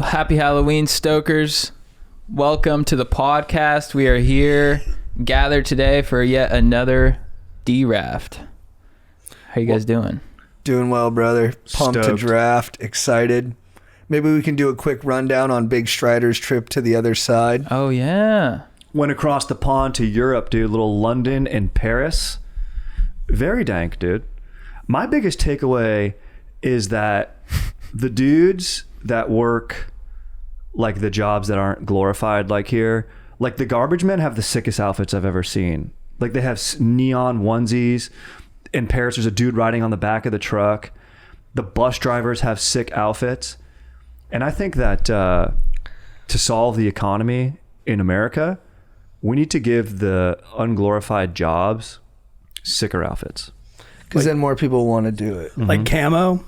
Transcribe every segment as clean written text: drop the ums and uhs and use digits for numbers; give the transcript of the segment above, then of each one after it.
Happy Halloween, Stokers. Welcome to the podcast. We are here gathered today for yet another D-Raft. How you guys doing? Doing well, brother. Pumped to Stoked. draft. Excited. Maybe we can do a quick rundown on Big Strider's trip to the other side. Oh, yeah. Went across the pond to Europe, dude. Little London and Paris. Very dank, dude. My biggest takeaway is that the dudes that work like the jobs that aren't glorified like here, like the garbage men have the sickest outfits I've ever seen. Like they have neon onesies. In Paris, there's a dude riding on the back of the truck. The bus drivers have sick outfits. And I think that to solve the economy in America, we need to give the unglorified jobs sicker outfits. Because then more people want to do it. Like camo?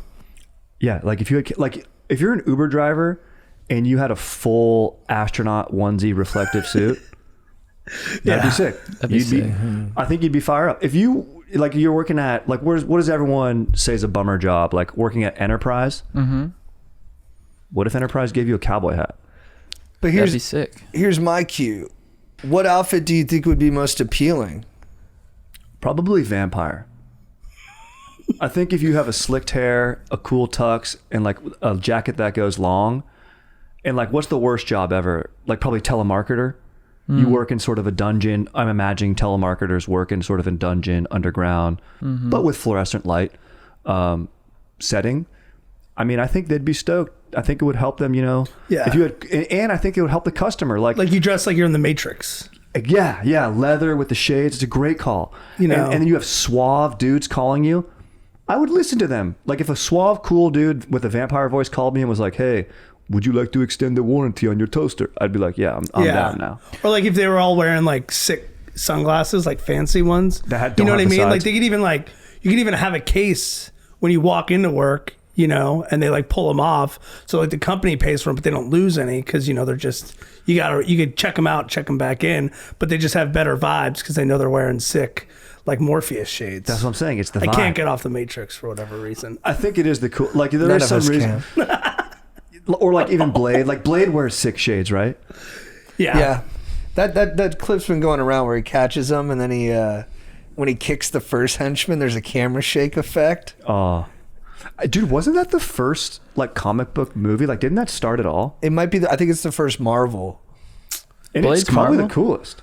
Yeah, like if you're an Uber driver and you had a full astronaut onesie reflective suit, that'd be sick. That'd be sick. I think you'd be fired up. If you're working at like what does everyone say is a bummer job? Like working at Enterprise. Mm-hmm. What if Enterprise gave you a cowboy hat? But That'd be sick. Here's my cue. What outfit do you think would be most appealing? Probably vampire. I think if you have a slicked hair, a cool tux, and like a jacket that goes long, and like what's the worst job ever? Like probably telemarketer. You work in sort of a dungeon. I'm imagining telemarketers work in sort of a dungeon underground, but with fluorescent light setting. I mean, I think they'd be stoked. I think it would help them, Yeah. If you had, and I think it would help the customer. Like Like you dress like you're in the Matrix. yeah, leather with the shades. It's a great call. You know. And then you have suave dudes calling you. I would listen to them. Like if a suave, cool dude with a vampire voice called me and was like, "Hey, would you like to extend the warranty on your toaster?" I'd be like, "Yeah, I'm down now." Or like if they were all wearing like sick sunglasses, like fancy ones. That you know don't what I have the mean? Like sides. they could even you could even have a case when you walk into work, and they like pull them off. So like the company pays for them, but they don't lose any because they're just you could check them out, check them back in, but they just have better vibes because they know they're wearing sick like Morpheus shades. That's what I'm saying. It's the I vibe. can't get off the Matrix for whatever reason. I think it is the cool. Like there None is of some us reason. Or like even Blade. Like Blade wears sick shades, right? Yeah. That clip's been going around where he catches them and then he when he kicks the first henchman, there's a camera shake effect. Oh, dude, wasn't that the first like comic book movie? Like, didn't that start at all? It might be. I think it's the first Marvel. And Blade's it's probably Marvel? the coolest.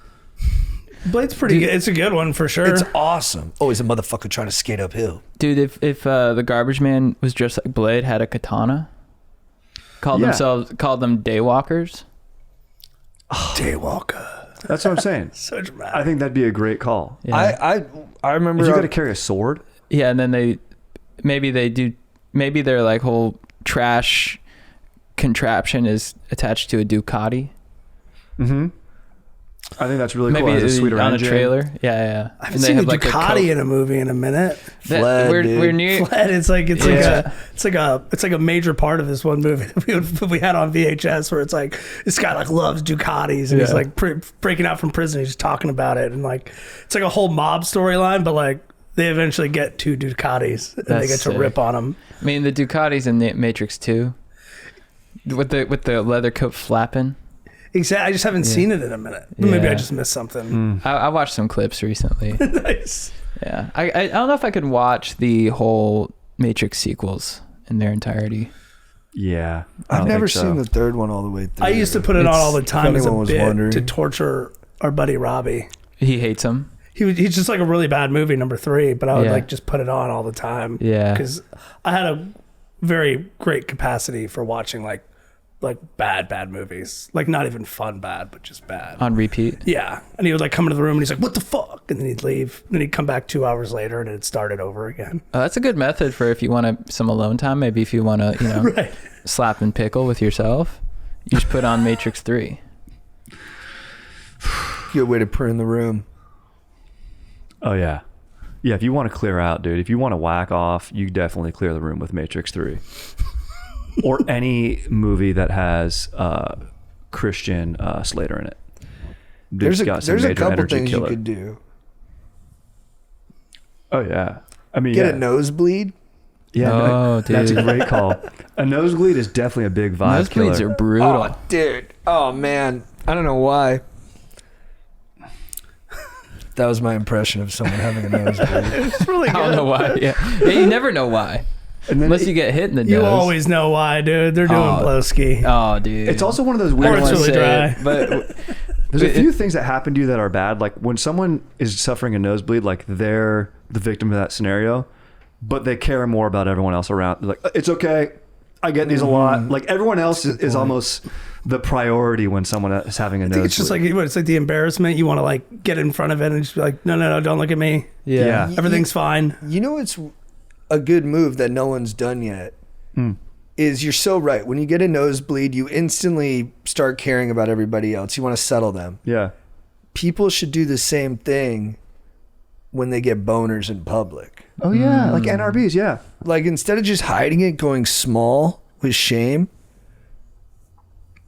Blade's pretty good. It's a good one for sure. It's awesome. Oh, he's a motherfucker trying to skate uphill. Dude, if the garbage man was dressed like Blade, had a katana, called them daywalkers. Daywalker. That's what I'm saying. So dramatic. I think that'd be a great call. Yeah. I remember. You got to carry a sword. Yeah, and then maybe their like whole trash contraption is attached to a Ducati. Mm-hmm. I think that's really cool. Maybe It has a sweeter on engine. a trailer. Yeah. I haven't seen a Ducati in a movie in a minute. Fled, we're dude. near. Fled. It's like a major part of this one movie that we had on VHS where it's like this guy like loves Ducatis and he's like breaking out from prison. He's just talking about it and like it's like a whole mob storyline, but like they eventually get two Ducatis and they That's get to sick. rip on them. I mean, the Ducati's in the Matrix 2 with the leather coat flapping. Exactly. I just haven't seen it in a minute. Maybe I just missed something. I watched some clips recently. Nice. Yeah, I don't know if I could watch the whole Matrix sequels in their entirety. Yeah. I've never seen the third one all the way through. I used to put it on all the time if as a anyone was bit wondering. to torture our buddy Robbie. He hates them. He's just like a really bad movie, number 3, but I would Yeah. like just put it on all the time. Yeah. Because I had a very great capacity for watching like bad movies. Like not even fun bad, but just bad. On repeat. Yeah. And he would like come into the room and he's like, "What the fuck?" And then he'd leave. And then he'd come back 2 hours later and it'd started over again. That's a good method for if you want some alone time. Maybe if you want to, Right. slap and pickle with yourself, you just put on Matrix 3. Good way to prune the room. Oh yeah. Yeah, if you want to clear out, dude, if you want to whack off, you definitely clear the room with Matrix 3. Or any movie that has Christian Slater in it. There's Dude's got some a major couple energy things you killer. could do. Oh yeah. I mean, Get yeah. a nosebleed. Yeah, Oh, that's a dude. great call. A nosebleed is definitely a big vibe killer. Nosebleeds are brutal. Oh, dude. Oh, man. I don't know why. That was my impression of someone having a nosebleed. It's really I don't good. know why. Yeah. You never know why. And then Unless you get hit in the nose. You always know why, dude. They're doing Oh. blowski. Oh, dude. it's also one of those I weird don't Or it's wanna ones. really say dry. it, but There's a few things that happen to you that are bad. Like when someone is suffering a nosebleed, like they're the victim of that scenario, but they care more about everyone else around. They're like, it's okay. I get these a lot. Like everyone else is almost the priority when someone is having a I nosebleed. think it's just like it's like the embarrassment. You want to like get in front of it and just be like, no, don't look at me. yeah. Yeah. Everything's fine. You know, it's a good move that no one's done yet. Is you're so right. When you get a nosebleed, you instantly start caring about everybody else. You want to settle them. yeah. People should do the same thing when they get boners in public. Oh yeah, like NRBs. Yeah. Like instead of just hiding it, going small with shame,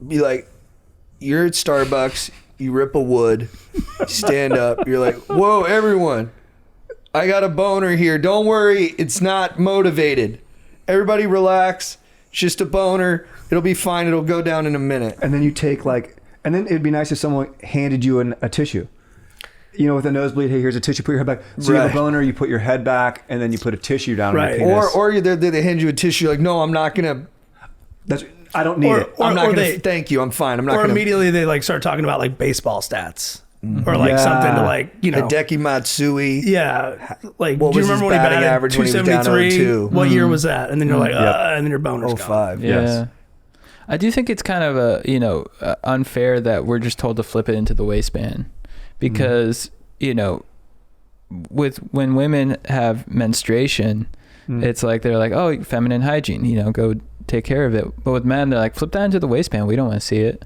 be like, you're at Starbucks, you rip a wood, you stand up, you're like, whoa, everyone, I got a boner here. Don't worry, it's not motivated. Everybody relax. It's just a boner. It'll be fine. It'll go down in a minute. And then you take and then it'd be nice if someone handed you a tissue. You know, with a nosebleed, hey, here's a tissue, put your head back. So you have a Right. boner, you put your head back, and then you put a tissue down on Right. your penis. Or they hand you a tissue like, no, I'm not going to. I don't need Or- it. I'm not or going they- to. Thank you. I'm fine. I'm not Or going to. immediately they like start talking about like baseball stats or like Yeah. something to like, you know. Hideki Matsui. Yeah. Like, What do you was his remember when he batting batted average when he was down 273? 0-2? What year was that? And then you're like, Yep. and then your boner's gone. 05. Yeah. Yes. I do think it's kind of unfair that we're just told to flip it into the waistband because, when women have menstruation, it's like they're like, oh, feminine hygiene, go take care of it. But with men, they're like, flip that into the waistband. We don't want to see it.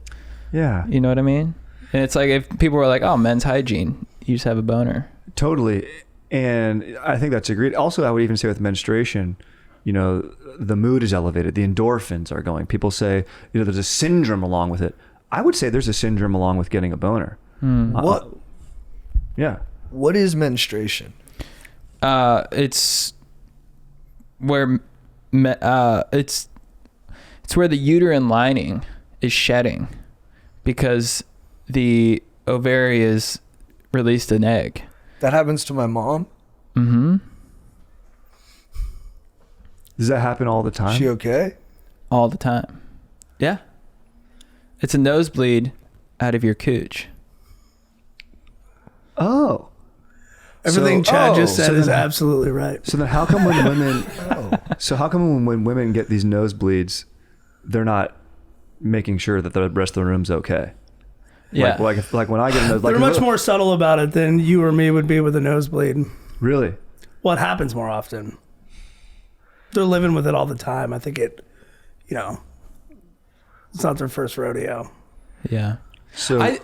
Yeah. You know what I mean? And it's like if people were like, oh, men's hygiene, you just have a boner. Totally. And I think that's agreed. Also, I would even say with menstruation, the mood is elevated. The endorphins are going. People say, there's a syndrome along with it. I would say there's a syndrome along with getting a boner. What Yeah. What is menstruation? It's where it's where the uterine lining is shedding because the ovary has released an egg. That happens to my mom. Mm-hmm. Does that happen all the time? She okay? All the time. Yeah. It's a nosebleed out of your cooch. Oh. Everything Chad just said so is then- absolutely right. So then how come when women when women get these nosebleeds, they're not making sure that the rest of the room's okay? Yeah. Like when I get a nosebleed, They're much more subtle about it than you or me would be with a nosebleed. Really? Well, it happens more often. They're living with it all the time. I think it's not their first rodeo. Yeah. So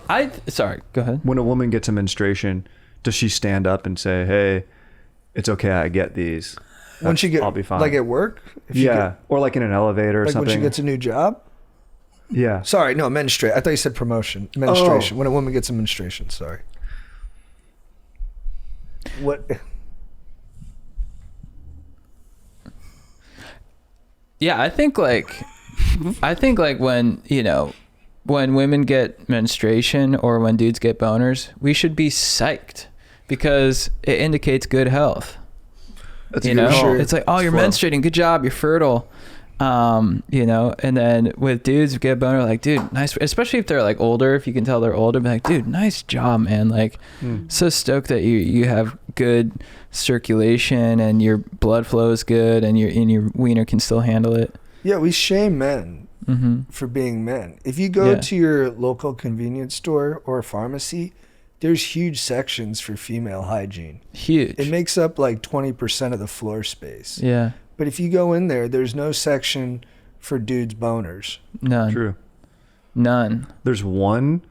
Sorry, go ahead. when a woman gets a menstruation, does she stand up and say, "Hey, it's okay, I get these. When she get I'll be fine." like at work? If she Yeah, get- or like in an elevator or like something. when she gets a new job? Yeah. Sorry, no, menstruate. I thought you said promotion. Menstruation. When a woman gets a menstruation, sorry. What? Yeah, I think like when, when women get menstruation or when dudes get boners, we should be psyched because it indicates good health. That's You a good know, call. it's like, oh, you're Flow. menstruating. Good job. You're fertile. And then with dudes get a boner, like, dude, nice. Especially if they're like older, if you can tell they're older, be like, dude, nice job, man. Like, so stoked that you have good circulation and your blood flow is good and your wiener can still handle it. Yeah, we shame men for being men. If you go Yeah. to your local convenience store or pharmacy, there's huge sections for female hygiene. Huge. It makes up like 20% of the floor space. Yeah. But if you go in there, there's no section for dudes' boners. None. True. None. There's one.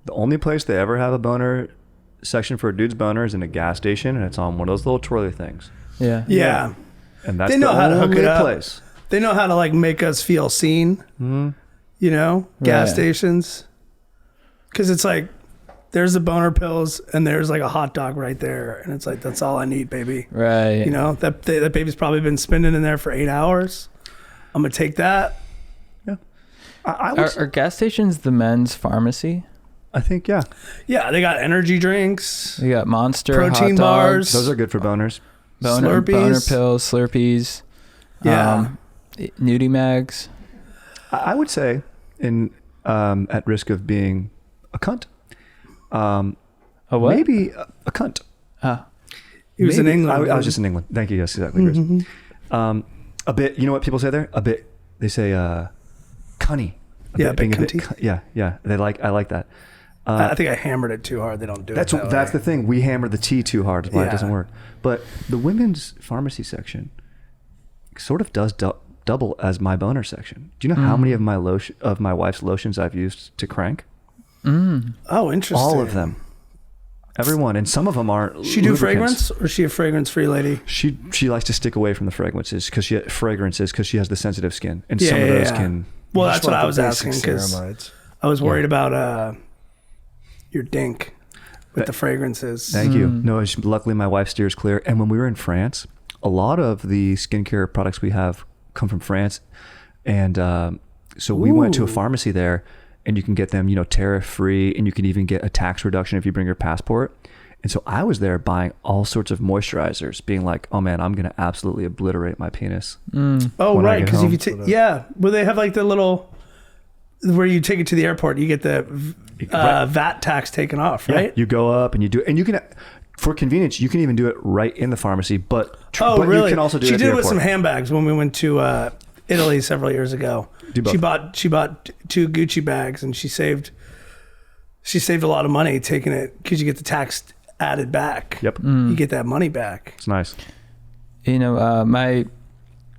The only place they ever have a boner section for a dude's boner is in a gas station, and it's on one of those little twirly things. Yeah. Yeah. And that's They know the how to hook only it up. place. They know how to like make us feel seen, gas Right. stations. Cause it's like, there's the boner pills, and there's like a hot dog right there, and it's like that's all I need, baby. Right. You know that baby's probably been spinning in there for 8 hours. I'm gonna take that. Yeah. Are gas stations the men's pharmacy? I think, yeah. Yeah, they got energy drinks. You got Monster, Protein hot bars. dogs, Those are good for boners. boner Slurpees. pills, Slurpees. Yeah. Nudie mags. I would say, at risk of being a cunt, A what? maybe a cunt. He was in Maybe- England. I was just in England. Thank you. Yes, exactly. Chris. A bit. You know what people say there? A bit. They say cunny. Yeah, a bit being cunty. Yeah. I like that. I think I hammered it too hard. They don't do That's it. that's the thing. We hammer the T too hard. Is why it Yeah. doesn't work. But the women's pharmacy section sort of does double as my boner section. Do you know how many of my wife's lotions I've used to crank? Oh, interesting. All of them. Everyone, and some of them are. She do lubricants. fragrance, or is she a fragrance-free lady? She likes to stick away from the fragrances because she has the sensitive skin, and Yeah, some of yeah, those yeah. can. Well, You that's just what want I the was basic asking because ceramides. I was worried about your dink with the fragrances. Thank you. No, luckily my wife steers clear. And when we were in France, a lot of the skincare products we have come from France, and so we went to a pharmacy there, and you can get them, tariff free, and you can even get a tax reduction if you bring your passport. And so I was there buying all sorts of moisturizers, being like, "Oh man, I'm gonna absolutely obliterate my penis." Oh, when I right, get because if home. you take well, they have like the little where you take it to the airport, you get the VAT tax taken off, right? You go up and you do it, and you can, for convenience, you can even do it right in the pharmacy. But Oh, but really? you can also do she it at did the it with airport. some handbags when we went to Italy several years ago. Do both. She bought 2 Gucci bags, and she saved a lot of money taking it because you get the tax added back. Yep, You get that money back. it's nice. My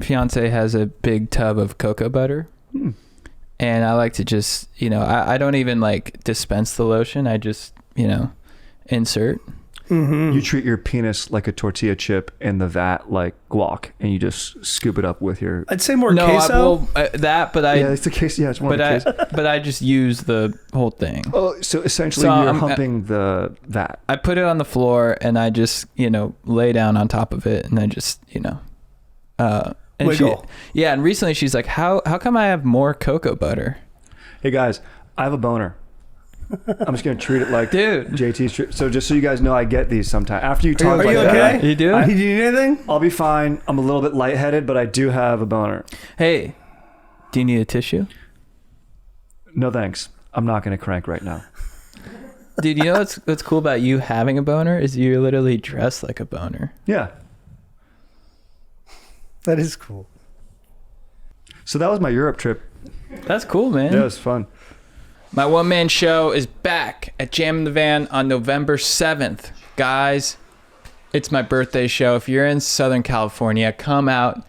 fiance has a big tub of cocoa butter. And I like to just, I don't even like dispense the lotion. I just, insert. You treat your penis like a tortilla chip in the vat like guac, and you just scoop it up with your. I'd say more No, queso. Yeah, it's the case. Yeah, it's one of the case. but I just use the whole thing. Oh, so essentially So you're I'm- humping the vat. I put it on the floor and I just, lay down on top of it and I just, and Wiggle. and recently she's like, how come I have more cocoa butter? Hey guys, I have a boner. I'm just gonna treat it like Dude. JT's treat. So just so you guys know, I get these sometimes. After you talk Are like you that, okay? You do? Did you need anything? I'll be fine. I'm a little bit lightheaded, but I do have a boner. Hey, do you need a tissue? No thanks. I'm not gonna crank right now. Dude, you know what's cool about you having a boner is you're literally dressed like a boner. Yeah. That is cool. So that was my Europe trip. That's cool, man. Yeah, it was fun. My one-man show is back at Jam in the Van on November 7th. Guys, it's my birthday show. If you're in Southern California, come out.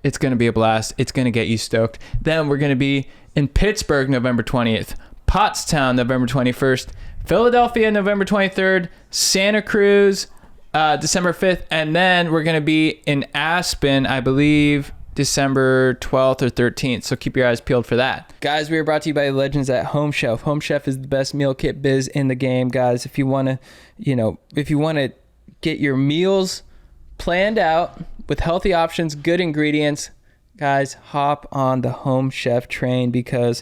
It's going to be a blast. It's going to get you stoked. Then we're going to be in Pittsburgh November 20th, Pottstown November 21st, Philadelphia November 23rd, Santa Cruz December 5th, and then we're going to be in Aspen, I believe, December 12th or 13th. So keep your eyes peeled for that. Guys, we are brought to you by the legends at Home Chef. Home Chef is the best meal kit biz in the game, guys. If you want to, get your meals planned out with healthy options, good ingredients, guys, hop on the Home Chef train because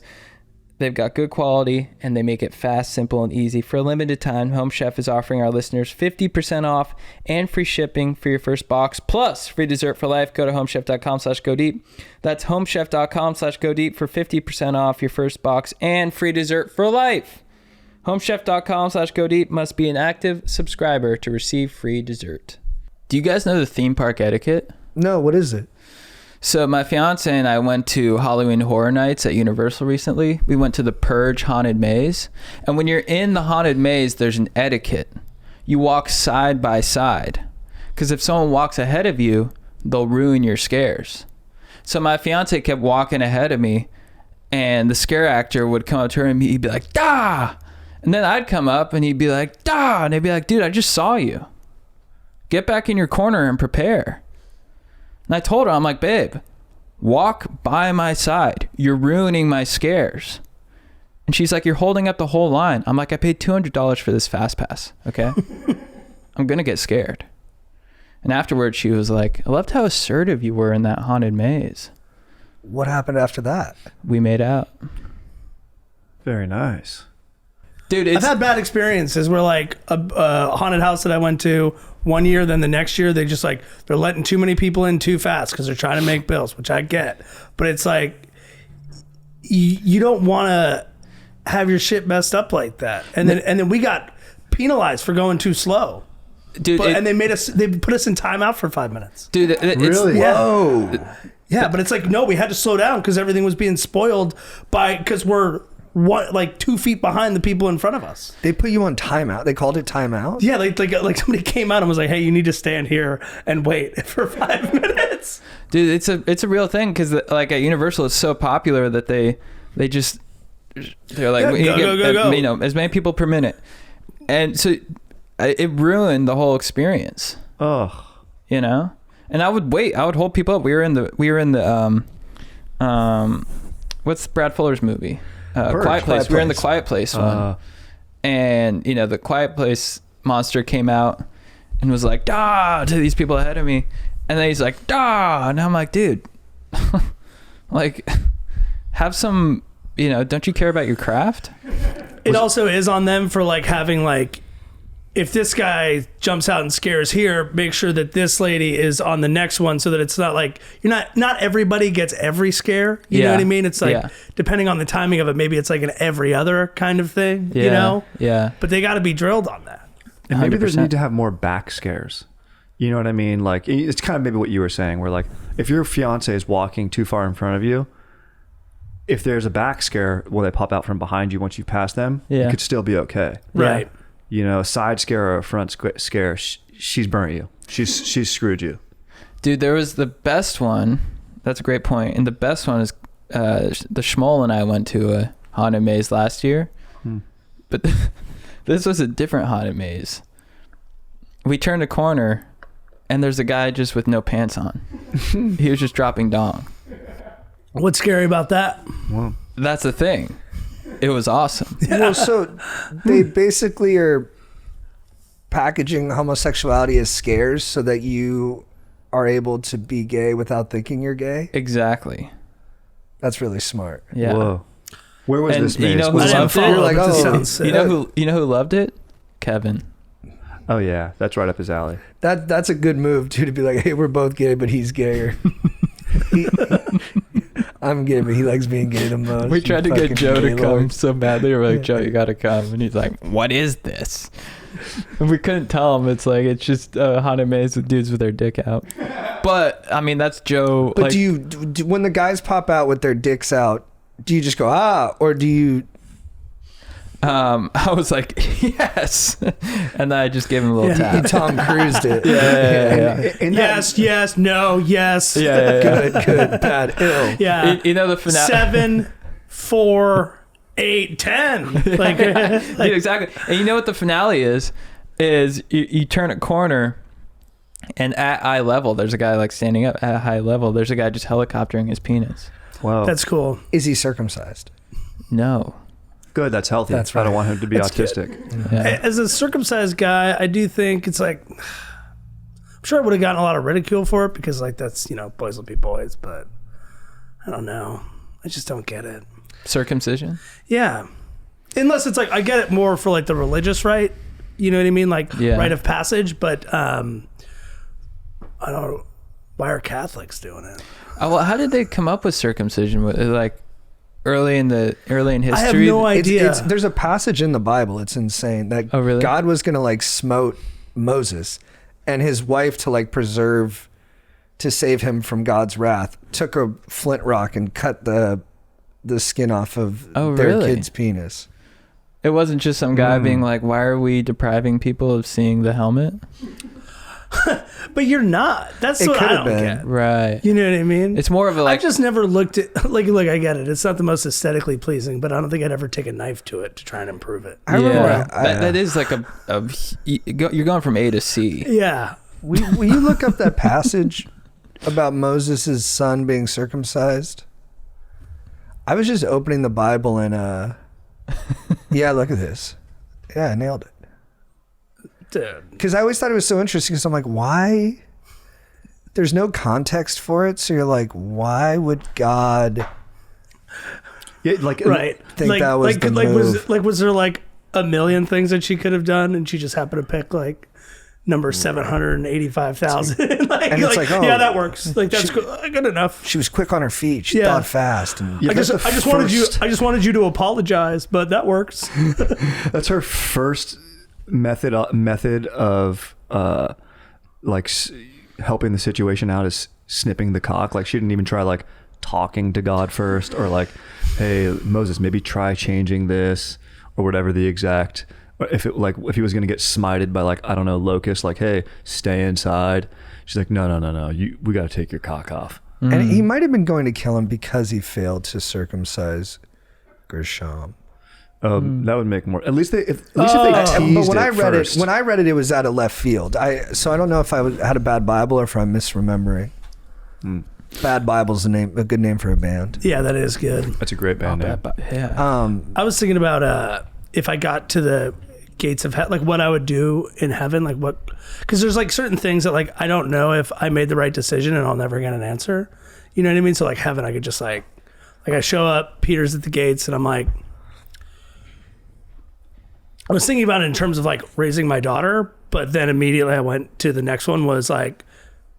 they've got good quality and they make it fast, simple, and easy. For a limited time, Home Chef is offering our listeners 50% off and free shipping for your first box, plus free dessert for life. Go to homechef.com/go-deep. That's homechef.com/go-deep for 50% off your first box and free dessert for life. Homechef.com/go-deep. Must be an active subscriber to receive free dessert. Do you guys know the theme park etiquette? No, what is it? So my fiance and I went to Halloween Horror Nights at Universal recently. We went to the Purge Haunted Maze. And when you're in the Haunted Maze, there's an etiquette. You walk side by side. Because if someone walks ahead of you, they'll ruin your scares. So my fiance kept walking ahead of me, and the scare actor would come up to her and he'd be like, "Dah!" And then I'd come up and he'd be like, "Dah!" And they'd be like, "Dude, I just saw you. Get back in your corner and prepare." And I told her, I'm like, "Babe, walk by my side. You're ruining my scares." And she's like, you're holding up the whole line. I'm like, I paid $200 for this fast pass. Okay. I'm going to get scared. And afterwards she was like, I loved how assertive you were in that haunted maze. What happened after that? We made out. Very nice. Dude, I've had bad experiences where like a haunted house that I went to one year, then the next year they're letting too many people in too fast because they're trying to make bills, which I get. But it's like you don't want to have your shit messed up like that. And then we got penalized for going too slow. Dude, And they put us in timeout for 5 minutes. Dude, it's, Really? Yeah. Whoa. Yeah, but it's like, no, we had to slow down because everything was being spoiled because we're 2 feet behind the people in front of us. They put you on timeout. They called it timeout? Yeah, like somebody came out and was like, hey, you need to stand here and wait for 5 minutes. Dude, it's a real thing because like at Universal, it's so popular that they're like, go. you know, as many people per minute, and so it ruined the whole experience. Oh, You know, and I would hold people up. We were in the what's Brad Fuller's movie? Quiet Place. We were in the Quiet Place one, and you know, the Quiet Place monster came out and was like, "Dah!" to these people ahead of me, and then he's like, "Dah!" and I'm like, dude, like, have some, you know, don't you care about your craft? It also is on them for like having like, if this guy jumps out and scares here, make sure that this lady is on the next one so that it's not like not everybody gets every scare. You know what I mean? It's like depending on the timing of it, maybe it's like an every other kind of thing, you know? Yeah. But they got to be drilled on that. and maybe there's 100%. need to have more back scares. You know what I mean? Like, it's kind of maybe what you were saying, where like, if your fiance is walking too far in front of you, if there's a back scare where they pop out from behind you once you pass them, you could still be okay. Right. You know, a side scare or a front scare, she's burnt you. She's screwed you. Dude, there was the best one. That's a great point. And the best one is the Schmoll and I went to a haunted maze last year. But this was a different haunted maze. We turned a corner and there's a guy just with no pants on. He was just dropping dong. What's scary about that? Well, That's the thing. It was awesome. Well, so they basically are packaging homosexuality as scares so that you are able to be gay without thinking you're gay. Exactly. That's really smart. Yeah. whoa. Where was And this you maze? know who I didn't loved follow it? You're like, it, but this oh, sounds sick. You know who loved it? Kevin. Oh yeah, that's right up his alley. That's a good move too, to be like, hey, we're both gay, but he's gayer. I'm gay, but he likes being gay the most. We tried to Fucking get Joe to Gaylord. come so badly. We were like, Joe, you got to come. And he's like, what is this? And we couldn't tell him. It's like, it's just a haunted maze with dudes with their dick out. But, I mean, that's Joe. But like, do when the guys pop out with their dicks out, do you just go, or do you... I was like, yes. And then I just gave him a little He tap. Tom Cruised it. Yeah. Yes, no, yes. Yeah. Good, bad, ill. Yeah. You know the finale. 7, 4, 8, 10. Like, Dude, exactly. And you know what the finale is you turn a corner and at eye level, there's a guy like standing up at high level. There's a guy just helicoptering his penis. Wow. that's cool. Is he circumcised? No. good. That's healthy. That's I don't right. want him to be That's good. autistic. Yeah. As a circumcised guy, I do think it's like, I'm sure I would have gotten a lot of ridicule for it because like that's, you know, boys will be boys, but I don't know. I just don't get it. Circumcision? Yeah. Unless it's like, I get it more for like the religious rite, you know what I mean? Like rite of passage, but I don't, why are Catholics doing it? Well, how did they come up with circumcision? Like early in history? I have no idea. There's a passage in the Bible. It's insane that really? God was going to like smote Moses and his wife to save him from God's wrath, took a flint rock and cut the skin off of their kid's penis. It wasn't just some guy being like, why are we depriving people of seeing the helmet? But you're not. That's It what I could've don't been. get. Right. You know what I mean? It's more of a like... I just never looked at like I get it. It's not the most aesthetically pleasing, but I don't think I'd ever take a knife to it to try and improve it. I remember that is like you're going from A to C. Yeah. Will you look up that passage about Moses' son being circumcised? I was just opening the Bible and Yeah, look at this. Yeah, I nailed it. Dude. Because I always thought it was so interesting because I'm like, why? There's no context for it. So you're like, why would God like Right. think that was the move? Was there like a million things that she could have done and she just happened to pick like number 785,000? And it's like, oh, yeah, that works. Like that's good enough. She was quick on her feet. She thought fast. And Yeah, I just wanted you to apologize, but that works. That's her first method of helping the situation out is snipping the cock. Like she didn't even try like talking to God first, or like, hey Moses, maybe try changing this, or whatever the exact. If he was gonna get smited by like, I don't know, locust, like, hey, stay inside. She's like, no, we got to take your cock off. And he might have been going to kill him because he failed to circumcise Gershom. That would make more. At least if they teased but when I read it, it was out of left field. So I don't know if I had a bad Bible or if I'm misremembering. Bad Bible's a good name for a band. Yeah, that is good. That's a great band name. Yeah. I was thinking about if I got to the gates of heaven, like what I would do in heaven, like what, because there's like certain things that like I don't know if I made the right decision and I'll never get an answer. You know what I mean? So like heaven, I could just like I show up, Peter's at the gates, and I'm like, I was thinking about it in terms of like raising my daughter, but then immediately I went to the next one was like,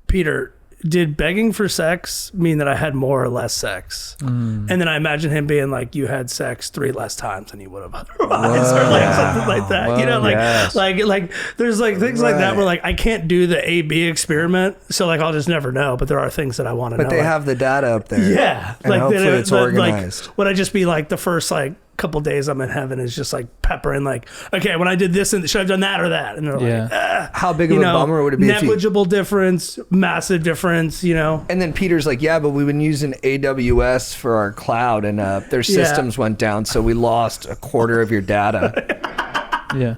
Peter, did begging for sex mean that I had more or less sex? And then I imagine him being like, you had sex 3 less times than you would have otherwise, or like something like that. Whoa, you know, like, yes. like there's like things like that where like I can't do the A/B experiment, so like I'll just never know. But there are things that I want to know. But they have the data up there. Yeah, And like hopefully it's organized. Like, would I just be like the first like couple days I'm in heaven is just like peppering like, okay, when I did this and should I have done that or that? And they're like, how big of a bummer would it be? Negligible difference, massive difference, you know? And then Peter's like, yeah, but we've been using AWS for our cloud and their systems went down, so we lost a quarter of your data. Yeah.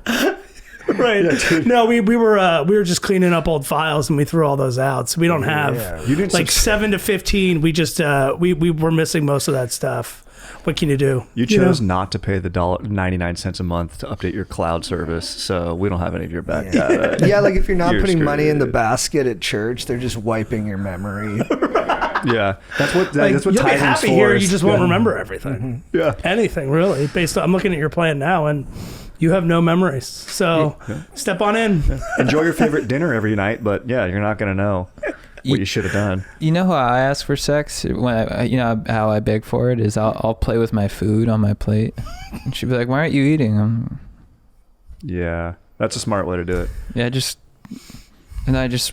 Right. Yeah, no, we were just cleaning up old files and we threw all those out. So we don't have You didn't like 7 to 15. We just we were missing most of that stuff. What can you do? You chose not to pay the $99 a month to update your cloud service, so we don't have any of your back data. Yeah, like if you're not putting screwed. money in the basket at church, they're just wiping your memory. Yeah, that's what Like, that's what you'll be tithing's happy for. here. You just won't remember everything. Mm-hmm. Yeah. Anything really. I'm looking at your plan now, and you have no memories. So step on in. Enjoy your favorite dinner every night, but yeah, you're not gonna know what you should have done. You know how I ask for sex? When you know how I beg for it is I'll play with my food on my plate. And she'd be like, "Why aren't you eating?" Yeah, that's a smart way to do it. Yeah, and I just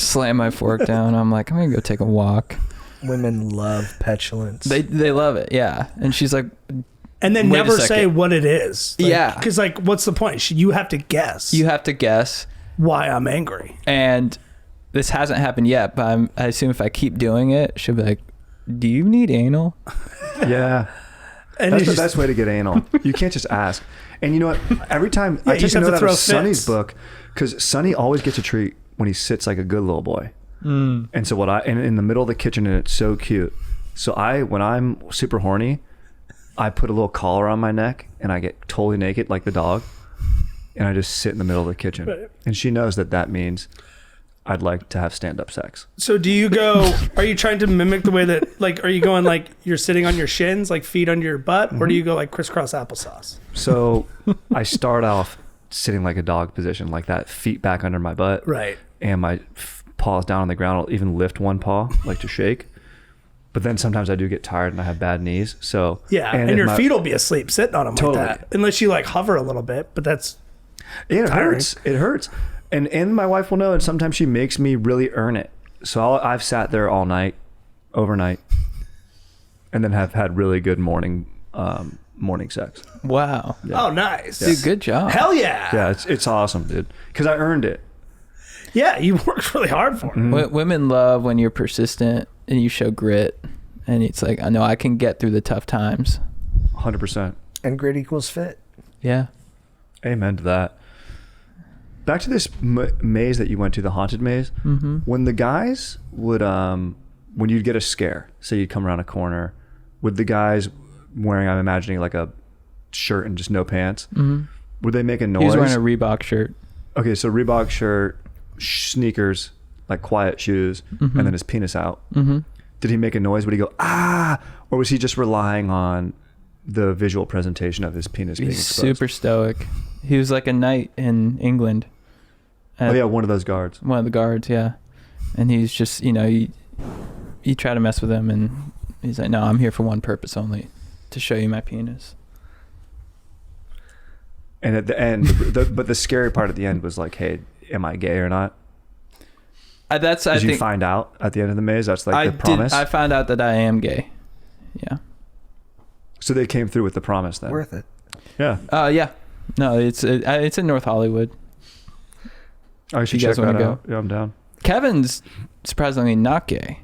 slam my fork down. I'm like, I'm gonna go take a walk. Women love petulance. They love it, yeah. And she's like, And then Wait a never say second. what it is. Like, Yeah. Because like, what's the point? You have to guess. you have to guess. why I'm angry. And this hasn't happened yet, but I assume if I keep doing it, she'll be like, "Do you need anal?" Yeah. And That's it's the just- best way to get anal. You can't just ask. And you know what? Every time Yeah, I you take just a have to note out throw of Sonny's fits. book, because Sonny always gets a treat when he sits like a good little boy. And so and in the middle of the kitchen, and it's so cute. So when I'm super horny, I put a little collar on my neck and I get totally naked like the dog, and I just sit in the middle of the kitchen. Right. And she knows that means I'd like to have stand-up sex. So do you go, are you trying to mimic the way that, like, are you going like you're sitting on your shins, like feet under your butt, or do you go like crisscross applesauce? So I start off sitting like a dog position, like that, feet back under my butt. Right. And my paws down on the ground. I'll even lift one paw, like to shake. But then sometimes I do get tired and I have bad knees. So Yeah, and if your my- feet will be asleep sitting on them Totally. like that. Unless you like hover a little bit, but that's... It tiring. hurts. It hurts. And my wife will know, and sometimes she makes me really earn it. So I've sat there all night, overnight, and then have had really good morning sex. Wow. Yeah. Oh, nice. Dude, good job. Hell yeah. Yeah, it's awesome, dude. Because I earned it. Yeah, you worked really hard for it. Women love when you're persistent and you show grit. And it's like, I know I can get through the tough times. 100%. And grit equals fit. Yeah. Amen to that. Back to this maze that you went to, the haunted maze. Mm-hmm. When the guys would, when you'd get a scare, say you'd come around a corner, would the guys wearing, I'm imagining, like a shirt and just no pants. Would they make a noise? He was wearing a Reebok shirt. Okay, so Reebok shirt, sneakers, like quiet shoes, and then his penis out. Did he make a noise? Would he go, ah? Or was he just relying on the visual presentation of his penis being He's exposed? super stoic. He was like a knight in England. Oh yeah, one of those guards. One of the guards, yeah. And he's just, you try to mess with him, and he's like, no, I'm here for one purpose only, to show you my penis. And at the end, but the scary part at the end was like, hey, am I gay or not? Did you find out at the end of the maze? That's like the promise? I found out that I am gay. Yeah. So they came through with the promise then. Worth it. Yeah. Yeah. No, it's in North Hollywood. I should You guys check that wanna out. Yeah, I'm down. Kevin's surprisingly not gay.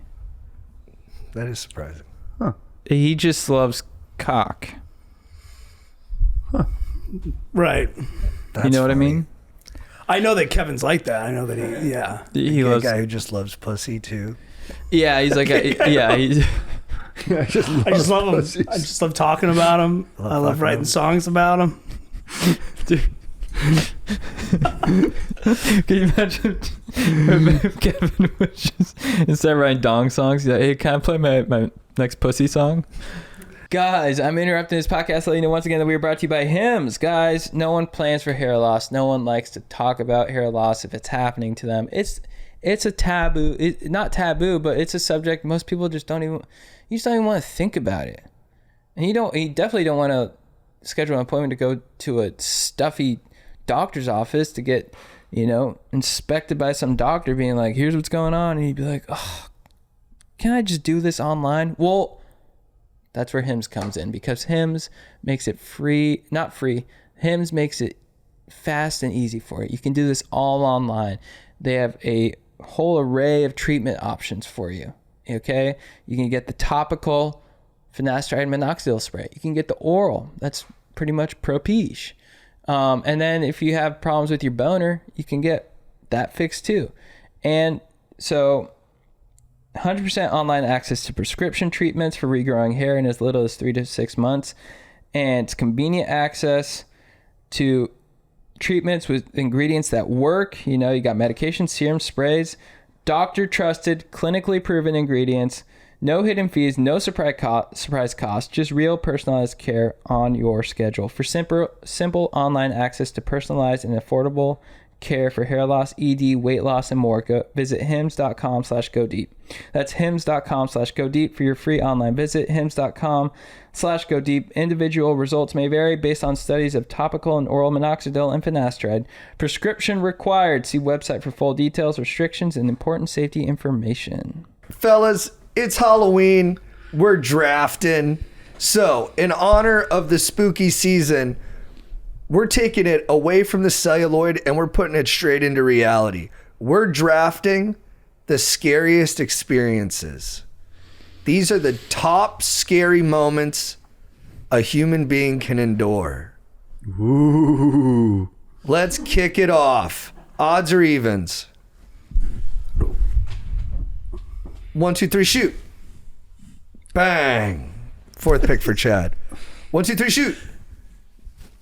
That is surprising. Huh. He just loves cock. Right. You know what I mean? I know that Kevin's like that. I know that He A loves. guy who just loves pussy too. Yeah, he's like. He's. I just I just love him. I just love talking about him. I love writing songs about him. Dude. Can you imagine if Kevin was just, instead of writing dong songs, he's like, hey, can I play my next pussy song? Guys, I'm interrupting this podcast to let you know once again that we are brought to you by Hims. Guys, no one plans for hair loss. No one likes to talk about hair loss if it's happening to them. It's a taboo. Not taboo, but it's a subject most people just don't even want to think about it. And you definitely don't want to schedule an appointment to go to a stuffy doctor's office to get, inspected by some doctor being like, here's what's going on. And you'd be like, oh, can I just do this online? Well, that's where Hims comes in, because Hims makes it free, not free. Hims makes it fast and easy for you. You can do this all online. They have a whole array of treatment options for you. Okay? You can get the topical finasteride minoxidil spray. You can get the oral. That's pretty much Propige. And then if you have problems with your boner, you can get that fixed too. And so 100% online access to prescription treatments for regrowing hair in as little as 3 to 6 months. And it's convenient access to treatments with ingredients that work. You got medication, serum, sprays, doctor trusted, clinically proven ingredients. No hidden fees, no surprise cost, just real personalized care on your schedule. For simple online access to personalized and affordable care for hair loss, ED, weight loss, and more, visit hims.com/go deep. That's hims.com/go deep for your free online visit. Hims.com/go deep. Individual results may vary based on studies of topical and oral minoxidil and finasteride. Prescription required. See website for full details, restrictions, and important safety information. Fellas, it's Halloween. We're drafting. So, in honor of the spooky season, we're taking it away from the celluloid and we're putting it straight into reality. We're drafting the scariest experiences. These are the top scary moments a human being can endure. Ooh. Let's kick it off. Odds or evens? 1, 2, 3, shoot. Bang. Fourth pick for Chad. 1, 2, 3, shoot.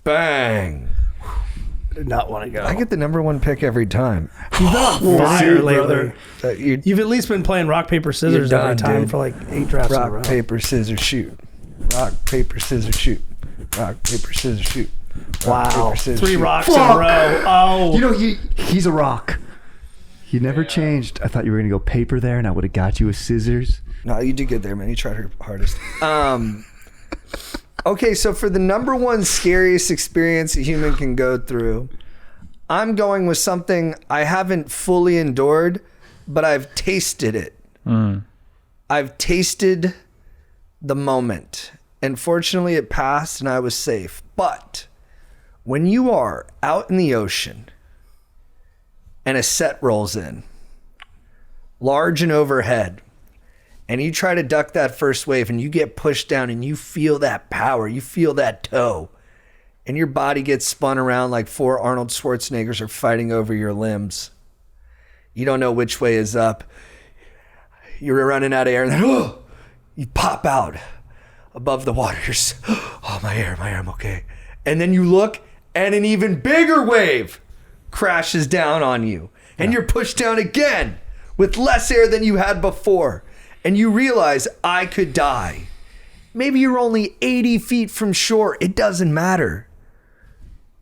Bang. I did not want to go. I get the number one pick every time. You've been on fire lately. You're You've at least been playing rock, paper, scissors You're every done, time dude. for like 8 drafts in a row. rock, paper, scissors, shoot. Rock, paper, scissors, shoot. Rock, paper, scissors, shoot. Rock, Wow. paper, scissors, 3 shoot. rocks in a row. Oh. He's a rock. He never changed. I thought you were going to go paper there and I would have got you with scissors. No, you did good there, man. You tried her hardest. Okay, so for the number one scariest experience a human can go through, I'm going with something I haven't fully endured, but I've tasted it. I've tasted the moment. And fortunately, it passed and I was safe. But when you are out in the ocean and a set rolls in, large and overhead, and you try to duck that first wave and you get pushed down and you feel that power, you feel that toe, and your body gets spun around like 4 Arnold Schwarzeneggers are fighting over your limbs. You don't know which way is up. You're running out of air and then you pop out above the waters. Oh, my air, I'm okay. And then you look, and an even bigger wave crashes down on you. And you're pushed down again with less air than you had before. And you realize, I could die. Maybe you're only 80 feet from shore. It doesn't matter.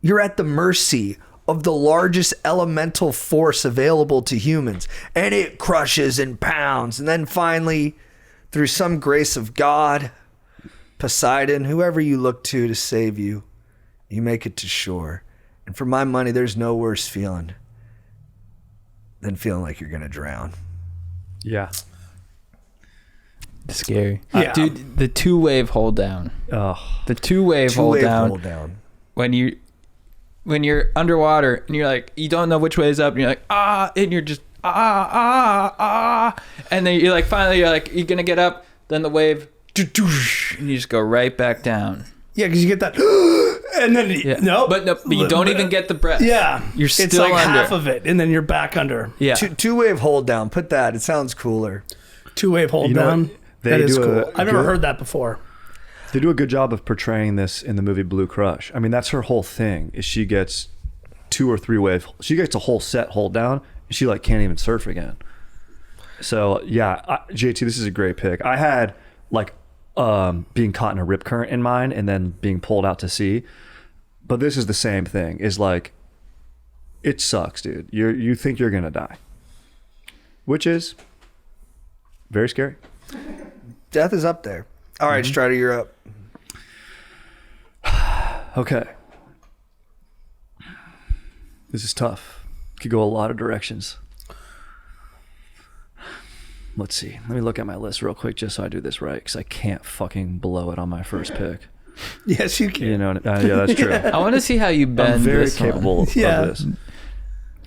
You're at the mercy of the largest elemental force available to humans. And it crushes and pounds. And then finally, through some grace of God, Poseidon, whoever you look to save you, you make it to shore. And for my money, there's no worse feeling than feeling like you're going to drown. Yeah. It's scary. Yeah. Dude, the 2-wave hold down. Oh. The 2-wave hold down. When you're underwater and you're like, you don't know which way is up and you're like, and you're just, and then you're like, finally you're like, you're going to get up, then the wave, and you just go right back down. Yeah, because you get that, and then but you don't even get the breath. Yeah, you're still it's like under. half of it, and then you're back under. Yeah, 2-wave hold down. Put that. It sounds cooler. 2-wave hold You know down. what? They That is do cool. I've never good- heard that before. They do a good job of portraying this in the movie Blue Crush. I mean, that's her whole thing. Is she gets 2 or 3 wave. She gets a whole set hold down, and she like can't even surf again. So yeah, JT, this is a great pick. I had like being caught in a rip current in mind, and then being pulled out to sea. But this is the same thing. Is like, it sucks, dude. You think you're gonna die, which is very scary. Death is up there. All right, Strider, you're up. Okay. This is tough. Could go a lot of directions. Let's see. Let me look at my list real quick just so I do this right, because I can't fucking blow it on my first pick. Yes, you can. You know, yeah, that's true. I want to see how you bend. I'm very this one. capable of this.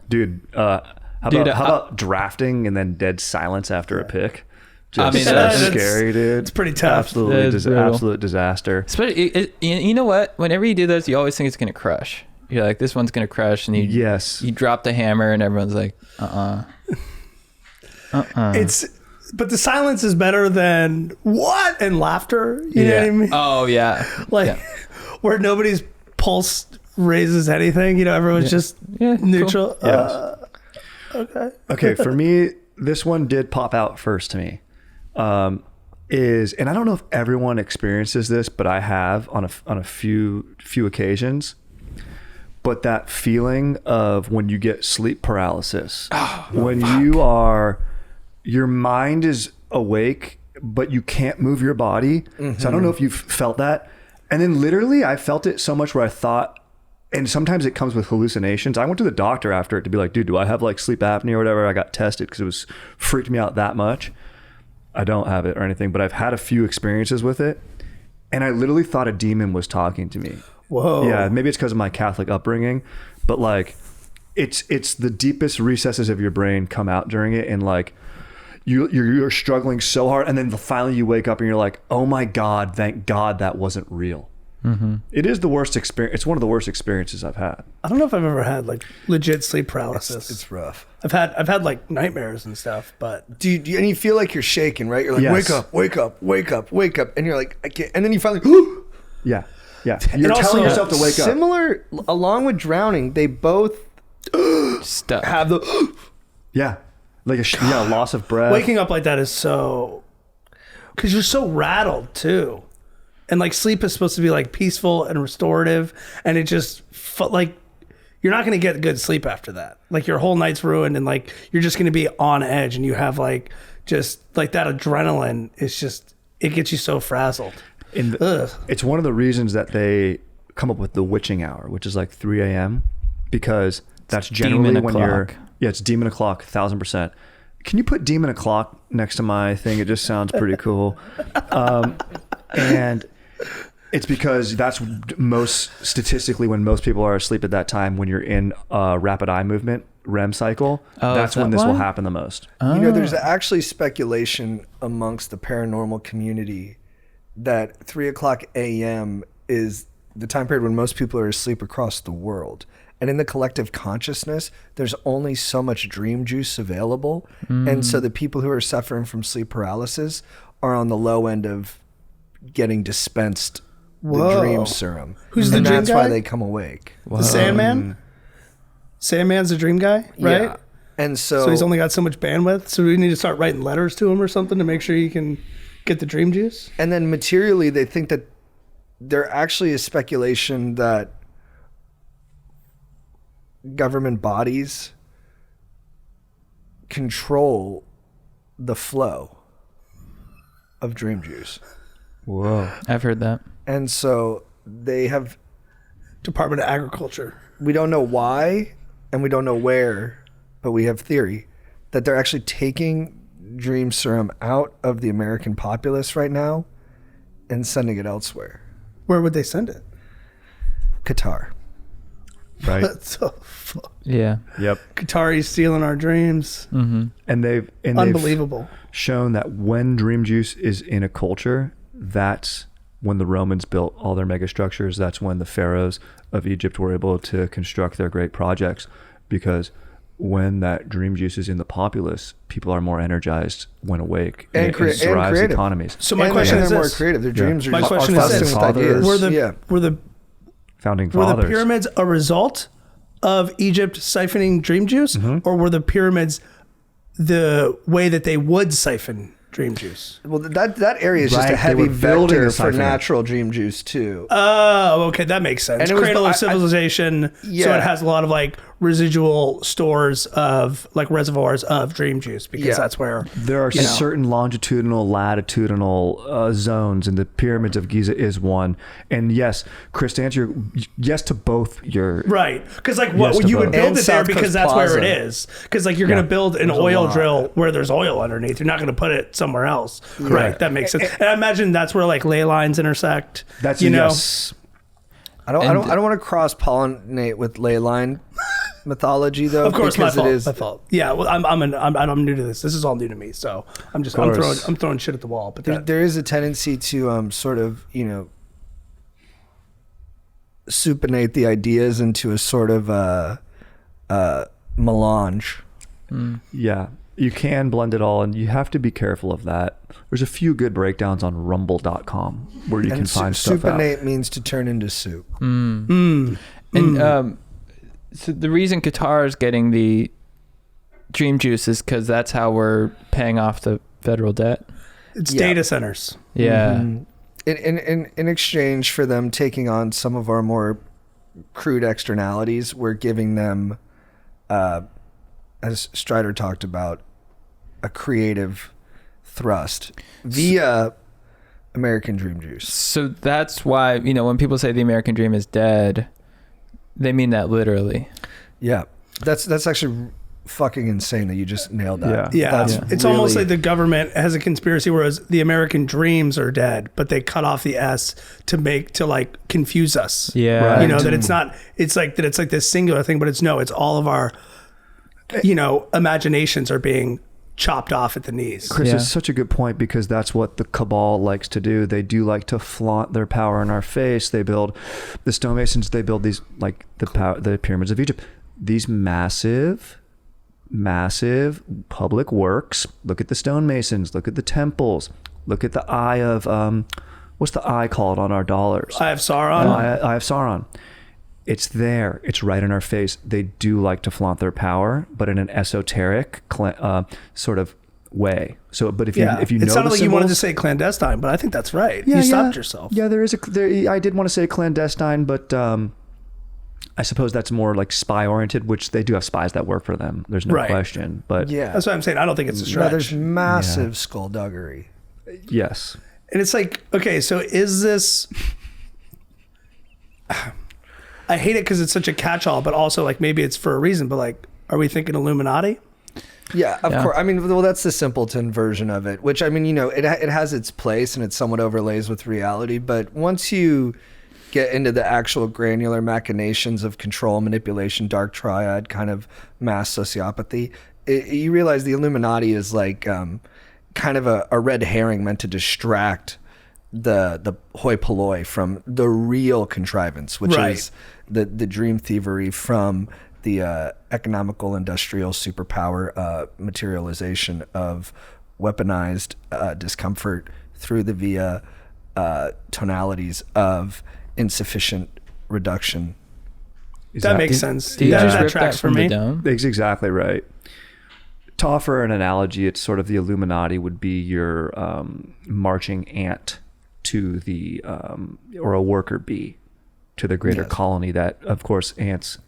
Dude, how about drafting and then dead silence after a pick? Just I mean, so that's scary, dude. It's pretty tough. Absolutely, That is brutal. absolute disaster. Especially, you know what? Whenever you do this, you always think it's gonna crush. You're like, this one's gonna crush, and you drop the hammer, and everyone's like, But the silence is better than what and laughter. You know what I mean? Oh yeah. Like where nobody's pulse raises anything. You know, everyone's just neutral. Cool. Okay. Okay, for me, this one did pop out first to me. And I don't know if everyone experiences this, but I have on a few occasions. But that feeling of when you get sleep paralysis, your mind is awake, but you can't move your body. Mm-hmm. So I don't know if you've felt that. And then literally I felt it so much where I thought, and sometimes it comes with hallucinations. I went to the doctor after it to be like, dude, do I have like sleep apnea or whatever? I got tested because it was freaked me out that much. I don't have it or anything, but I've had a few experiences with it. And I literally thought a demon was talking to me. Whoa. Yeah, maybe it's because of my Catholic upbringing, but like it's the deepest recesses of your brain come out during it, and like you're struggling so hard, and then finally you wake up and you're like, oh my God, thank God that wasn't real. Mm-hmm. It is the worst experience. It's one of the worst experiences I've had. I don't know if I've ever had like legit sleep paralysis. It's rough. I've had like nightmares and stuff, but And you feel like you're shaking, right? You're like, Yes. wake up, wake up, wake up, wake up. And you're like, I can't. And then you finally, Yeah. You're also, telling yourself to wake up. Similar, along with drowning, they both Stuck. have the, Yeah. Like a loss of breath. waking up like that is so, because you're so rattled too. And like sleep is supposed to be like peaceful and restorative, and it just felt like you're not going to get good sleep after that. Like your whole night's ruined, and like you're just going to be on edge, and you have like just like that adrenaline is just, it gets you so frazzled. It's one of the reasons that they come up with the witching hour, which is like 3 a.m. because that's generally demon when o'clock. it's demon o'clock, 1,000%. Can you put demon o'clock next to my thing? It just sounds pretty cool. And it's because that's most statistically when most people are asleep at that time, when you're in rapid eye movement, REM cycle, that's is when that this will why? happen the most. there's actually speculation amongst the paranormal community that 3 o'clock a.m. is the time period when most people are asleep across the world. And in the collective consciousness, there's only so much dream juice available. And so the people who are suffering from sleep paralysis are on the low end of getting dispensed the Whoa. dream serum. Who's the and dream that's why guy? they come awake. The Sandman? Sandman's the dream guy, right? Yeah. And so, So he's only got so much bandwidth. So we need to start writing letters to him or something to make sure he can get the dream juice. and then materially, they think that there actually is speculation that government bodies control the flow of dream juice. Whoa. I've heard that. And so they have, Department of Agriculture. we don't know why and we don't know where, but we have theory that they're actually taking dream serum out of the American populace right now and sending it elsewhere. Where would they send it? Qatar. Right. That's so fuck. Yeah. Yep. Qatari's stealing our dreams. And they've Unbelievable. shown that when dream juice is in a culture, that's when the Romans built all their mega structures. That's when the pharaohs of Egypt were able to construct their great projects, because when that dream juice is in the populace, people are more energized when awake, And it creative. drives economies. So my And question is they're more this. creative. Their dreams are My just question is bursting this. with ideas. Were the, yeah. were the Founding Were fathers. the pyramids a result of Egypt siphoning dream juice, or were the pyramids the way that they would siphon dream juice? Well, that area is just Right, a they heavy were building vector a for siphoner. natural dream juice too. Oh, okay, that makes sense. And it was- Cradle I- of civilization, so Yeah. it has a lot of like residual stores of like reservoirs of dream juice because Yeah. that's where There are you know. certain longitudinal, latitudinal zones, and the pyramids of Giza is one. And yes, Chris, to answer yes to both your Right, because like Yes what to you would both. build And it there South because Coast that's where it Plaza. is. Because like you're going to build an There's a oil lot. drill where there's oil underneath. You're not going to put it somewhere else. Right, that makes sense. And I imagine that's where like ley lines intersect. That's you know. yes. I don't want to cross pollinate with ley line mythology though. Of course, my because fault. it is. My fault. Yeah, well, I'm new to this. This is all new to me, so I'm throwing shit at the wall. But There is a tendency to sort of supinate the ideas into a sort of melange. Yeah, you can blend it all, and you have to be careful of that. There's a few good breakdowns on rumble.com where you can And find stuff out. supinate means to turn into soup. And so the reason Qatar is getting the dream juice is because that's how we're paying off the federal debt. it's Yeah. data centers. Yeah. In exchange for them taking on some of our more crude externalities, we're giving them, as Strider talked about, a creative thrust via American Dream Juice. So that's why, when people say the American dream is dead, they mean that literally. Yeah, that's actually fucking insane that you just nailed that. Yeah, That's it's almost really- like the government has a conspiracy whereas the American dreams are dead, but they cut off the S to like confuse us. Yeah. Right. You know, that it's not, it's like this singular thing, but it's all of our, imaginations are being chopped off at the knees. Chris, Yeah. is such a good point, because that's what the cabal likes to do. They do like to flaunt their power in our face. They build the stonemasons. They build these like the pyramids of Egypt. These massive public works. Look at the stonemasons. Look at the temples. Look at the eye of what's the eye called on our dollars? I have Sauron. Eye of Sauron. It's there. It's right in our face. They do like to flaunt their power, but in an esoteric sort of way. So, but if you know, it sounded the like you wanted to symbols- say clandestine, but I think that's right. You stopped yourself. Yeah, I did want to say clandestine, but I suppose that's more like spy oriented, which they do have spies that work for them. There's no Right. question. But Yeah, That's what I'm saying. I don't think it's a no, stretch. there's massive skullduggery. yes, And it's like, okay, so is this? I hate it because it's such a catch-all, but also like maybe it's for a reason. But like, are we thinking Illuminati? Yeah, of Yeah. course. I mean, well, that's the simpleton version of it, which I mean, it has its place and it somewhat overlays with reality. But once you get into the actual granular machinations of control, manipulation, dark triad, kind of mass sociopathy, you realize the Illuminati is like kind of a red herring meant to distract the hoi polloi from the real contrivance, which Right. is the dream thievery from the economical industrial superpower materialization of weaponized discomfort through the via tonalities of insufficient reduction. That makes sense. Do you that, just that rip tracks that for from me. the dome? That's exactly right. To offer an analogy, it's sort of the Illuminati would be your marching ant to the, or a worker bee to the greater colony that, of course, ants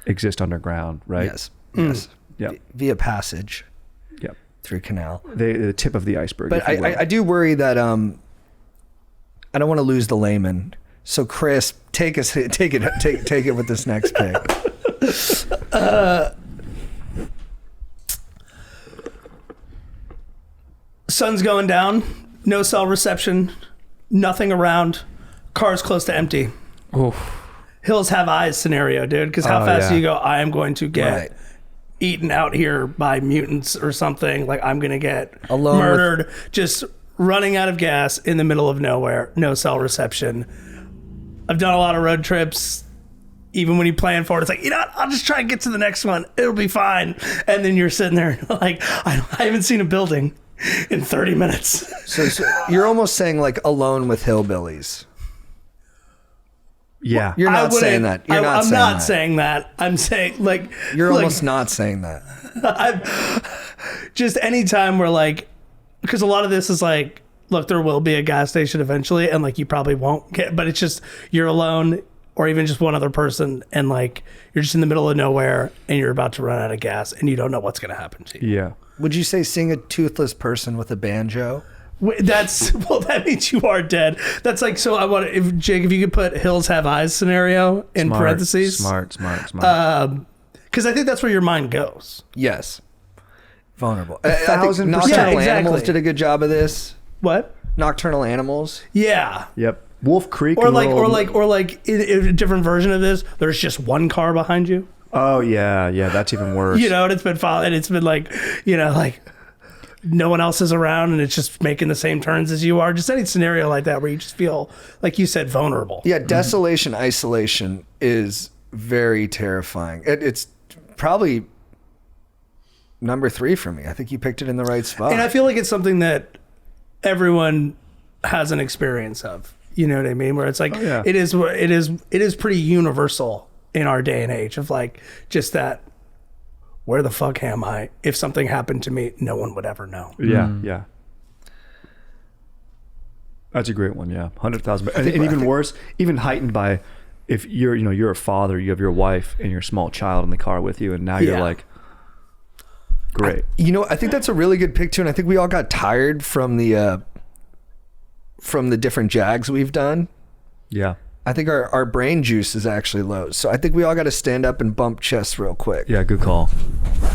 exist underground, right? Yes. Yes. Yep. Via passage. Yep. Through canal. The tip of the iceberg. But if you will. I do worry that I don't want to lose the layman. So Chris, take it with this next pick. Sun's going down, no cell reception, nothing around, car's close to empty. Oof. Hills have eyes scenario, dude. Because how fast do you go? I am going to get eaten out here by mutants or something. Like I'm going to get Alone murdered. Just running out of gas in the middle of nowhere. No cell reception. I've done a lot of road trips. Even when you plan for it, it's like, you know what? I'll just try and get to the next one. It'll be fine. And then you're sitting there like, I haven't seen a building in 30 minutes. So you're almost saying like Alone with Hillbillies. Yeah. You're not saying that. You're not I'm saying not that. saying that. I'm saying like You're like, almost not saying that. just any time where like, because a lot of this is like, look, there will be a gas station eventually, and like you probably won't get, but it's just you're alone, or even just one other person, and like you're just in the middle of nowhere, and you're about to run out of gas, and you don't know what's going to happen to you. Yeah. Would you say seeing a toothless person with a banjo? That means you are dead. That's like, so I want to, if Jake, if you could put Hills Have Eyes scenario in parentheses. Smart. Because I think that's where your mind goes. Yes. Vulnerable. 1,000%. Nocturnal Yeah, exactly. Animals did a good job of this. What? Nocturnal Animals. Yeah. Yep. Wolf Creek. Or and like, little- in a different version of this, there's just one car behind you. Oh yeah, that's even worse. You know, and it's been followed, and it's been like, you know, like no one else is around, and it's just making the same turns as you are. Just any scenario like that where you just feel, like you said, vulnerable. Yeah, desolation, isolation is very terrifying. It's probably number 3 for me. I think you picked it in the right spot. And I feel like it's something that everyone has an experience of. You know what I mean? Where it's like, it is pretty universal in our day and age of like, just that, where the fuck am I? If something happened to me, no one would ever know. Yeah. That's a great one. Yeah. 100,000. And even worse, even heightened by if you're a father, you have your wife and your small child in the car with you, and now you're like, great. I think that's a really good pick too, and I think we all got tired from the different jags we've done. Yeah. I think our brain juice is actually low. So I think we all got to stand up and bump chests real quick. Yeah, good call.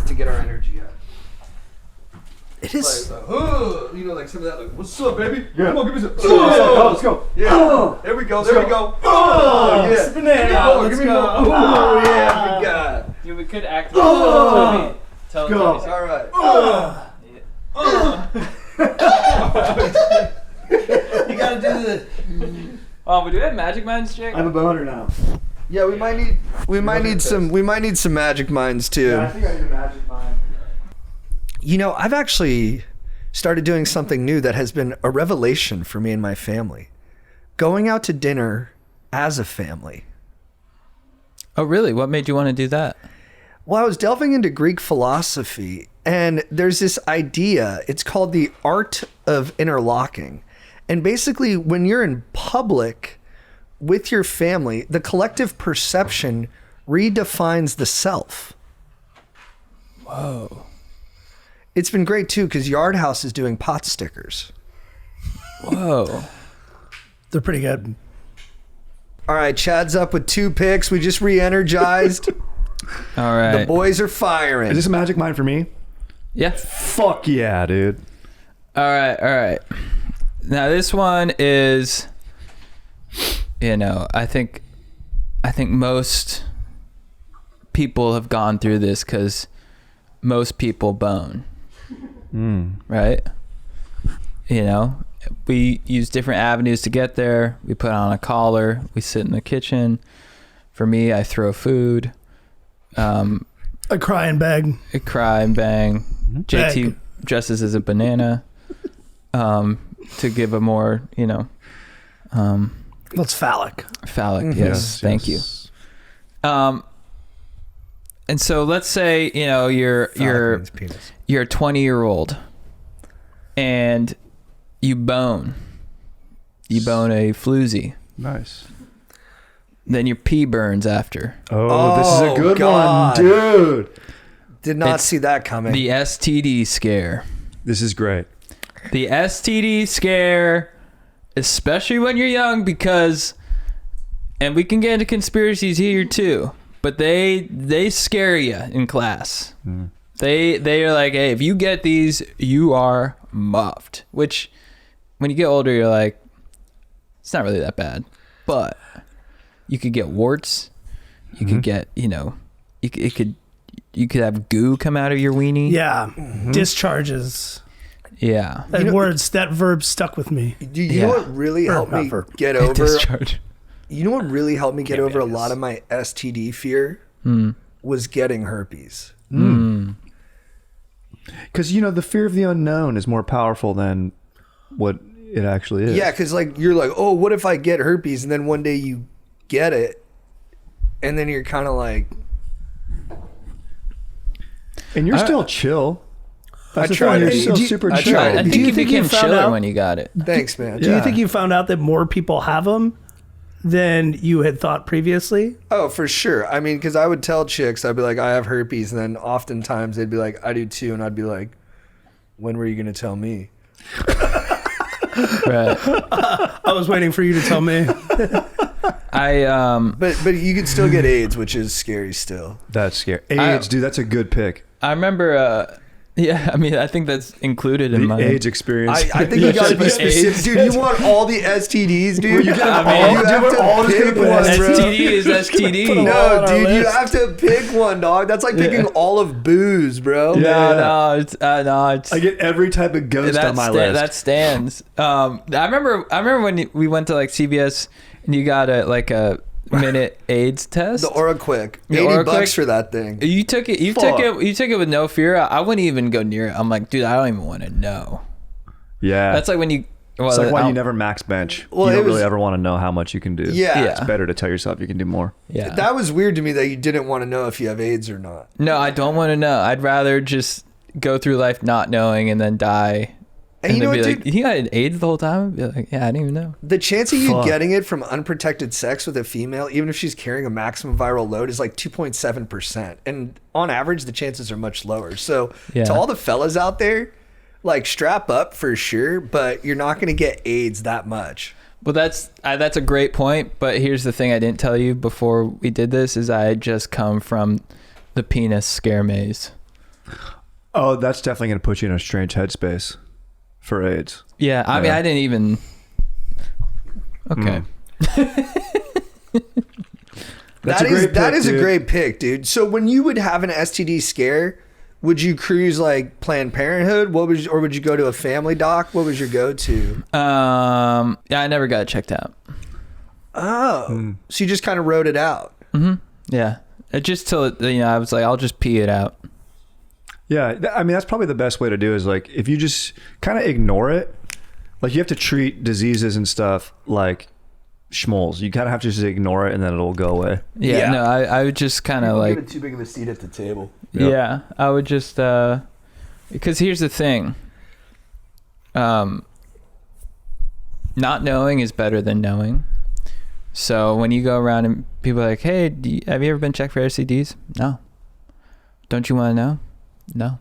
To get our energy up. It is. Like some of that, like, what's up, baby? Yeah. Come on, give me some. Let's go. Yeah. There we go. There we go. Oh, yeah. It's a banana. Oh, Let's give me go. more. Oh, yeah. Good God. Yeah, we could act. Tell Go. All right. You gotta do the. Oh, but do we have magic minds, Jake? I have a boner now. Yeah, we might need some magic minds too. I think I need a magic mind. I've actually started doing something new that has been a revelation for me and my family. Going out to dinner as a family. Oh, really? What made you want to do that? Well, I was delving into Greek philosophy, and there's this idea. It's called the art of interlocking. And basically, when you're in public with your family, the collective perception redefines the self. Whoa. It's been great, too, because Yard House is doing pot stickers. Whoa. They're pretty good. All right, Chad's up with 2 picks. We just re-energized. All right. The boys are firing. Is this a magic mind for me? Yeah. Fuck yeah, dude. All right. Now this one is, I think most people have gone through this because most people bone, right? We use different avenues to get there. We put on a collar. We sit in the kitchen. For me, I throw food. A cry and beg. I cry and bang. JT dresses as a banana. To give a more, Um, Well, it's phallic. Phallic, yes. Thank you. And so let's say, you know, you're a 20-year-old and you bone a floozy. Nice. Then your pee burns after. Oh, this is a good God. one, dude. Did not It's see that coming. The STD scare. This is great. The STD scare, especially when you're young, because, and we can get into conspiracies here too, but they scare you in class. They are like, hey, if you get these, you are muffed. Which, when you get older, you're like, it's not really that bad, but you could get warts. You could get, you know, you could have goo come out of your weenie. Yeah. Discharges. Yeah. That verb stuck with me. You know what really helped me get over? Discharge. You know what really helped me get over a lot of my STD fear was getting herpes. Because, you know, the fear of the unknown is more powerful than what it actually is. Yeah, because like you're like, oh, what if I get herpes? And then one day you get it, and then you're kind of like, And you're still chill. That's I tried. You're still super I chill. tried. I Do think you you think you became found chiller out- when you got it. thanks, man. Do you think you found out that more people have them than you had thought previously? Oh, for sure. I mean, because I would tell chicks, I'd be like, I have herpes, and then oftentimes they'd be like, I do too, and I'd be like, when were you gonna tell me? Right. I was waiting for you to tell me. But you could still get AIDS, which is scary still. That's scary. AIDS, dude, that's a good pick. I remember, yeah, I mean, I think that's included in The my AIDS experience. I think you gotta be AIDS. specific, dude. You want all the STDs, dude? You get them I mean, all. you have We're to all just pick gonna one, put bro. STD is STD. No, dude, you have to pick one, dog. That's like picking all of booze, bro. No, it's I get every type of ghost on my list. That stands. I remember when we went to like CVS and you got a minute AIDS test. The Aura Quick, The $80 Aura-Quick. for that thing. You took it. You took it with no fear. I wouldn't even go near it. I'm like, dude, I don't even want to know. Yeah. That's like when you. Well, It's like why you never max bench. Well, you it don't was- really ever want to know how much you can do. Yeah. It's better to tell yourself you can do more. Yeah. That was weird to me that you didn't want to know if you have AIDS or not. No, I don't want to know. I'd rather just go through life not knowing and then die. And you know then what, be dude? like, you got AIDS the whole time? I'd be like, yeah, I didn't even know. The chance of you Fuck. getting it from unprotected sex with a female, even if she's carrying a maximum viral load, is like 2.7%. And on average, the chances are much lower. So Yeah. to all the fellas out there, like strap up for sure, but you're not going to get AIDS that much. Well, that's a great point. But here's the thing I didn't tell you before we did this is I had just come from the penis scare maze. Oh, that's definitely going to put you in a strange headspace for AIDS. Yeah, I mean, I didn't even. Okay. That's a great That pick, is a dude. great pick, dude. So when you would have an STD scare, would you cruise like Planned Parenthood? Or would you go to a family doc? What was your go-to? Yeah, I never got it checked out. Oh, so you just kind of wrote it out. Yeah, it just till it, I was like, I'll just pee it out. Yeah, I mean, that's probably the best way to do is like if you just kind of ignore it, like you have to treat diseases and stuff like schmoles. You kind of have to just ignore it and then it'll go away. Yeah. No, I would just kind of like. Give it too big of a seat at the table. Yep. Yeah, I would just because here's the thing. Not knowing is better than knowing. So when you go around and people are like, hey, have you ever been checked for STDs? No. Don't you want to know? No.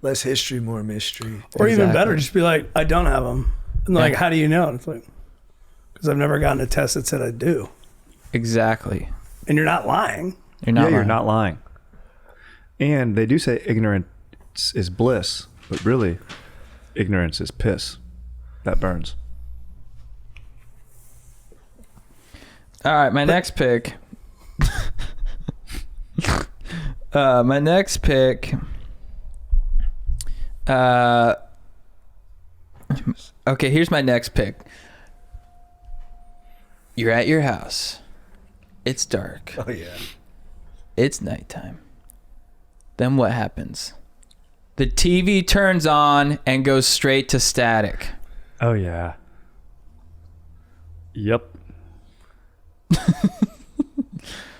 Less history, more mystery. Or even Exactly. better, just be like, I don't have them. And they're like, how do you know? And it's like, because I've never gotten a test that said I do. Exactly. And you're not lying. You're not. You're lying. not lying. And they do say ignorance is bliss, but really, ignorance is piss. That burns. All right, my next pick. My next pick. Okay, here's my next pick. You're at your house. It's dark. Oh yeah. It's nighttime. Then what happens? The TV turns on and goes straight to static. Oh yeah. Yep.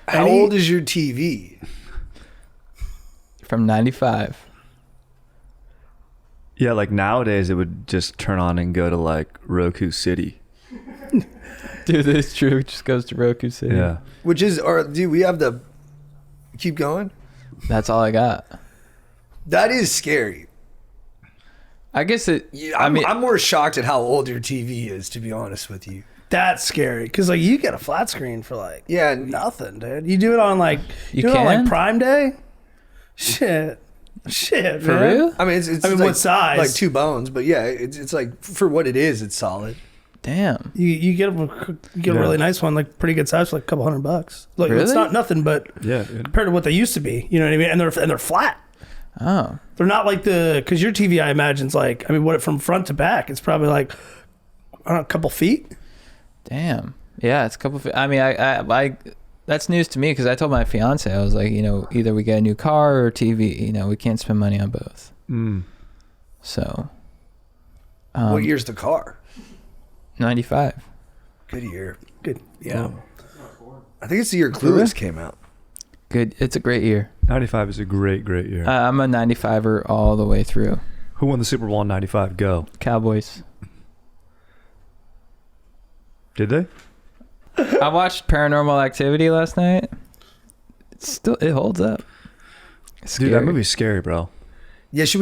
How old is your TV? From 95. Yeah, like nowadays it would just turn on and go to like Roku City. Dude, that's true. It just goes to Roku City. Yeah. Which is, or dude, we have the. Keep going. That's all I got. That is scary. I guess it. Yeah, I mean, I'm more shocked at how old your TV is, to be honest with you. That's scary because like you get a flat screen for like Yeah, nothing, dude. You do it on like You do it on like can? Prime Day. Shit, for man. real? I mean, it's I mean, like, what size? Like 2 bones, but yeah, it's like for what it is, it's solid. Damn. You get a really nice one, like pretty good size for like a couple $100. Look, it's Really? not nothing, but Yeah, dude. compared to what they used to be, you know what I mean? And they're flat. Oh. They're not like because your TV, I imagine, is like, I mean, what from front to back, it's probably like I don't know, a couple feet. Damn. Yeah, it's a couple. I mean, I that's news to me because I told my fiance, I was like, you know, either we get a new car or TV. You know, we can't spend money on both. So. What year's the car? 95. Good year. Good, yeah. I think it's the year Clueless came out. Good. It's a great year. 95 is a great year. I'm a 95er all the way through. Who won the Super Bowl in 95? Go. Cowboys. Did they? I watched Paranormal Activity last night. It holds up. It's Dude, that scary. movie's scary, bro. Yeah, should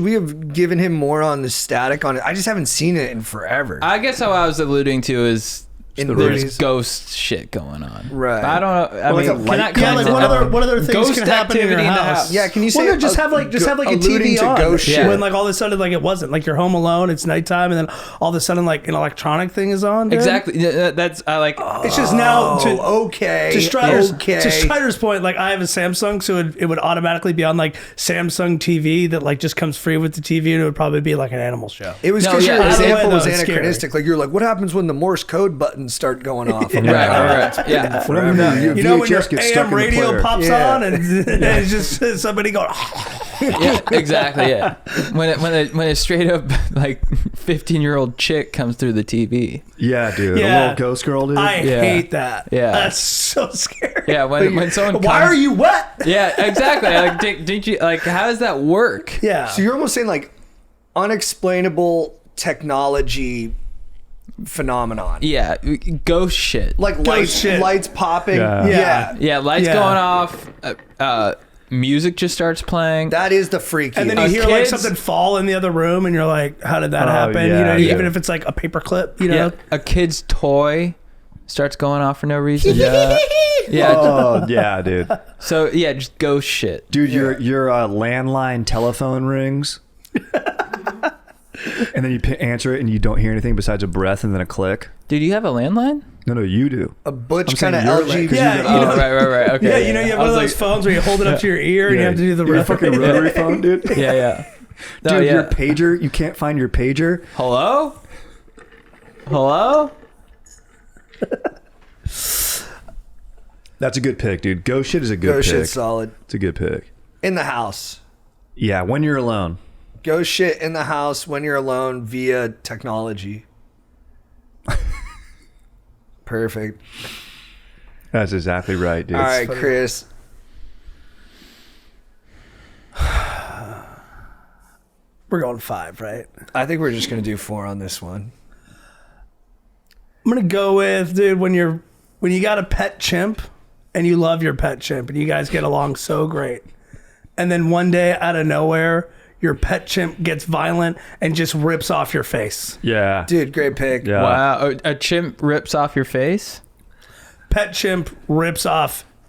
we have given him more on the static on it? I just haven't seen it in forever. I guess how I was alluding to is In the there's movies. ghost shit going on. Right. But I don't know. I Well, like mean, a can light- I, Yeah, can like I- what other things ghost can happen in your activity in the house? house. Yeah, can you say Well, no, just have like a alluding TV to on ghost shit? when like all of a sudden like it wasn't like you're home alone, it's nighttime, and then all of a sudden like an electronic thing is on. Dude. Exactly. Yeah, that's I like. It's just now okay. to Strider's okay. to Strider's point. Like I have a Samsung, so it would automatically be on like Samsung TV that like just comes free with the TV, and it would probably be like an animal show. It was No, because yeah, your either way, example was though, it's anachronistic. Like you're like, what happens when the Morse code buttons start going off? I'm Right, like, right, right. Yeah. You know when your VHS gets stuck AM in the radio player. pops Yeah. on and it's just somebody going. Yeah, exactly. Yeah. When a straight up like 15-year-old chick comes through the TV. Yeah, dude. Yeah. A little ghost girl, dude. I Yeah. hate that. Yeah. That's so scary. Yeah. When someone. Why comes, are you wet? Yeah. Exactly. Like, did you like? How does that work? Yeah. So you're almost saying like unexplainable technology phenomenon. Yeah. Ghost shit. Like shit. lights popping. Yeah. Yeah. Yeah. Lights Yeah. going off. Music just starts playing. That is the freaky. And then you hear like kids- something fall in the other room, and you're like, "How did that happen?" yeah, You know, yeah. even if it's like a paper clip. You know, Yeah. A kid's toy starts going off for no reason. Yeah. Yeah. Oh, yeah, dude. So yeah, just ghost shit. Dude, your landline telephone rings. And then you answer it and you don't hear anything besides a breath and then a click. Dude, you have a landline? No, you do. a butch I'm saying kind of you're LG. like- Yeah, you Oh, know- right. Okay. yeah, you know, you have I one of was those phones where you hold it up to your ear and you have to do the your fucking rotary reference. phone, dude. Yeah, yeah. No, Dude, yeah. your pager, you can't find your pager. Hello? Hello? That's a good pick, dude. Ghost shit is a good Ghost pick. shit solid. It's a good pick. In the house. Yeah, when you're alone. Ghost shit in the house when you're alone via technology. Perfect. That's exactly right, dude. All right, Chris. We're going 5, right? I think we're just gonna do 4 on this one. I'm gonna go with, dude, when you got a pet chimp and you love your pet chimp and you guys get along so great, and then one day out of nowhere your pet chimp gets violent and just rips off your face. Yeah. Dude, great pick. Yeah. Wow. A chimp rips off your face? Pet chimp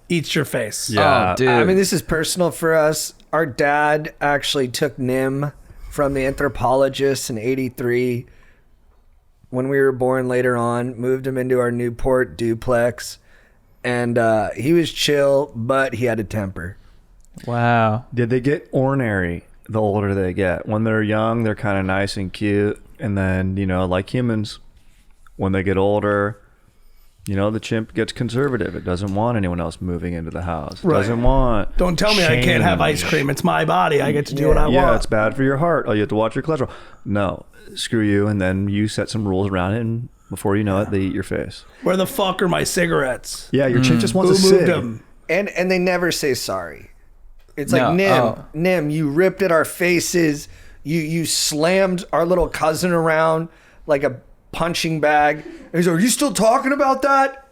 eats your face. Yeah. Oh, dude. I mean, this is personal for us. Our dad actually took Nim from the anthropologist in '83 when we were born later on, moved him into our Newport duplex, and he was chill, but he had a temper. Wow. Did they get ornery the older they get? When they're young, they're kind of nice and cute. And then, like humans, when they get older, the chimp gets conservative. It doesn't want anyone else moving into the house. It Right. doesn't want Don't tell me I can't have ice change. cream. It's my body. I get to do what I Yeah, want. it's bad for your heart. Oh, you have to watch your cholesterol. No, screw you. And then you set some rules around it and Before you know it, they eat your face. Where the fuck are my cigarettes? Yeah, your chimp just wants Who a moved cig. them? And they never say sorry. It's No. like, Nim, you ripped at our faces. You slammed our little cousin around like a punching bag. And he's like, are you still talking about that?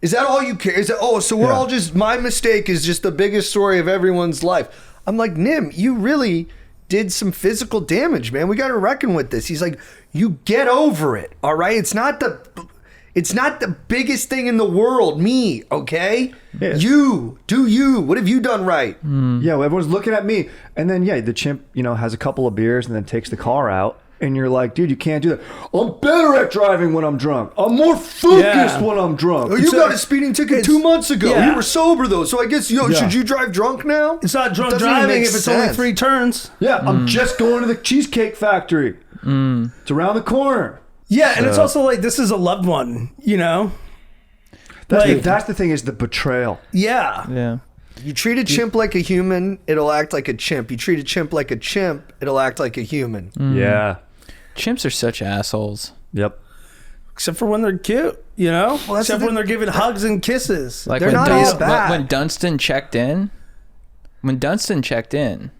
Is that all you care? Is that, so we're all just, my mistake is just the biggest story of everyone's life. I'm like, Nim, you really did some physical damage, man. We got to reckon with this. He's like, you get over it. All right. It's not the biggest thing in the world, me, okay? Yeah. You, do you. What have you done right? Yeah, well, everyone's looking at me. And then, the chimp, has a couple of beers and then takes the car out. And you're like, dude, you can't do that. I'm better at driving when I'm drunk. I'm more focused when I'm drunk. Oh, you got a speeding ticket 2 months ago. Yeah. You were sober, though. So I guess, should you drive drunk now? It's not drunk Doesn't even driving make if it's only sense. 3 turns. Yeah, I'm just going to the Cheesecake Factory. It's around the corner. Yeah, and it's also like, this is a loved one, That's the thing, is the betrayal. Yeah. Yeah. You treat a chimp like a human, it'll act like a chimp. You treat a chimp like a chimp, it'll act like a human. Yeah. Chimps are such assholes. Yep. Except for when they're cute, that's Except the when they're giving hugs and kisses. Like They're when not all bad. when Dunstan checked in. When Dunstan checked in,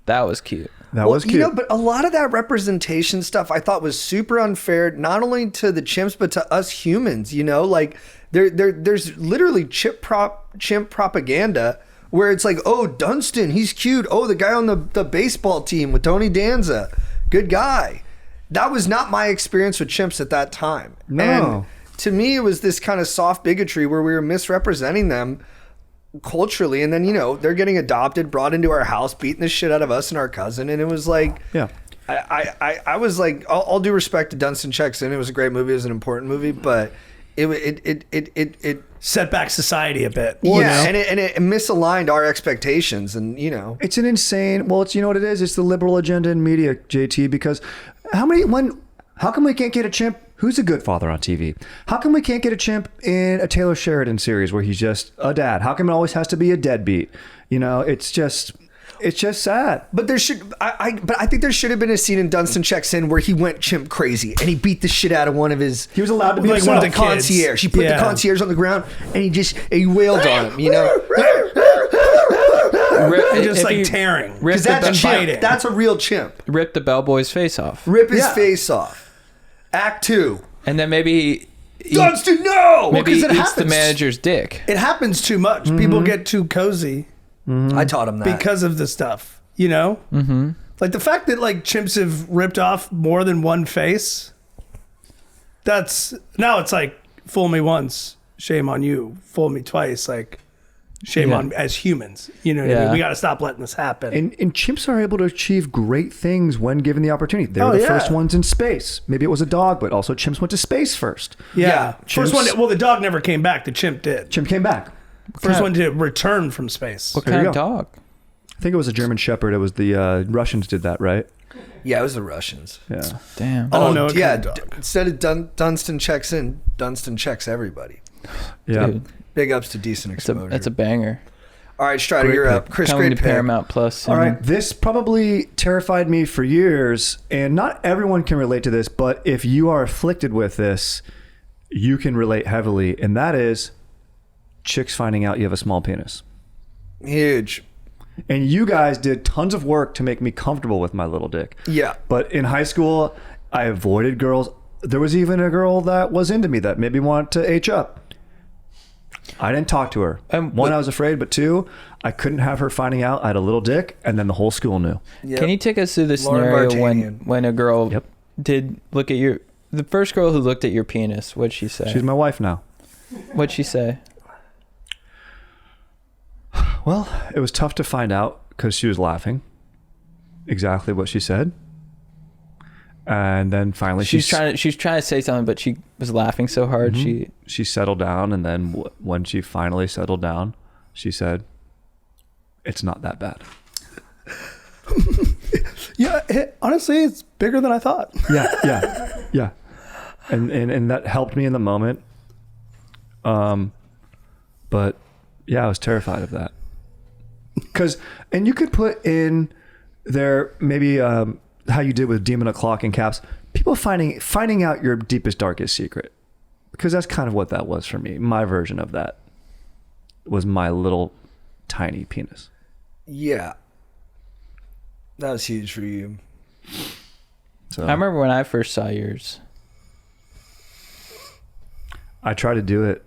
that was cute. That was cute. But a lot of that representation stuff I thought was super unfair, not only to the chimps, but to us humans, Like, there's literally chimp propaganda where it's like, oh, Dunstan, he's cute. Oh, the guy on the baseball team with Tony Danza, good guy. That was not my experience with chimps at that time. No. And to me, it was this kind of soft bigotry where we were misrepresenting them culturally. And then, they're getting adopted, brought into our house, beating the shit out of us and our cousin. And it was like, Yeah. I was like, all due respect to Dunstan Checks In. It was a great movie. It was an important movie, but it Set back society a bit. and it misaligned our expectations. And, It's an insane. Well, it's what it is. It's the liberal agenda in media, JT. Because how come we can't get a chimp who's a good father on TV? How come we can't get a chimp in a Taylor Sheridan series where he's just a dad? How come it always has to be a deadbeat? It's just sad. But there should, I think there should have been a scene in Dunstan Checks In where he went chimp crazy and he beat the shit out of one of his. He was allowed to be like one of the himself. concierge. He put the concierge on the ground and he wailed on him. Just like tearing. Rip Because that's the, chimp. That's a real chimp. rip the bellboy's face off. Rip his face off. Act 2. And then maybe Dunstan, no! maybe he because eats it the happens. manager's dick. It happens too much. People get too cozy I taught him that. because of the stuff, Mm-hmm. Like the fact that like chimps have ripped off more than one face. Now it's like, fool me once, shame on you. Fool me twice, like shame on as humans. You know what I mean? Yeah. We got to stop letting this happen. And chimps are able to achieve great things when given the opportunity. They were Oh, the yeah. first ones in space. Maybe it was a dog, but also chimps went to space first. yeah. First chimps- one. Well, the dog never came back. The chimp did. Chimp came back. First one to return from space. What There kind you of go. dog? I think it was a German Shepherd. It was the Russians did that, right? Yeah, it was the Russians. Yeah. Damn. I don't know what Yeah, kind of dog. instead of Dunstan Checks In, Dunstan checks everybody. Yeah. Dude, Big ups to Decent Exposure. that's a banger. All right, Strider, Great you're pick. up. Chris, Coming great to pick. Paramount Plus. All right. This probably terrified me for years, and not everyone can relate to this, but if you are afflicted with this, you can relate heavily, and that is chicks finding out you have a small penis. Huge. And you guys did tons of work to make me comfortable with my little dick. Yeah. But in high school, I avoided girls. There was even a girl that was into me that maybe wanted to H up. I didn't talk to her. One, I was afraid, but two, I couldn't have her finding out I had a little dick, and then the whole school knew. Yep. Can you take us through the Lauren scenario Vartanian. when a girl Yep. did look at the first girl who looked at your penis? What'd she say? She's my wife now. What'd she say? Well, it was tough to find out because she was laughing. Exactly what she said. And then finally She's trying to say something, but she was laughing so hard. she settled down, and then when she finally settled down, she said, "It's not that bad." Yeah, honestly, it's bigger than I thought. Yeah. And that helped me in the moment. But yeah, I was terrified of that. And you could put in there maybe how you did with Demon O'Clock in caps. people finding out your deepest, darkest secret, because that's kind of what that was for me. My version of that was my little tiny penis. Yeah. That was huge for you. So I remember when I first saw yours. I try to do it.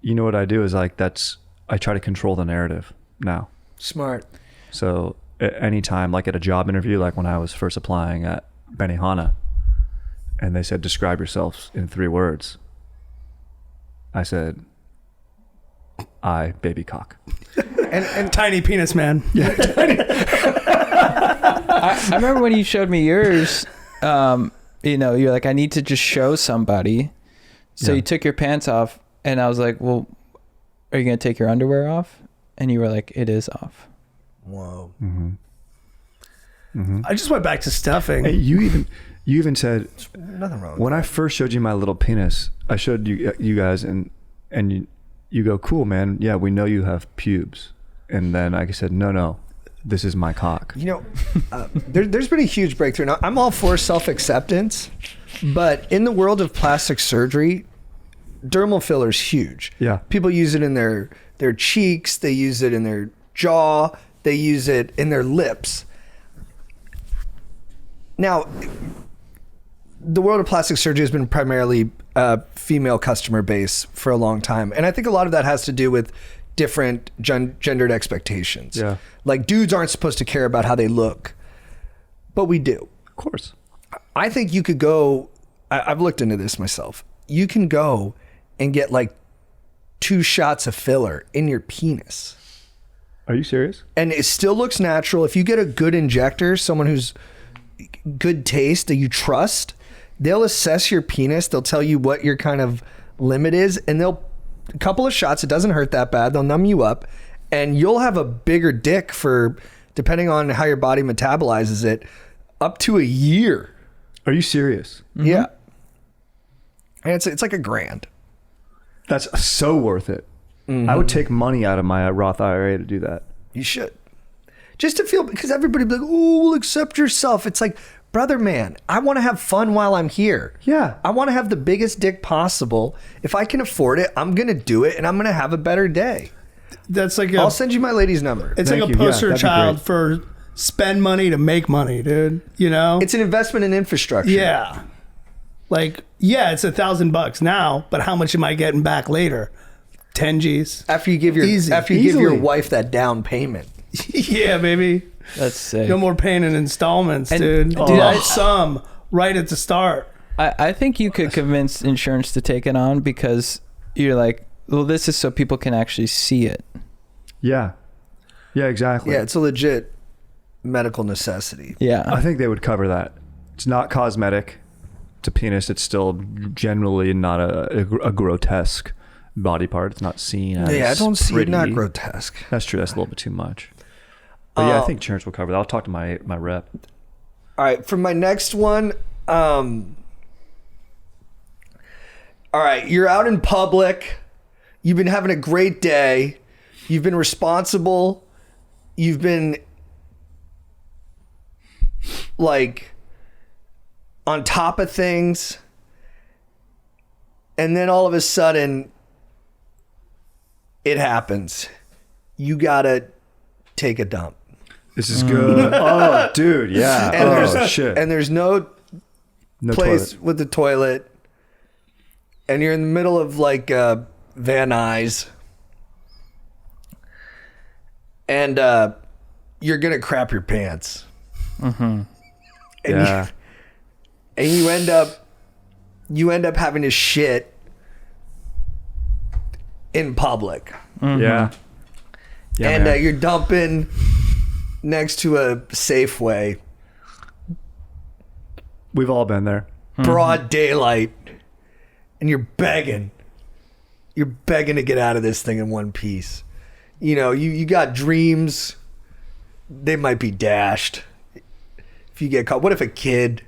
You know what I do is I try to control the narrative now. Smart. So at any time, like at a job interview, like when I was first applying at Benihana, and they said, describe yourselves in 3 words. I said, I baby cock. And tiny penis man. I remember when you showed me yours, you're like, I need to just show somebody. So you took your pants off, and I was like, well, are you going to take your underwear off? And you were like, it is off. Whoa. Mm-hmm. Mm-hmm. I just went back to stuffing. Hey, you even said, Nothing wrong with when I first showed you my little penis, I showed you guys, and you go, cool, man. Yeah, we know you have pubes. And then I said, no, this is my cock. You know, there's been a huge breakthrough. Now, I'm all for self-acceptance, but in the world of plastic surgery, dermal filler's huge. Yeah. People use it in their cheeks. They use it in their jaw. They use it in their lips. Now, the world of plastic surgery has been primarily a female customer base for a long time. And I think a lot of that has to do with different gendered expectations. Yeah. Like, dudes aren't supposed to care about how they look, but we do. Of course. I think you could go, I've looked into this myself. You can go and get like 2 shots of filler in your penis. Are you serious? And it still looks natural. If you get a good injector, someone who's good taste that you trust, they'll assess your penis. They'll tell you what your kind of limit is, and a couple of shots, it doesn't hurt that bad. They'll numb you up, and you'll have a bigger dick for, depending on how your body metabolizes it, up to a year. Are you serious? Mm-hmm. Yeah. And it's like $1,000. That's so worth it. Mm-hmm. I would take money out of my Roth IRA to do that. You should. Just to feel, because everybody be like, oh, well, accept yourself. It's like, brother, man, I want to have fun while I'm here. Yeah. I want to have the biggest dick possible. If I can afford it, I'm going to do it, and I'm going to have a better day. That's like I'll send you my lady's number. It's Thank like a you. Yeah, poster that'd be child great. for spend money to make money, dude. You know? It's an investment in infrastructure. Yeah. Like, yeah, it's $1,000 now, but how much am I getting back later? 10 G's. After you give your Easily. wife that down payment. Yeah, baby. That's sick. No more paying in installments, dude. dude, Some right at the start. I think you could convince insurance to take it on because you're like, well, this is so people can actually see it. Yeah. Yeah, exactly. Yeah, it's a legit medical necessity. Yeah. I think they would cover that. It's not cosmetic. It's a penis. It's still generally not a grotesque body part. It's not seen as Yeah, I don't see it pretty. not grotesque. That's true. That's a little bit too much. But yeah, I think insurance will cover that. I'll talk to my rep. All right, for my next one, all right, you're out in public. You've been having a great day. You've been responsible. You've been like on top of things. And then all of a sudden it happens. You gotta take a dump. This is good. Oh, dude, yeah. And Shit. And there's no place toilet. with the toilet, and you're in the middle of like Van Nuys, and you're gonna crap your pants. Mm-hmm. And Yeah. you end up having to shit in public. Yeah. Yeah, And man. you're dumping next to a Safeway, We've all been there. broad daylight, and you're begging to get out of this thing in one piece. You know, you got dreams, they might be dashed if you get caught. What if a kid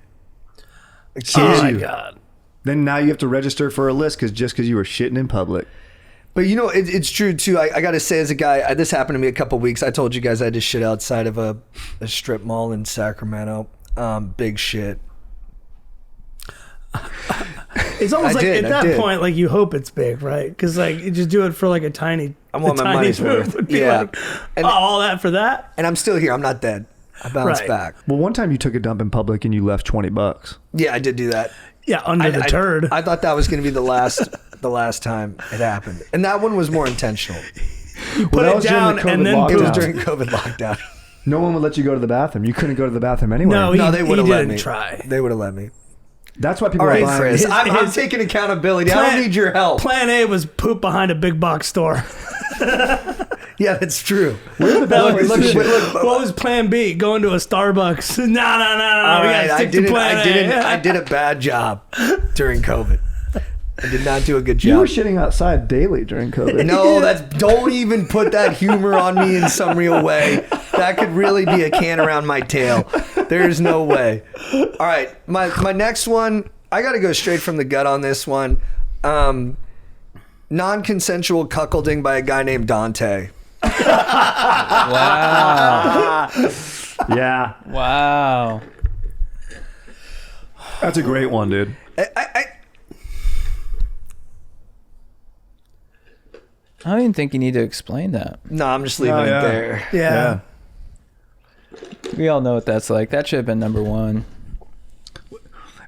Oh my you? God. Then now you have to register for a list because you were shitting in public. But you know, it's true too. I got to say, as a guy, this happened to me a couple weeks. I told you guys I had to shit outside of a strip mall in Sacramento. Big shit. It's almost I like did, at I that did. point, like you hope it's big, right? Because like you just do it for like a tiny. I want a my tiny money's move worth. would be Yeah. like, And- all that for that. And I'm still here. I'm not dead. I bounced Right. back. Well, one time you took a dump in public and you left $20. Yeah, I did do that. Yeah, under the turd. I thought that was going to be the last time it happened, and that one was more intentional. you put that it was during down the COVID and then lockdown. It was Yeah. during COVID lockdown. No one would let you go to the bathroom. You couldn't go to the bathroom anyway. No, No, they he would have let didn't me. try. They would have let me. That's why people All are right, buying. Chris. I'm taking accountability. I don't need your help. Plan A was poop behind a big box store. Yeah, that's true. Where's the best place to shit? What was Plan B? Going to a Starbucks? No. All We right, gotta stick to Plan A. I did a bad job during COVID. I did not do a good You were job. shitting outside daily during COVID. No, don't even put that humor on me in some real way. That could really be a can around my tail. There's no way. All right, my next one, I got to go straight from the gut on this one. Non-consensual cuckolding by a guy named Dante. Wow. Yeah, Wow. that's a great one, dude. I don't even think you need to explain that. No, I'm just leaving Oh, yeah. it there. Yeah. We all know what that's like. That should have been number one.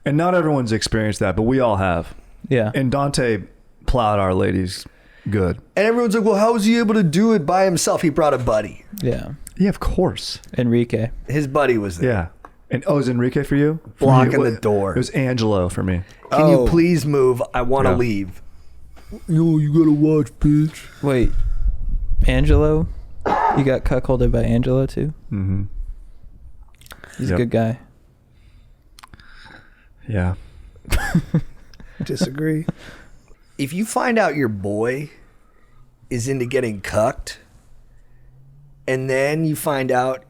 And not everyone's experienced that, but we all have. Yeah. And Dante plowed our ladies good. And everyone's like, well, how was he able to do it by himself? He brought a buddy. Yeah. Yeah, of course. Enrique. His buddy was there. Yeah. And is Enrique for you? For Blocking me, the door. It was Angelo for me. Can you please move? I want to Yeah. leave. Yo, you gotta watch, bitch. Wait. Angelo? You got cuckolded by Angelo too? Mm-hmm. He's Yep. a good guy. Yeah. Disagree. If you find out your boy is into getting cucked, and then you find out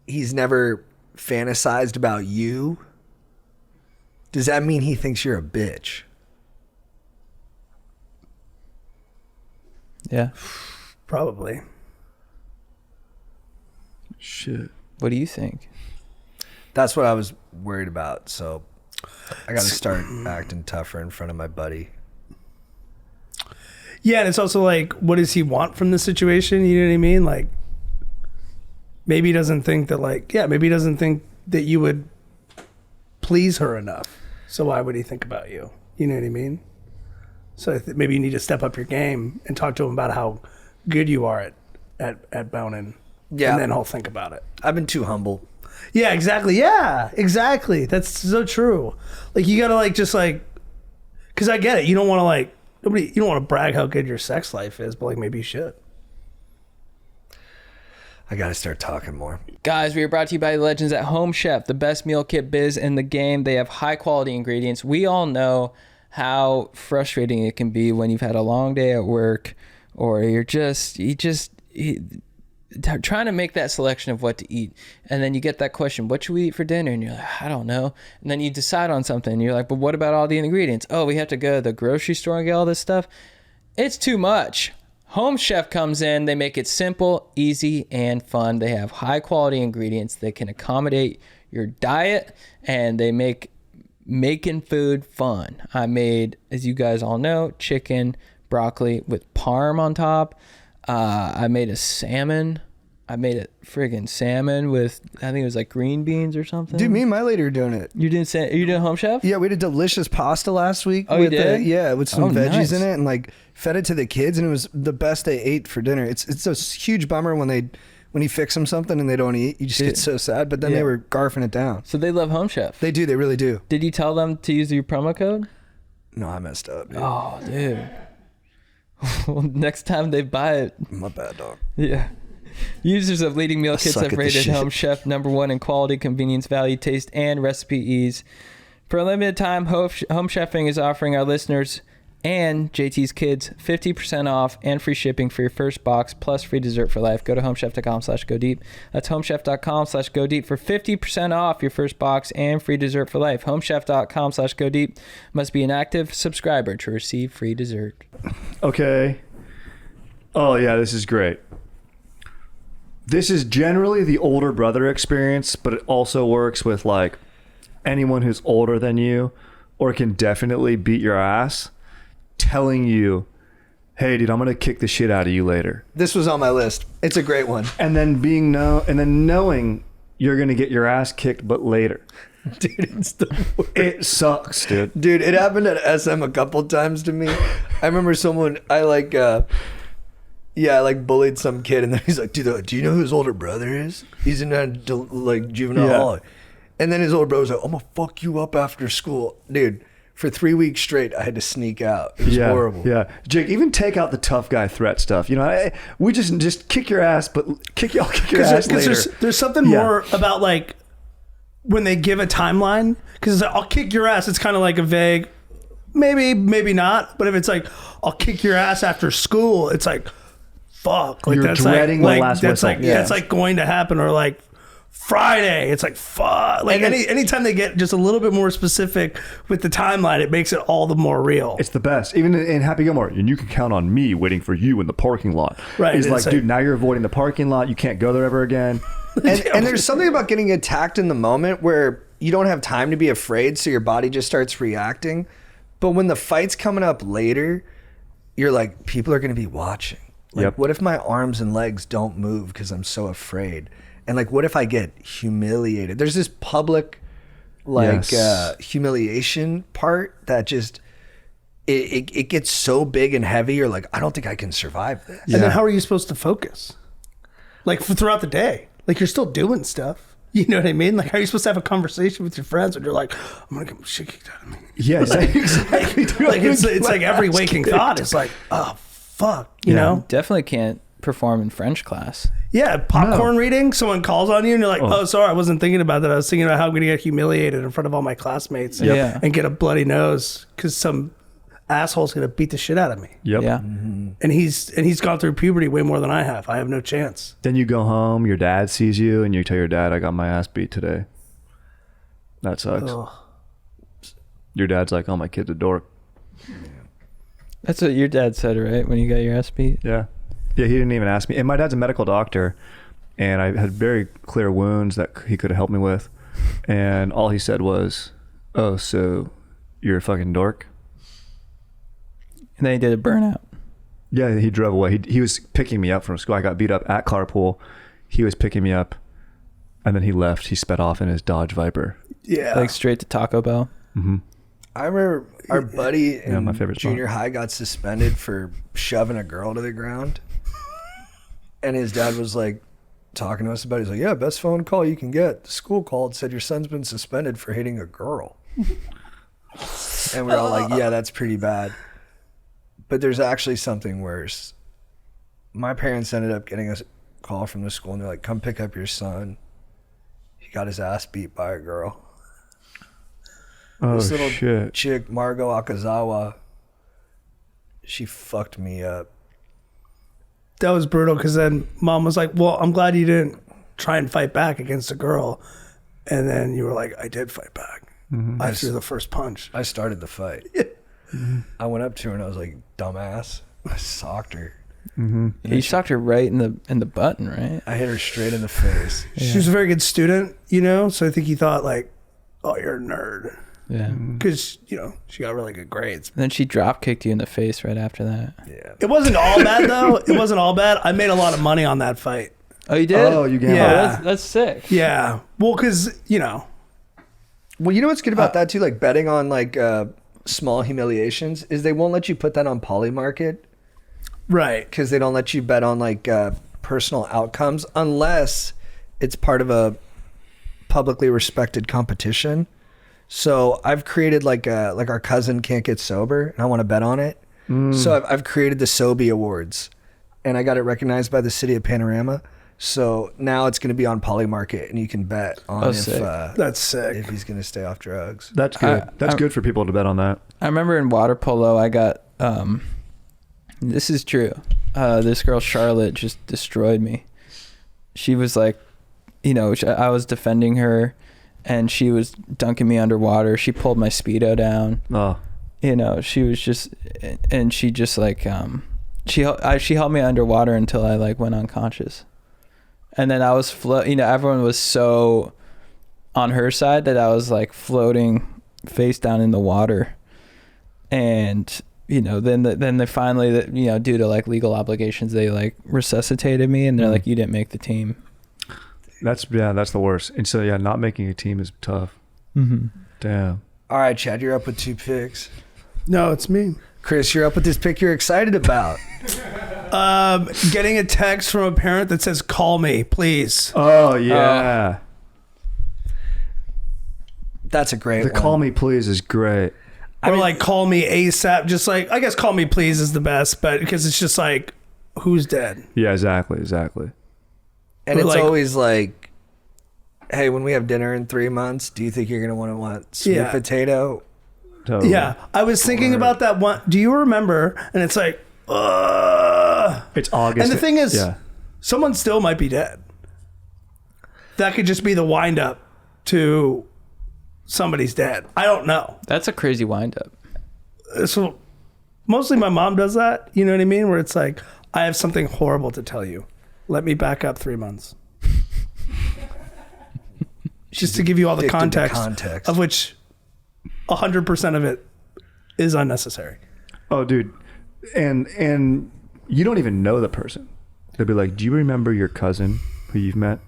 he's never fantasized about you, does that mean he thinks you're a bitch? Yeah. Probably. Shit. What do you think? That's what I was worried about. So I got to start acting tougher in front of my buddy. Yeah, and it's also like, what does he want from the situation? You know what I mean? Like, maybe he doesn't think that, like, yeah, maybe he doesn't think that you would please her enough. So why would he think about you? You know what I mean? So maybe you need to step up your game and talk to him about how good you are at boning. Yeah. And then he'll think about it. I've been too humble. Yeah, exactly. Yeah, exactly. That's so true. Like, you gotta like just like, because I get it. You don't want to like you don't want to brag how good your sex life is, but like maybe you should. I got to start talking more. Guys, we are brought to you by the Legends at Home Chef, the best meal kit biz in the game. They have high quality ingredients. We all know how frustrating it can be when you've had a long day at work, or you're trying to make that selection of what to eat, and then you get that question, what should we eat for dinner? And you're like, I don't know. And then you decide on something and you're like, but what about all the ingredients? Oh, we have to go to the grocery store and get all this stuff. It's too much. Home Chef comes in, they make it simple, easy, and fun. They have high quality ingredients that can accommodate your diet, and they make making food fun. I made, as you guys all know, chicken, broccoli with parm on top. I made a salmon. I made a friggin' salmon with, I think it was like green beans or something. Dude, me and my lady are doing it. You doing Home Chef? Yeah, we did delicious pasta last week. Oh, you did? Yeah, with some Oh, veggies nice. in it, and like fed it to the kids, and it was the best they ate for dinner. It's a huge bummer when you fix them something and they don't eat. You just get so sad. But then Yeah. they were garfing it down. So they love Home Chef. They do. They really do. Did you tell them to use your promo code? No, I messed up. Dude. Oh, dude. Well, next time they buy it, My bad, dog. yeah. Users of leading meal kits suck have at this rated shit. Home Chef #1 in quality, convenience, value, taste, and recipe ease. For a limited time, Home Chefing is offering our listeners and JT's kids 50% off and free shipping for your first box plus free dessert for life. Go to homechef.com/go deep. That's homechef.com/go deep for 50% off your first box and free dessert for life. Homechef.com/go deep. Must be an active subscriber to receive free dessert. Okay. Oh, yeah, this is great. This is generally the older brother experience, but it also works with like anyone who's older than you or can definitely beat your ass, telling you, hey dude, I'm gonna kick the shit out of you later. This was on my list. It's a great one. And then knowing you're gonna get your ass kicked, but later. Dude, it's the worst. It sucks, dude. Dude, it happened at SM a couple times to me. I remember I bullied some kid, and then he's like, dude, do you know who his older brother is? He's in juvenile hall. And then his older brother was like, I'm gonna fuck you up after school. Dude, for 3 weeks straight, I had to sneak out. It was horrible. Yeah. Jake, even take out the tough guy threat stuff. You know, we just kick your ass, but I'll kick your ass later. There's something more about like when they give a timeline, because I'll kick your ass. It's kind of like a vague, maybe not. But if it's like, I'll kick your ass after school, it's like, fuck. Like, You're that's dreading like, the last that's whistle. like, that's like going to happen. Or like Friday, it's like, fuck. Like anytime they get just a little bit more specific with the timeline, it makes it all the more real. It's the best. Even in Happy Gilmore, and you can count on me waiting for you in the parking lot. Right. It's like, dude, now you're avoiding the parking lot. You can't go there ever again. And there's something about getting attacked in the moment where you don't have time to be afraid, so your body just starts reacting. But when the fight's coming up later, you're like, people are going to be watching. Like, what if my arms and legs don't move because I'm so afraid? And like, what if I get humiliated? There's this public humiliation part that just it gets so big and heavy. You're like, I don't think I can survive this. And then how are you supposed to focus? Like throughout the day, like you're still doing stuff. You know what I mean? Like, how are you supposed to have a conversation with your friends when you're like, I'm gonna get shit kicked out of me? Yeah, exactly. Dude, like it's like every waking thought is like, oh fuck, you know? Definitely can't perform in French class. Yeah, popcorn reading. Someone calls on you and you're like, oh, sorry, I wasn't thinking about that. I was thinking about how I'm gonna get humiliated in front of all my classmates and get a bloody nose because some asshole's gonna beat the shit out of me. Yep. Yeah. Mm-hmm. And he's gone through puberty way more than I have. I have no chance. Then you go home, your dad sees you, and you tell your dad, I got my ass beat today. That sucks. Ugh. Your dad's like, oh, my kid's a dork. That's what your dad said, right? When you got your ass beat? Yeah. Yeah, he didn't even ask me. And my dad's a medical doctor, and I had very clear wounds that he could have helped me with. And all he said was, oh, so you're a fucking dork? And then he did a burnout. Yeah, he drove away. He was picking me up from school. I got beat up at carpool. He was picking me up, and then he left. He sped off in his Dodge Viper. Yeah. Like straight to Taco Bell. Mm-hmm. I remember our buddy in my favorite junior high got suspended for shoving a girl to the ground. And his dad was like talking to us about it. He's like, yeah, best phone call you can get. The school called, said your son's been suspended for hitting a girl. And we're all like, yeah, that's pretty bad. But there's actually something worse. My parents ended up getting a call from the school, and they're like, come pick up your son. He got his ass beat by a girl. Oh, this little shit. chick, Margot Akazawa, she fucked me up. That was brutal because then mom was like, well, I'm glad you didn't try and fight back against a girl. And then you were like, I did fight back. Mm-hmm. I threw the first punch. I started the fight. I went up to her and I was like, dumbass. I socked her. Mm-hmm. Yeah, you socked her right in the button, right? I hit her straight in the face. She was a very good student, you know? So I think he thought like, oh, you're a nerd. Yeah. Because, you know, she got really good grades. And then she drop kicked you in the face right after that. Yeah. It wasn't all bad, though. It wasn't all bad. I made a lot of money on that fight. Oh, you did? Oh, you gambled. Yeah. Oh, that's sick. Yeah. Well, because, you know. Well, you know what's good about that, too? Like betting on like small humiliations is they won't let you put that on Polymarket. Right. Because they don't let you bet on like personal outcomes unless it's part of a publicly respected competition. So I've created like our cousin can't get sober, and I want to bet on it. So I've created the Sobe Awards, and I got it recognized by the city of Panorama. So now it's going to be on Polymarket, and you can bet on That's sick. if he's going to stay off drugs. That's good. That's good for people to bet on that. I remember in water polo, I got, this is true. This girl, Charlotte, just destroyed me. She was like, you know, I was defending her, and she was dunking me underwater. She pulled my Speedo down. Oh. You know, she was just, and she just like, she held me underwater until I like went unconscious. And then I was everyone was so on her side that I was like floating face down in the water. And, you know, then they finally, you know, due to like legal obligations, they like resuscitated me, and they're like, you didn't make the team. That's the worst. And so, yeah, not making a team is tough. Mm-hmm. Damn. All right, Chad, you're up with 2 picks. No, it's me. Chris, you're up with this pick you're excited about. Getting a text from a parent that says, call me, please. Oh, yeah. That's a great The one. call me please is great. Or like, call me ASAP. Just like, I guess call me please is the best, but because it's just like, who's dead? Yeah, exactly. And Or it's like- always like, hey, when we have dinner in 3 months, do you think you're going to want sweet Yeah. potato? Totally. Yeah. I was thinking about that one. Do you remember? And it's like, It's August. And the thing is, yeah. someone still might be dead. That could just be the wind up to somebody's dead. I don't know. That's a crazy wind up. So mostly my mom does that. You know what I mean? Where it's like, I have something horrible to tell you. Let me back up 3 months. Just to give you all the Addicted to context, of which 100% of it is unnecessary. Oh, dude. And you don't even know the person. They'll be like, do you remember your cousin who you've met?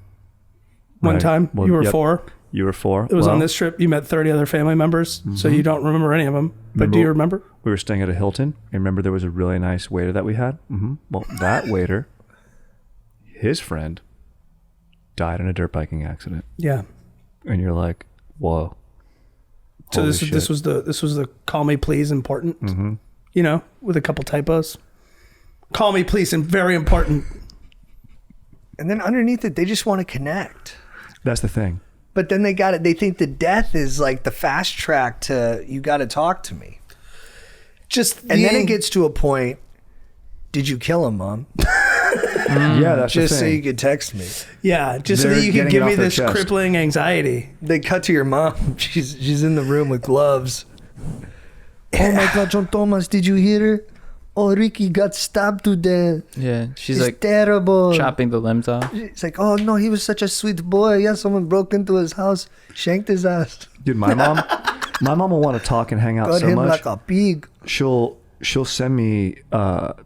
One Right. time, Well, you were yep. 4. You were 4. It was on this trip. You met 30 other family members, so you don't remember any of them. But do you remember? We were staying at a Hilton. And remember there was a really nice waiter that we had? Mm-hmm. Well, that waiter, his friend, died in a dirt biking accident. Yeah. And you're like, whoa. So Holy this was the call me please important. Mm-hmm. You know, with a couple typos. Call me please and very important. And then underneath it, they just want to connect. That's the thing. But then they got it. They think the death is like the fast track to, you got to talk to me. And then it gets to a point, did you kill him, Mom? Yeah, that's Just the so thing. you could text me. Yeah, just so They're that you can getting give it me off their this chest. crippling anxiety. They cut to your mom. She's in the room with gloves. Oh my God, John Thomas, did you hear her? Oh, Ricky got stabbed to death. Yeah, she's It's like terrible. chopping the limbs off. It's like, oh no, he was such a sweet boy. Yeah, someone broke into his house, shanked his ass, Dude, my mom will want to talk and hang out got so him much. like a pig. She'll send me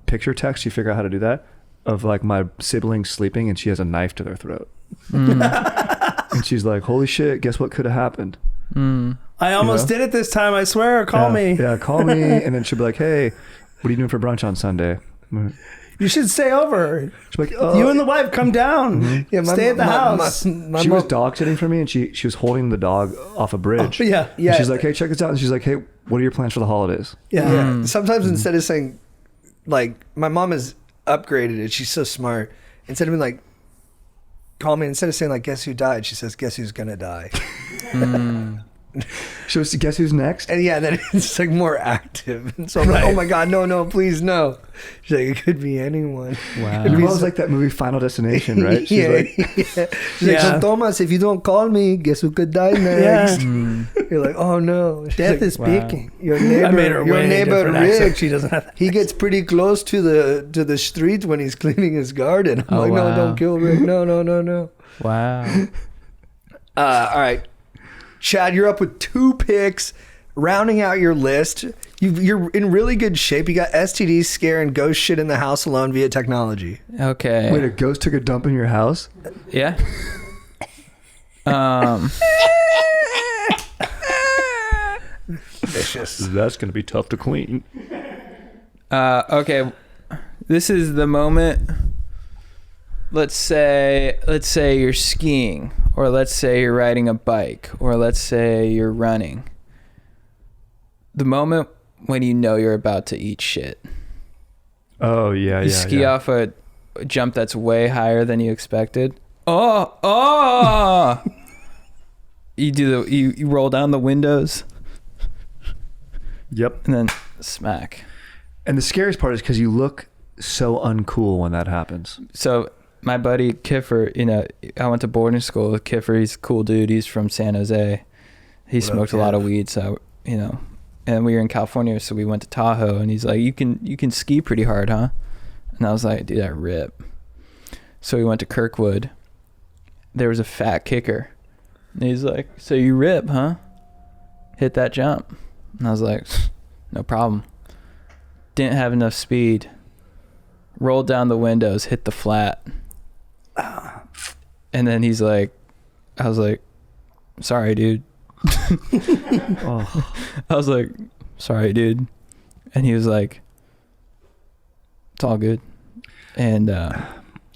picture text. You figure out how to do that, of like my siblings sleeping and she has a knife to their throat. And she's like, holy shit, guess what could have happened? I almost did it this time, I swear. Call me. Yeah, call me. And then she'll be like, hey, what are you doing for brunch on Sunday? You should stay over. She'll be like, You and the wife come down. Yeah, Stay at the house. My she mom, was dog sitting for me, and she was holding the dog off a bridge. Yeah. And Yeah. she's like, hey, check this out. And she's like, hey, what are your plans for the holidays? Yeah. yeah. Sometimes instead of saying, like, my mom has upgraded it. She's so smart. Instead of being like, call me. Instead of saying like, guess who died? She says, guess who's gonna die. She was, guess who's next? And yeah, then it's like more active. And so I'm like, oh my God, no, please no. She's like, it could be anyone. Wow. It was like that movie Final Destination, right? She's yeah, like, She's like, Yeah. so Thomas, if you don't call me, guess who could die next? You're like, oh no. She's Death like, is speaking. your I made her neighbor, your way neighbor different accent. Rick. She doesn't have that. He gets pretty close to the street when he's cleaning his garden. I'm Oh, like, no, wow. don't kill Rick. No. Wow. All right, Chad, you're up with 2 picks. Rounding out your list, you're in really good shape. You got STDs, scare, and ghost shit in the house alone via technology. Okay. wait, a ghost took a dump in your house? Yeah. Vicious. That's going to be tough to clean. Okay. This is the moment. Let's say you're skiing, or let's say you're riding a bike, or let's say you're running. The moment when you know you're about to eat shit. Oh, yeah, You ski off a jump that's way higher than you expected. Oh! You roll down the windows Yep. and then smack. And the scariest part is because you look so uncool when that happens. So my buddy Kiffer, I went to boarding school with Kiffer. He's a cool dude. He's from San Jose. He smoked a lot of weed, so and we were in California, so we went to Tahoe, and he's like, you can ski pretty hard, huh? And I was like, dude, I rip. So we went to Kirkwood. There was a fat kicker. And he's like, so you rip, huh? hit that jump. And I was like, no problem. Didn't have enough speed. Rolled down the windows, hit the flat. And then he's like, I was like, sorry, dude. Oh. I was like, sorry, dude. And he was like, it's all good. And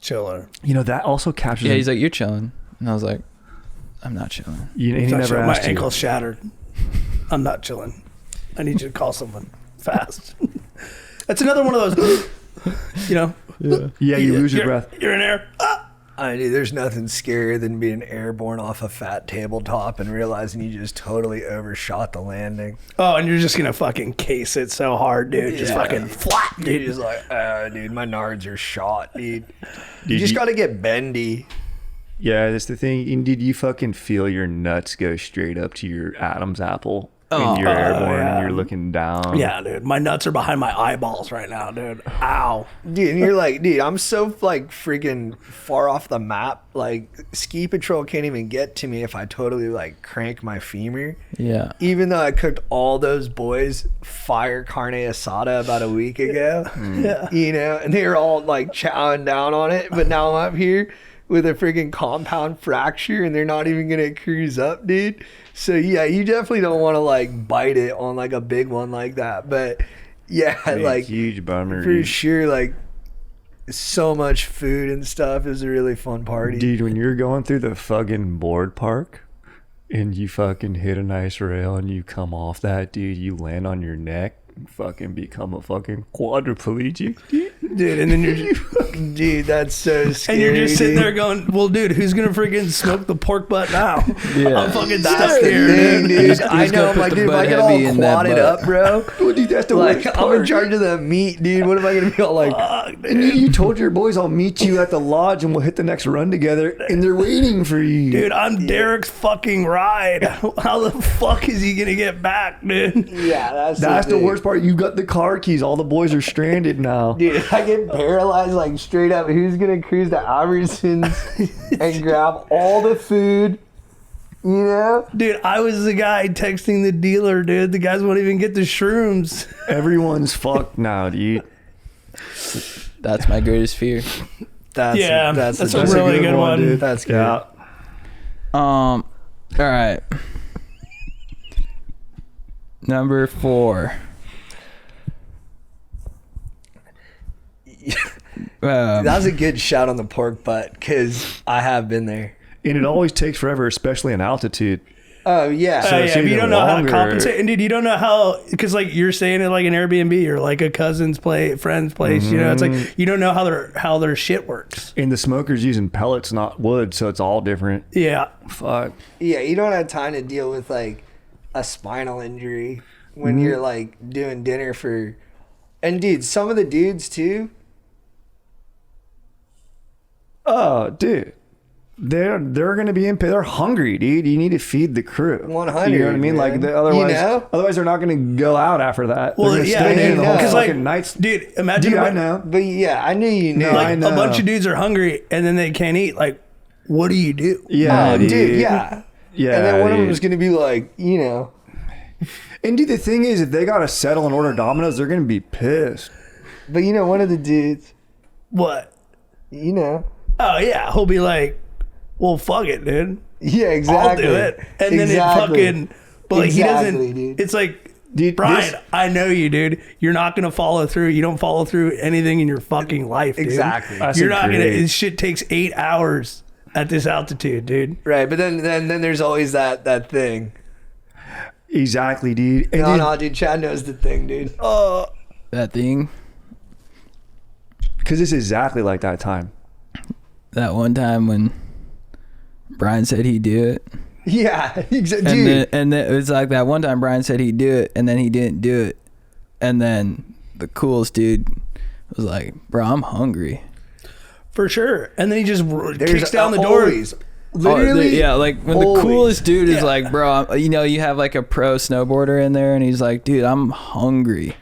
Chiller. You know, that also captures. yeah, he's like, you're chilling. And I was like, I'm not chilling. You, and he never My asked you. ankle's shattered. I'm not chilling. I need you to call someone fast. That's another one of those, you know. Yeah, you lose your breath. You're in air. I mean, there's nothing scarier than being airborne off a fat tabletop and realizing you just totally overshot the landing. Oh, and you're just gonna fucking case it so hard, dude. Just fucking flat, You're dude. just like, dude, my nards are shot, dude. You just got to get bendy. Yeah, that's the thing. Indeed, you fucking feel your nuts go straight up to your Adam's apple. And you're airborne yeah. and you're looking down. Yeah, dude. My nuts are behind my eyeballs right now, dude. Ow. Dude, and you're like, dude, I'm so like freaking far off the map. Like, ski patrol can't even get to me if I totally like crank my femur. Yeah. Even though I cooked all those boys fire carne asada about a week ago, you know, and they were all like chowing down on it. But now I'm up here with a freaking compound fracture and they're not even going to cruise up, dude. So yeah, you definitely don't want to like bite it on like a big one like that. But yeah, Man, like huge bummer. for dude. sure, like so much food and stuff is a really fun party. Dude, when you're going through the fucking board park and you fucking hit a nice rail and you come off that, dude, you land on your neck, fucking become a fucking quadriplegic, Dude, and then you're dude, that's so scary. And you're just sitting dude. there going, well, dude, who's gonna freaking smoke the pork butt now? Yeah. I'm fucking That's stuck the here, thing, dude. dude. I Who's know. gonna I'm put like, the dude, if I butt get all heavy in that quadded butt? up, bro. Oh, dude, that's the Like, worst I'm part. in charge of the meat, dude. What am I gonna be all like? Fuck, dude. And you told your boys I'll meet you at the lodge and we'll hit the next run together, and they're waiting for you. Dude, I'm Derek's fucking ride. How the fuck is he gonna get back, dude? Yeah, That's the thing. worst part. You got the car keys. All the boys are stranded now. Dude, if I get paralyzed like straight up, who's gonna cruise to Albertsons and grab all the food? You know? Dude, I was the guy texting the dealer, dude. The guys won't even get the shrooms. Everyone's fucked now, dude. That's my greatest fear. That's that's a really good one. dude. That's good. Yeah. All right. Number 4. That was a good shout on the pork butt because I have been there. And it always takes forever, especially in altitude. Oh yeah. So it's If you even don't know how to longer. compensate, and dude, you don't know how, because like you're staying at like an Airbnb or like a cousin's friend's place, you know, it's like you don't know how their shit works. And the smoker's using pellets, not wood, so it's all different. Yeah, Fuck. Yeah, you don't have time to deal with like a spinal injury when you're like doing dinner for. And dude, some of the dudes too. Oh, dude. They're gonna be they're hungry, dude. You need to feed the crew. 100, You know what I mean? man. Like otherwise, You know? otherwise they're not gonna go out after that. well, they're gonna yeah, stay in the whole because, fucking like, nights. dude, imagine Dude, I know. But yeah, I knew you knew. No, like I a know. bunch of dudes are hungry and then they can't eat. Like, what do you do? Yeah, Oh, dude, yeah. Yeah. And then one of them dude. was gonna be like, you know. And dude, the thing is, if they gotta settle and order Domino's, they're gonna be pissed. But you know, one of the dudes, What? you know. Oh yeah, he'll be like, well, fuck it, dude. Yeah, I'll exactly. do it. And then Exactly. it fucking, but like Exactly, he doesn't, dude. it's like, Dude, Brian, this- I know you, dude. You're not going to follow through. You don't follow through anything in your fucking life, dude. Exactly. That's You're not going to, great. this shit takes 8 hours at this altitude, dude. Right, but then there's always that thing. Exactly, dude. And No, dude, Chad knows the thing, dude. That thing. because it's exactly like that time. That one time when Brian said he'd do it. Yeah, exactly. And Dude, then it was like that one time Brian said he'd do it, and then he didn't do it. And then the coolest dude was like, bro, I'm hungry. For sure. And then he just there's kicks down the door. always, literally, yeah, like when the always. coolest dude is like, bro, you know, you have like a pro snowboarder in there, and he's like, dude, I'm hungry.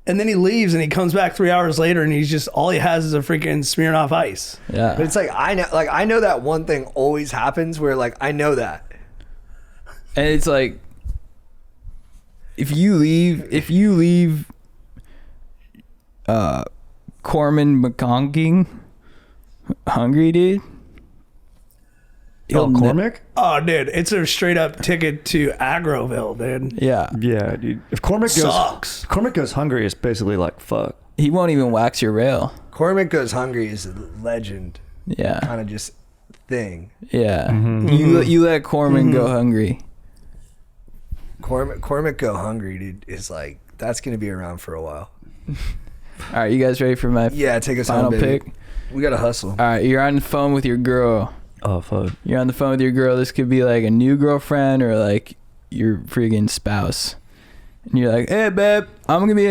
And then he leaves and he comes back 3 hours later and he's just, all he has is a freaking smearing off ice. Yeah. But it's like I know that one thing always happens where like I know that, And it's like, if you leave Corman McConking hungry, dude. Oh, Cormac? Oh, dude, it's a straight up ticket to Agroville, dude. Yeah. Yeah, dude. If Cormac goes hungry, it's basically like, fuck. He won't even wax your rail. Cormac Goes Hungry is a legend. Yeah. Kind of just thing. Yeah. Mm-hmm. You let Corman go hungry. Cormac Go Hungry, dude, is like, that's going to be around for a while. All right, you guys ready for my take us final home, baby. pick? We got to hustle. All right, you're on the phone with your girl. Oh, fuck. You're on the phone with your girl. This could be like a new girlfriend or like your freaking spouse. And you're like, hey, babe, I'm going to be,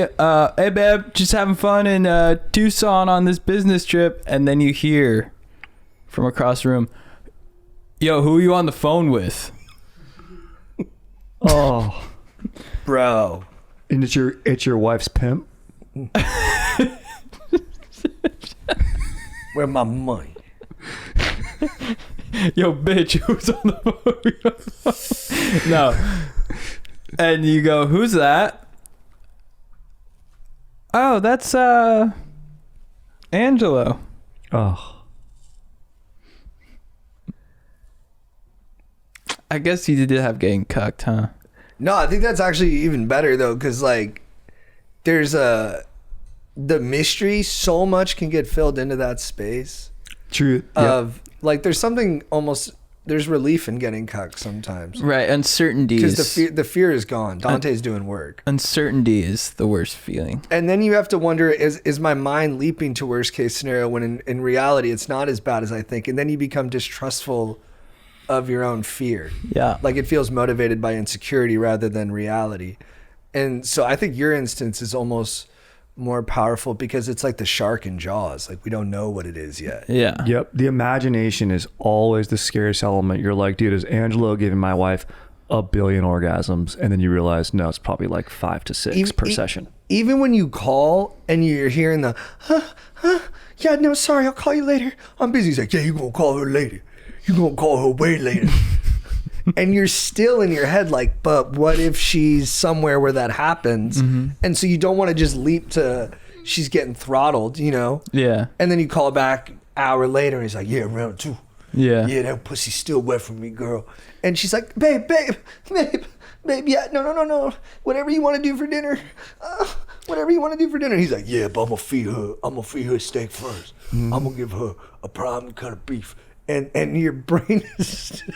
hey, babe, just having fun in Tucson on this business trip. And then you hear from across the room, yo, who are you on the phone with? Oh. Bro. And it's your wife's pimp? Where my money? Yo, bitch, who's on the phone? No. And you go, who's that? Oh, that's Angelo. Oh. I guess you did have getting cucked, huh? No, I think that's actually even better though, because like there's the mystery, so much can get filled into that space. True. Of like there's relief in getting cucked sometimes. Right, uncertainty Because is... the fear is gone. Dante's doing work. Uncertainty is the worst feeling. And then you have to wonder, is my mind leaping to worst case scenario when in reality it's not as bad as I think? And then you become distrustful of your own fear. Yeah. Like it feels motivated by insecurity rather than reality. And so I think your instance is almost more powerful because it's like the shark in Jaws. Like we don't know what it is yet. Yeah. Yep. The imagination is always the scariest element. You're like, dude, is Angelo giving my wife 1 billion orgasms? And then you realize, no, it's probably like 5 to 6 per session. Even when you call and you're hearing the, yeah, no, sorry, I'll call you later. I'm busy. He's like, yeah, you're going to call her later. You're going to call her way later. And you're still in your head like, but what if she's somewhere where that happens? Mm-hmm. And so you don't want to just leap to she's getting throttled, you know? Yeah. And then you call back an hour later and he's like, yeah, round 2. Yeah. Yeah, that pussy's still wet for me, girl. And she's like, babe, yeah, no. Whatever you want to do for dinner. Whatever you want to do for dinner. He's like, yeah, but I'm going to feed her steak first. Mm-hmm. I'm going to give her a prime cut of beef. And your brain is still...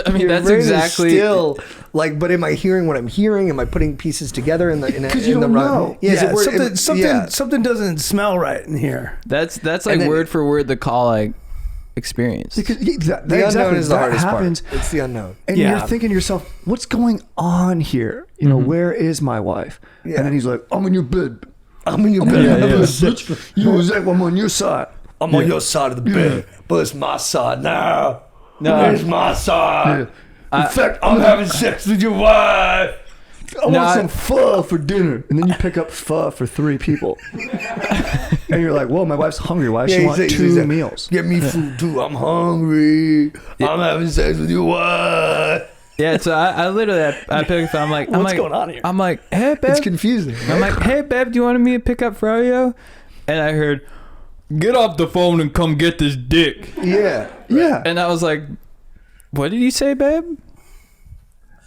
I mean, that's exactly still like. But am I hearing what I'm hearing? Am I putting pieces together in the? Because you don't know. Yeah, something doesn't smell right in here. That's like then, word for word the call I experienced. Because the unknown is the hardest part. It's the unknown, and you're thinking to yourself, "What's going on here? You know, where is my wife?" Yeah. And then he's like, "I'm in your bed. I'm in your bed. You was like, I'm on your side. I'm on your side of the bed, but it's my side now." No, it's my side. Yeah. In fact, I'm having sex with your wife. I want some pho for dinner. And then you pick up pho for 3 people. And you're like, whoa, my wife's hungry. Why does she want 2 meals? Get me food too. I'm hungry. Yeah. I'm having sex with your wife. Yeah, so I literally I picked up. What's going on here? I'm like, hey, babe. It's confusing. Right? I'm like, hey, babe, do you want me to pick up Froyo? And I heard, get off the phone and come get this dick. Yeah. Yeah. And I was like, what did you say, babe?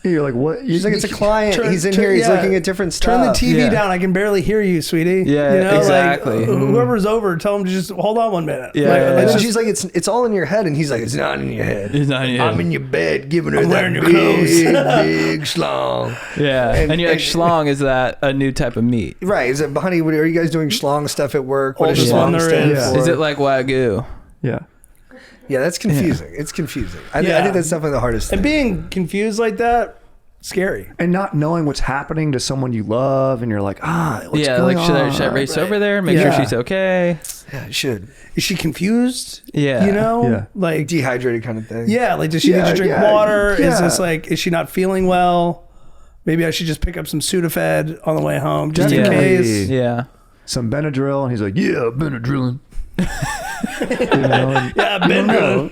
You're like, what? He's like, it's a client. He's in here. He's looking at different stuff. Turn the TV down. I can barely hear you, sweetie. Yeah, you know, exactly. Like, whoever's over, tell him to just hold on 1 minute. Yeah. And then she's like, it's all in your head. And he's like, it's not in your head. It's not in your head. I'm in your bed giving her wearing that your clothes. big schlong. Yeah. And you're like, schlong, is that a new type of meat? Right. Is it, honey, are you guys doing schlong stuff at work? What is schlong stand for? Is it like Wagyu? Yeah. Yeah, that's confusing. Yeah. It's confusing. I think that's definitely the hardest thing. And being confused like that, scary. And not knowing what's happening to someone you love, and you're like, what's going on? Should I race over there, make sure she's okay? Yeah, I should. Is she confused? Yeah. You know? Yeah. Like dehydrated kind of thing. Yeah, like does she need to drink water? Yeah. Is this like, is she not feeling well? Maybe I should just pick up some Sudafed on the way home, just in case. Yeah. Some Benadryl, and he's like, yeah, Benadryl. Yeah, Benadryl.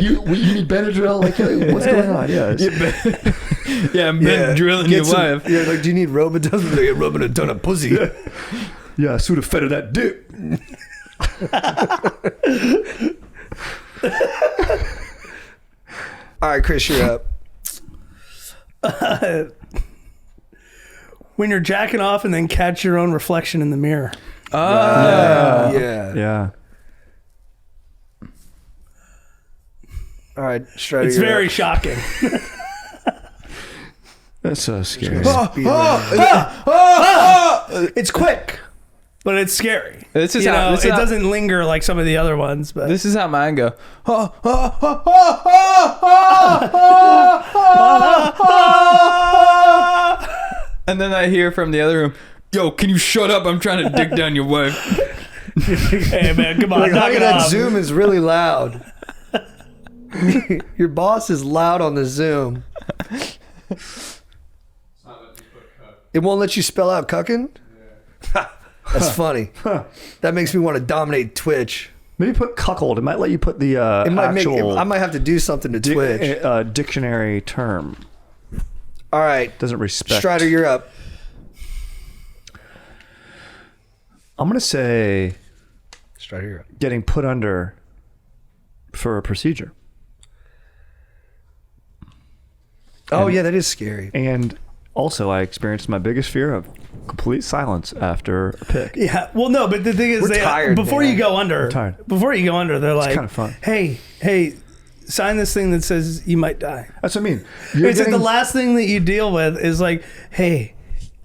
you need Benadryl? Like, what's going on? Yeah, I'm drilling your wife. Yeah, like, do you need Robitussin? Like, rubbing a ton of pussy. Yeah, Sudafed of that dick. All right, Chris, you're up. When you're jacking off and then catch your own reflection in the mirror. Yeah. Yeah. All right, Strider, It's you're very up. shocking. That's so scary. It's quick, but it's scary. This is You how know, this it is how, doesn't linger like some of the other ones. But this is how mine go. And then I hear from the other room, "Yo, can you shut up? I'm trying to dig down your wife." hey man, come on, Like, knock honey, it that off. Zoom is really loud. Your boss is loud on the Zoom. It won't let you spell out cucking? That's funny. That makes me want to dominate Twitch. Maybe put cuckold. It might let you put the It might actual I might have to do something to Twitch. dictionary term. All right, Doesn't respect. Strider, you're up. I'm going to say Strider, you're up. getting put under for a procedure. Oh, yeah, that is scary. And also, I experienced my biggest fear of complete silence after a pick. Yeah, well, no, but the thing is, We're tired, before man. you go under, tired. They're like, kinda fun. Hey, sign this thing that says you might die. That's what I mean. It's like the last thing that you deal with is like, hey,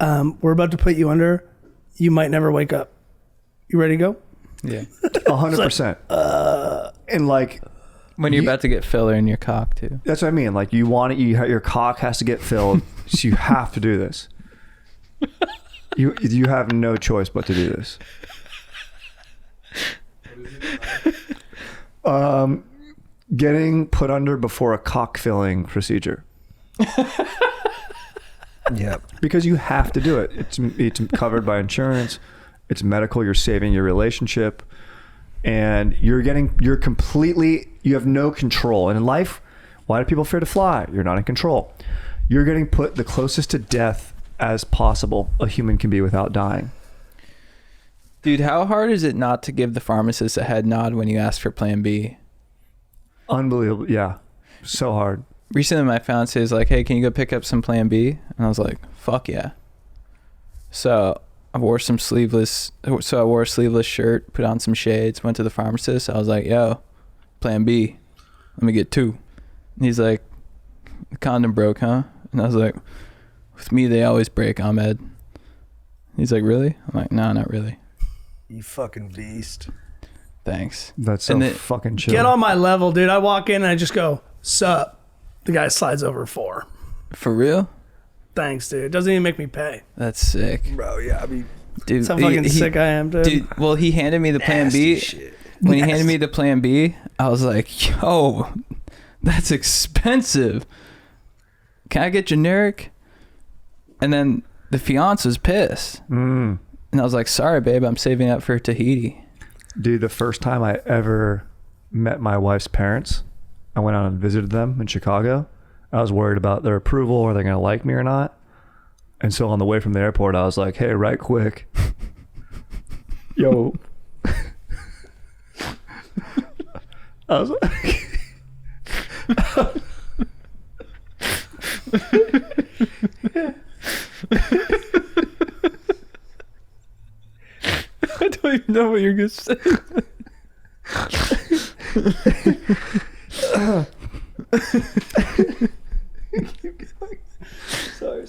we're about to put you under. You might never wake up. You ready to go? Yeah. 100%. And like, When you're about to get filler in your cock too. that's what I mean. Like, you want it, your cock has to get filled, so you have to do this. You have no choice but to do this. Getting put under before a cock filling procedure. Yeah. Because you have to do it. It's covered by insurance. It's medical. You're saving your relationship, and you have no control. And in life, why do people fear to fly? You're not in control. You're getting put the closest to death as possible a human can be without dying. Dude, how hard is it not to give the pharmacist a head nod when you ask for Plan B? Unbelievable. Yeah. So hard. Recently, my fiance is like, "Hey, can you go pick up some Plan B?" And I was like, "Fuck yeah!" So I wore a sleeveless shirt, put on some shades, went to the pharmacist. I was like, "Yo, Plan B, let me get 2." And he's like, "The condom broke, huh?" And I was like, "With me, they always break, Ahmed." He's like, "Really?" I'm like, "No, not really." You fucking beast. Thanks. That's so And then- fucking chill. Get on my level, dude. I walk in and I just go, "Sup?" The guy slides over 4. For real? Thanks, dude. It doesn't even make me pay. That's sick. Bro, yeah, I mean, Dude, That's how fucking sick I am, dude. Dude, well, he handed me the Plan nasty B. shit. When he handed me the Plan B, I was like, "Yo, that's expensive. Can I get generic?" And then the fiance was pissed. And I was like, "Sorry, babe, I'm saving up for Tahiti." Dude, the first time I ever met my wife's parents, I went out and visited them in Chicago. I was worried about their approval. Are they going to like me or not? And so on the way from the airport, I was like, "Hey, right quick. Yo." I was like... I don't even know what you're going to say.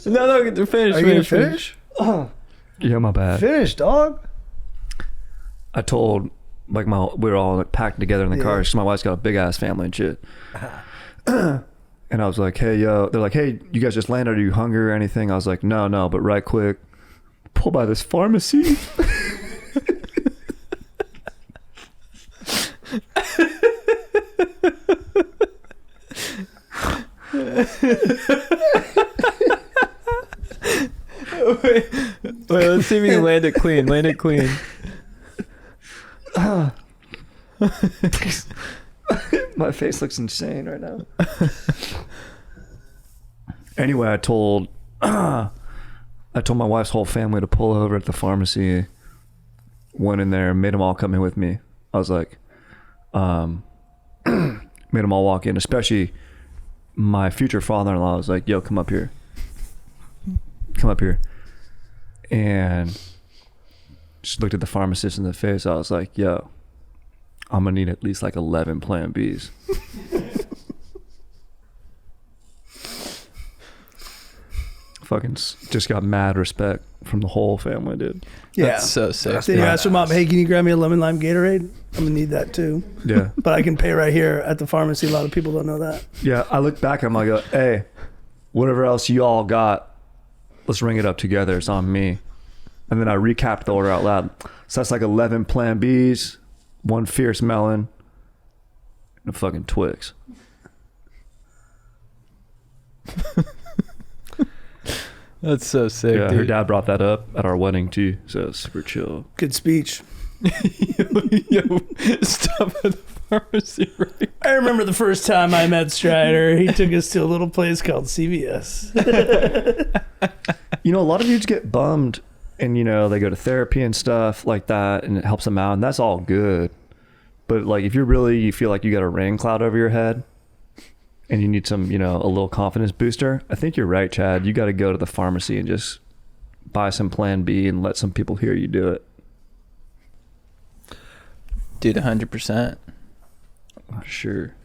No, get to finish. Are you gonna finish? Yeah, my bad. Finish, dog. I told, like, we were all like packed together in the car because my wife's got a big ass family and shit. And I was like, "Hey, yo," they're like, "Hey, you guys just landed? Are you hungry or anything?" I was like, No, but right quick, pull by this pharmacy. Wait, let's see if we can land it clean. Land it clean. My face looks insane right now. Anyway, I told my wife's whole family to pull over at the pharmacy. Went in there, made them all come in with me. I was like, made them all walk in, especially my future father-in-law. I was like, yo, come up here. Come up here. And just looked at the pharmacist in the face. I was like, yo, I'm gonna need at least like 11 Plan Bs. Fucking just got mad respect from the whole family, dude. Yeah. That's so sick. Then you ask your mom, hey, can you grab me a lemon lime Gatorade? I'm gonna need that too. Yeah. But I can pay right here at the pharmacy. A lot of people don't know that. Yeah, I look back and I'm like, hey, whatever else you all got, let's ring it up together. It's on me. And then I recapped the order out loud. So that's like 11 Plan Bs, 1 Fierce Melon, and a fucking Twix. That's so sick, Yeah, dude. her dad brought that up at our wedding too, so it's super chill. Good speech. Yo, stop at the pharmacy, right? I remember the first time I met Strider. He took us to a little place called CVS. You know, a lot of dudes get bummed and, you know, they go to therapy and stuff like that and it helps them out and that's all good. But like if you feel like you got a rain cloud over your head and you need some, you know, a little confidence booster, I think you're right, Chad. You got to go to the pharmacy and just buy some Plan B and let some people hear you do it. Dude, 100%. Sure.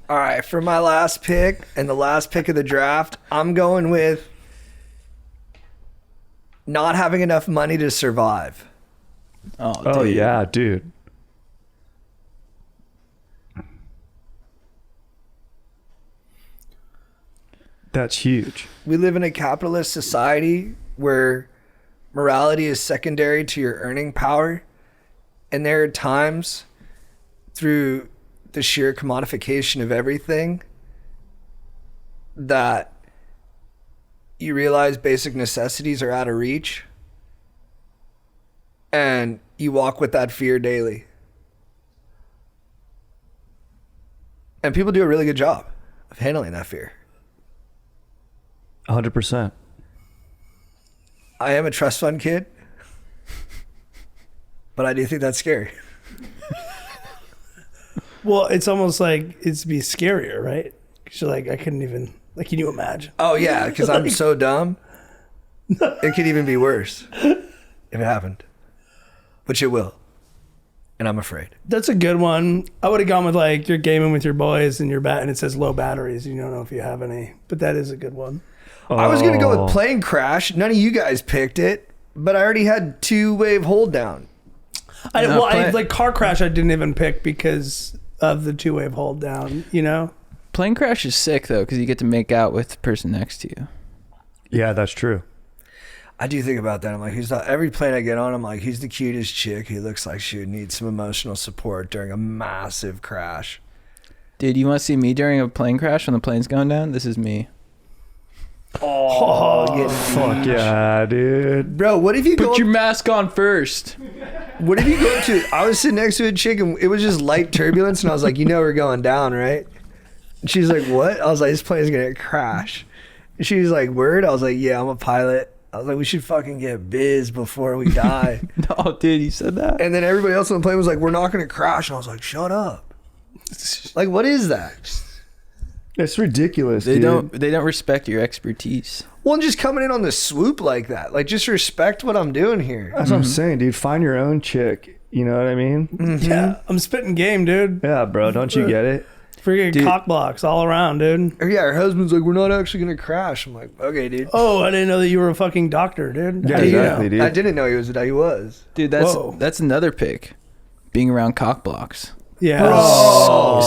All right, for my last pick and the last pick of the draft, I'm going with not having enough money to survive. Oh dude. yeah, dude. That's huge. We live in a capitalist society where morality is secondary to your earning power. And there are times through the sheer commodification of everything that you realize basic necessities are out of reach. And you walk with that fear daily. And people do a really good job of handling that fear. 100%. I am a trust fund kid, but I do think that's scary. Well, it's almost like it's be scarier, right? 'Cause you're like, I couldn't even, like, can you imagine? Oh yeah, because I'm so dumb. It could even be worse if it happened, which it will, and I'm afraid. That's a good one. I would have gone with like you're gaming with your boys and and it says low batteries. You don't know if you have any, but that is a good one. I was gonna go with plane crash. None of you guys picked it, but I already had 2-wave hold down. Like car crash, I didn't even pick because of the 2-wave hold down. You know, Plane crash is sick, though, because you get to make out with the person next to you. Yeah, that's true. I do think about that. I'm like, every plane I get on, I'm like, who's the cutest chick who looks like she would need some emotional support during a massive crash? Dude, you want to see me during a plane crash when the plane's going down? This is me. Fuck yeah, dude. Bro, what if you Put your mask on first. What if you go up to, I was sitting next to a chick and it was just light turbulence and I was like, you know we're going down, right? And she's like, what? I was like, this plane's gonna crash. And she was like, word? I was like, yeah, I'm a pilot. I was like, we should fucking get biz before we die. No, dude, you said that? And then everybody else on the plane was like, we're not gonna crash. And I was like, shut up. Like, what is that? It's ridiculous, They dude. don't respect your expertise. Well, just coming in on the swoop like that. Like, just respect what I'm doing here. That's what I'm saying, dude. Find your own chick. You know what I mean? Mm-hmm. yeah, I'm spitting game, dude. Yeah, bro. Don't you get it? Freaking cock blocks all around, dude. Or yeah, her husband's like, we're not actually gonna crash. I'm like, okay, dude. Oh, I didn't know that you were a fucking doctor, dude. Yeah, How do you know? exactly, dude. I didn't know he was. Dude, Whoa. that's another pick. Being around cock blocks. Yeah.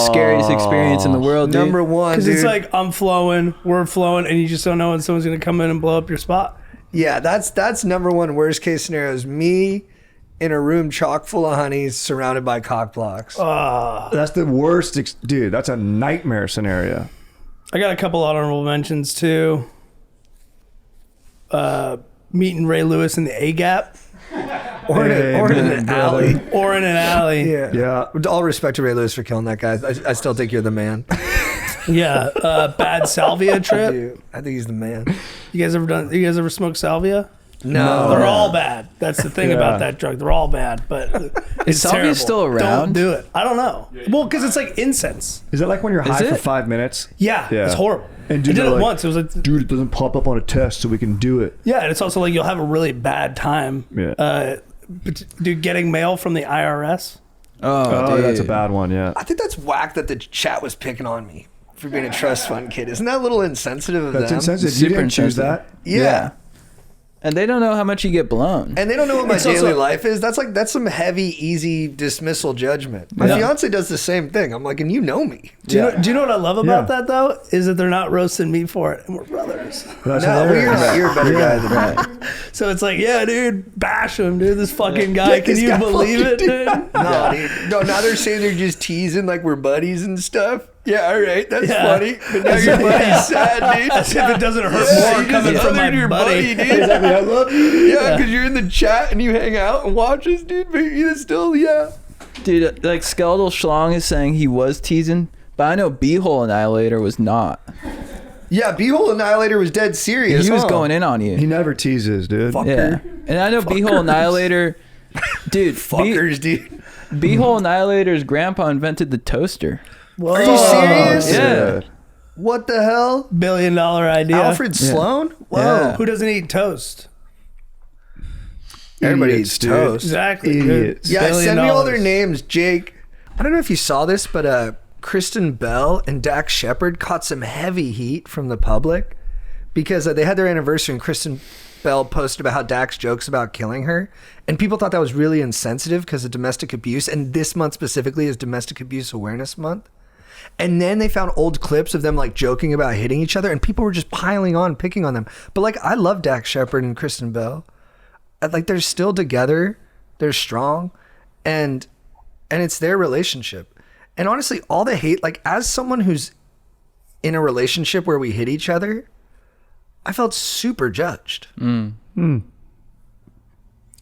Scariest experience in the world, dude. Number one, Because dude. it's like I'm flowing, we're flowing, and you just don't know when someone's gonna come in and blow up your spot. Yeah, that's number one worst case scenario is me in a room chock full of honeys surrounded by cock blocks. That's the worst, dude. That's a nightmare scenario. I got a couple honorable mentions too. Meeting Ray Lewis in the A Gap. Or in an alley. Or in an alley. Yeah. With all respect to Ray Lewis for killing that guy, I still think you're the man. Yeah. Bad salvia trip. Dude, I think he's the man. You guys ever smoked salvia? No. They're all bad. That's the thing about that drug. They're all bad, but it's salvia terrible. still around? Don't do it. I don't know. Well, because it's like incense. Is that like when you're high for it? 5 minutes? Yeah, it's horrible. And I did they're it like, once. It was like, dude, it doesn't pop up on a test, so we can do it. yeah, and it's also like you'll have a really bad time. Yeah. Dude, getting mail from the IRS. Oh, that's a bad one. Yeah. I think that's whack that the chat was picking on me for being a trust fund kid. Isn't that a little insensitive of That's them? insensitive. Super You didn't choose insensitive. that. Yeah. And they don't know how much you get blown. And they don't know what my It's daily also- life is. That's some heavy, easy dismissal judgment. My Yeah. fiance does the same thing. I'm like, and you know me. Do you know what I love about Yeah. that though? Is that they're not roasting me for it, and we're brothers. That's No, but hilarious. you're a better guy than Right. So it's like, yeah, dude, bash him, dude. This fucking guy. Can This you guy believe fucking it, dude? No, dude. No, now they're saying they're just teasing like we're buddies and stuff. Yeah, all right, that's Yeah. funny. But now your buddy's sad, dude. As if it doesn't hurt Yeah, more you coming just from my othered your buddy. dude. Exactly. I love you. Yeah, because you're in the chat and you hang out and watch us, dude. But you still, Dude, like Skeletal Schlong is saying he was teasing, but I know Beehole Annihilator was not. Yeah, Beehole Annihilator was dead serious. He was huh? going in on you. He never teases, dude. Yeah. And I know Beehole Annihilator, dude, Fuckers, dude. Beehole Annihilator's grandpa invented the toaster. Whoa. Are you serious? Yeah. What the hell? $1 billion idea. Alfred Sloan? Whoa. Yeah. Who doesn't eat toast? Everybody Idiots, eats dude. toast. Exactly. Idiots. Yeah, $1 send me all their billion. names, Jake. I don't know if you saw this, but Kristen Bell and Dax Shepard caught some heavy heat from the public because they had their anniversary and Kristen Bell posted about how Dax jokes about killing her. And people thought that was really insensitive because of domestic abuse. And this month specifically is Domestic Abuse Awareness Month. And then they found old clips of them like joking about hitting each other and people were just piling on, picking on them. But like, I love Dax Shepard and Kristen Bell. Like, they're still together. They're strong. And it's their relationship. And honestly, all the hate, like as someone who's in a relationship where we hit each other, I felt super judged. I'm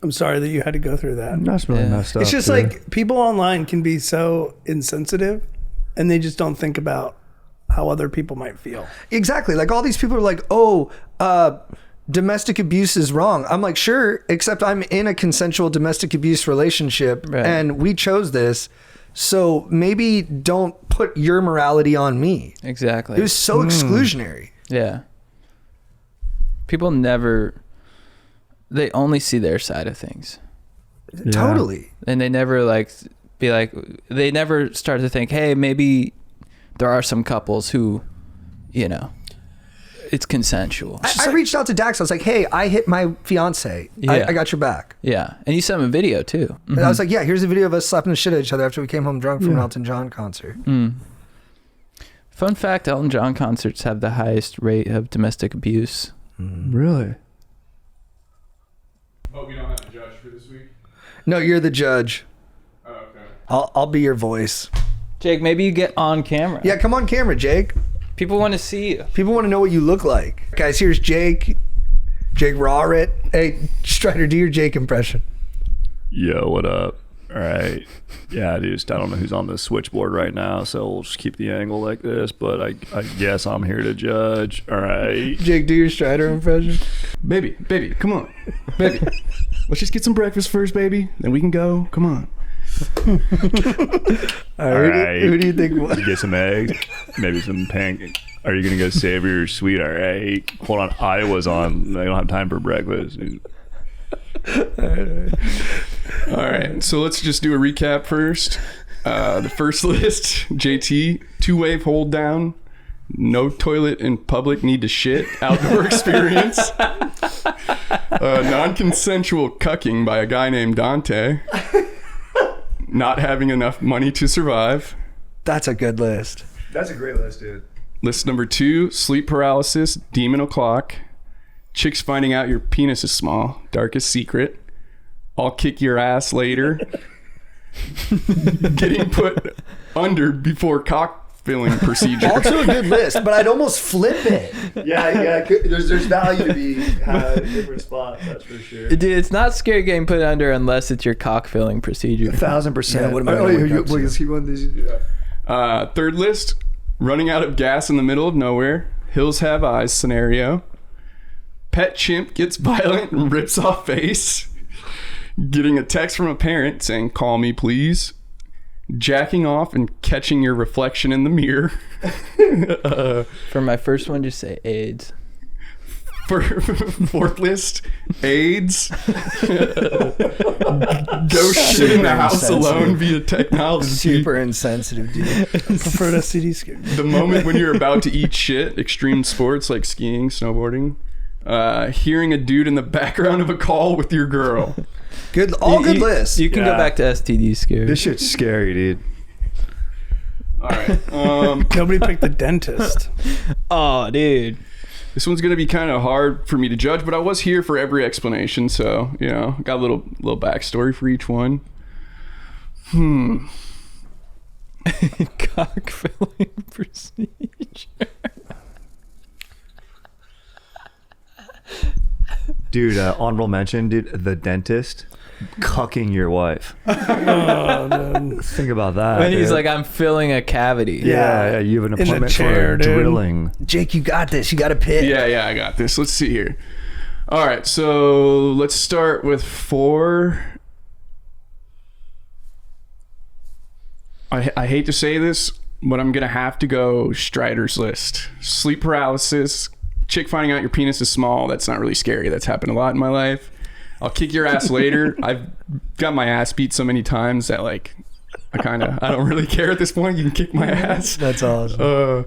sorry that you had to go through that. That's really messed up. It's just dude. like people online can be so insensitive and they just don't think about how other people might feel. Exactly. Like all these people are like, domestic abuse is wrong. I'm like, sure, except I'm in a consensual domestic abuse relationship and we chose this. So maybe don't put your morality on me. Exactly. It was so exclusionary. Yeah. People they only see their side of things. Yeah. Totally. And they never they never start to think, hey, maybe there are some couples who, it's consensual. I reached out to Dax. I was like, hey, I hit my fiance. Yeah. I got your back. Yeah. And you sent him a video too. And I was like, yeah, here's a video of us slapping the shit out of each other after we came home drunk from an Elton John concert. Fun fact, Elton John concerts have the highest rate of domestic abuse. Really? Oh, we don't have a judge for this week? No, you're the judge. Oh, okay. I'll be your voice. Jake, maybe you get on camera. Yeah, come on camera, Jake. People want to see you. People want to know what you look like. Guys, here's Jake. Jake Rawrit. Hey, Strider, do your Jake impression. Yo, what up? All right. Yeah, I don't know who's on the switchboard right now, so we'll just keep the angle like this, but I guess I'm here to judge. All right. Jake, do your Strider impression. Baby, come on. Baby. Let's just get some breakfast first, baby. Then we can go. Come on. All right. Who do you think won? Get some eggs, maybe some pancakes. Are you going to go savory or sweet? All right. Hold on. Iowa's on. I don't have time for breakfast. All right. So let's just do a recap first. The first list, JT, 2-wave hold down, no toilet in public, need to shit, outdoor experience, non-consensual cucking by a guy named Dante, not having enough money to survive. That's a good list. That's a great list, dude. List number 2, sleep paralysis, demon o'clock, chicks finding out your penis is small, darkest secret, I'll kick your ass later, getting put under before cock filling procedure. Also a good list, but I'd almost flip it. Yeah. There's value to be had in different spots. That's for sure. Dude, it's not scary getting put under unless it's your cock filling procedure. 1,000%. Yeah, what am I gonna wake up to? Let's keep on these. Third list, running out of gas in the middle of nowhere. Hills have eyes scenario. Pet chimp gets violent and rips off face. Getting a text from a parent saying, "Call me, please." Jacking off and catching your reflection in the mirror. For my first one, just say AIDS. For fourth list, AIDS. Go shit in the house alone via technology. Super insensitive, dude. I prefer STD scare. The moment when you're about to eat shit, extreme sports like skiing, snowboarding. Hearing a dude in the background of a call with your girl. Good, all good lists. You can go Yeah. back to STD scare. This shit's scary, dude. All right. Nobody picked the dentist. Oh, dude. This one's gonna be kind of hard for me to judge, but I was here for every explanation, so got a little backstory for each one. Cock filling procedure. Dude, honorable mention, dude, the dentist cucking your wife. Think about that. When he's dude. like, I'm filling a cavity. yeah, you have an In the appointment chair, for dude. drilling. Jake, you got this. You got to pick. Yeah, I got this. Let's see here. All right, so let's start with 4. I hate to say this, but I'm gonna have to go Strider's list. Sleep paralysis, chick finding out your penis is small. That's not really scary. That's happened a lot in my life. I'll kick your ass later. I've got my ass beat so many times that like I don't really care at this point. You can kick my ass. That's awesome.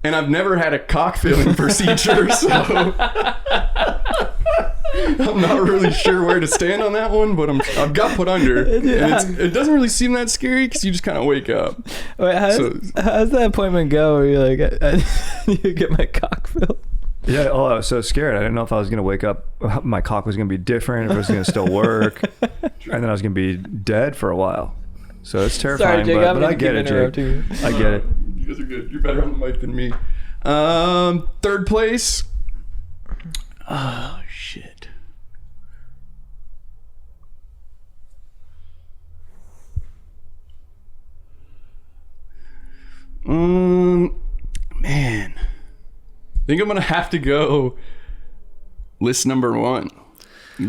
And I've never had a cock filling procedure, so I'm not really sure where to stand on that one. But I've got put under, and it doesn't really seem that scary because you just kind of wake up. Wait, how's that appointment go where you're like, I need to get my cock filled? Yeah, oh, I was so scared. I didn't know if I was going to wake up, my cock was going to be different, if it was going to still work, and then I was going to be dead for a while. So it's terrifying, Jake, but I get it, Jake. I get it. You guys are good. You're better on the mic than me. Third place. Oh, shit. Man. I think I'm going to have to go list number 1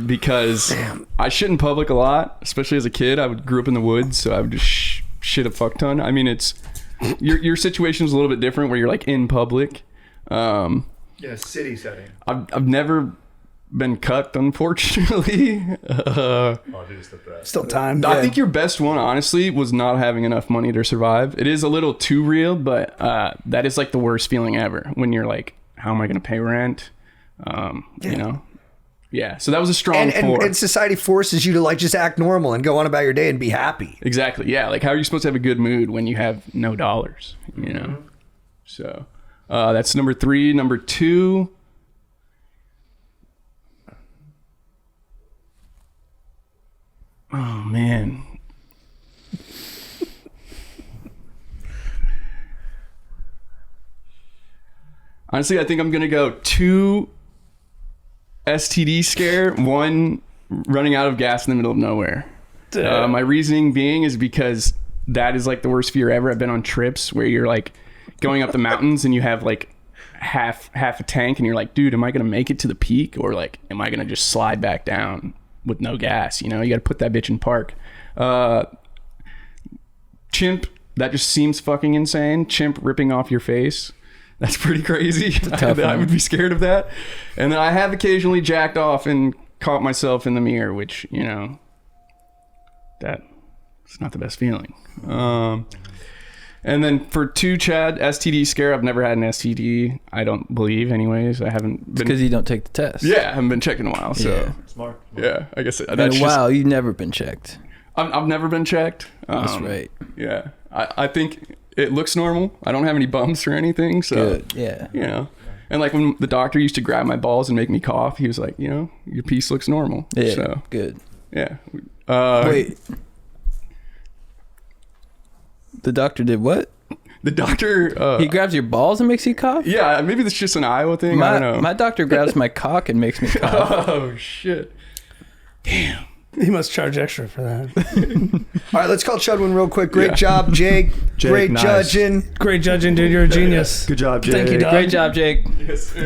because I shit in public a lot, especially as a kid. I grew up in the woods, so I would just shit a fuck ton. I mean, it's your situation is a little bit different where you're like in public. Yeah, city setting. I've never been cut, unfortunately. Still time. I think your best one, honestly, was not having enough money to survive. It is a little too real, but that is like the worst feeling ever when you're like, how am I going to pay rent? You know? Yeah. So that was a strong 4. And society forces you to like just act normal and go on about your day and be happy. Exactly. Yeah. Like, how are you supposed to have a good mood when you have no dollars? You know? So that's number 3. Number 2. Oh, man. Honestly, I think I'm going to go 2 STD scare, 1 running out of gas in the middle of nowhere. My reasoning being is because that is like the worst fear ever. I've been on trips where you're like going up the mountains and you have like half a tank and you're like, dude, am I going to make it to the peak? Or like, am I going to just slide back down with no gas? You know, you got to put that bitch in park. Chimp, that just seems fucking insane. Chimp ripping off your face. That's pretty crazy. I would be scared of that. And then I have occasionally jacked off and caught myself in the mirror, which, you know, it's not the best feeling. And then for 2, Chad, STD scare. I've never had an STD. I don't believe, anyways. I haven't been. Because you don't take the test. Yeah, I haven't been checked in a while. So Yeah. Smart. yeah, I guess And that's just. wow, you've never been checked. I've never been checked. That's right. Yeah, I think it looks normal. I don't have any bumps or anything. So Good. Yeah. you know. And like when the doctor used to grab my balls and make me cough, he was like, you know, your piece looks normal. Yeah. So Good. yeah. Wait. The doctor did what? The doctor. He grabs your balls and makes you cough? Yeah, maybe that's just an Iowa thing. I don't know. My doctor grabs my cock and makes me cough. Oh shit! Damn. He must charge extra for that. All right, let's call Chudwin real quick. Great job, Jake. Great nice. judging. Great judging, dude. You're a genius. Good job, Jake. Thank you, dog. Great job, Jake.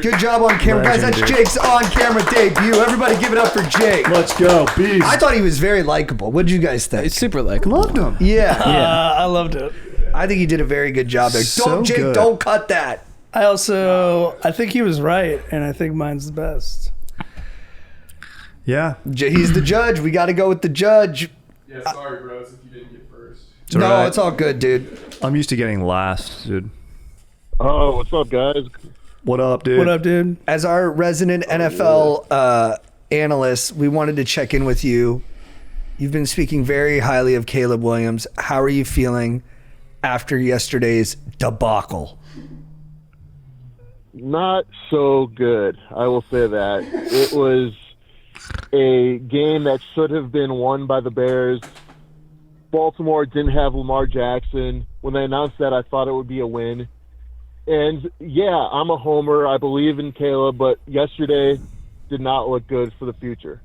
Good job on camera. Guys, that's Jake's on-camera debut. Everybody give it up for Jake. Let's go, beast. I thought he was very likable. What did you guys think? It's super likable. Loved him. Yeah. I loved it. I think he did a very good job there. So Jake, good. don't cut that. I think he was right, and I think mine's the best. Yeah. He's the judge. We got to go with the judge. Yeah, sorry, bros, if you didn't get first. It's all No, right. it's all good, dude. I'm used to getting last, dude. Oh, what's up, guys? What up, dude? What up, dude? As our resident NFL analyst, we wanted to check in with you. You've been speaking very highly of Caleb Williams. How are you feeling after yesterday's debacle? Not so good, I will say that. It was a game that should have been won by the Bears. Baltimore didn't have Lamar Jackson. When they announced that, I thought it would be a win. And, yeah, I'm a homer. I believe in Caleb, but yesterday did not look good for the future.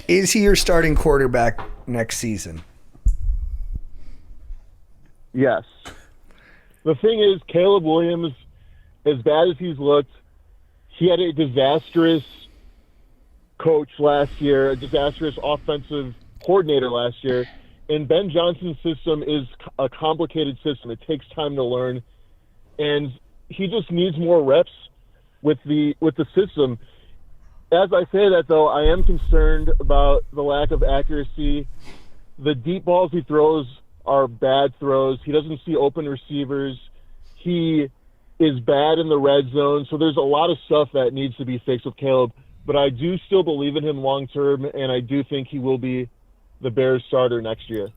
Is he your starting quarterback next season? Yes. The thing is, Caleb Williams, as bad as he's looked, he had a disastrous coach last year, a disastrous offensive coordinator last year, and Ben Johnson's system is a complicated system. It takes time to learn, and he just needs more reps with the system. As I say that, though, I am concerned about the lack of accuracy. The deep balls he throws are bad throws. He doesn't see open receivers. He is bad in the red zone. So there's a lot of stuff that needs to be fixed with Caleb. But I do still believe in him long term, and I do think he will be the Bears starter next year.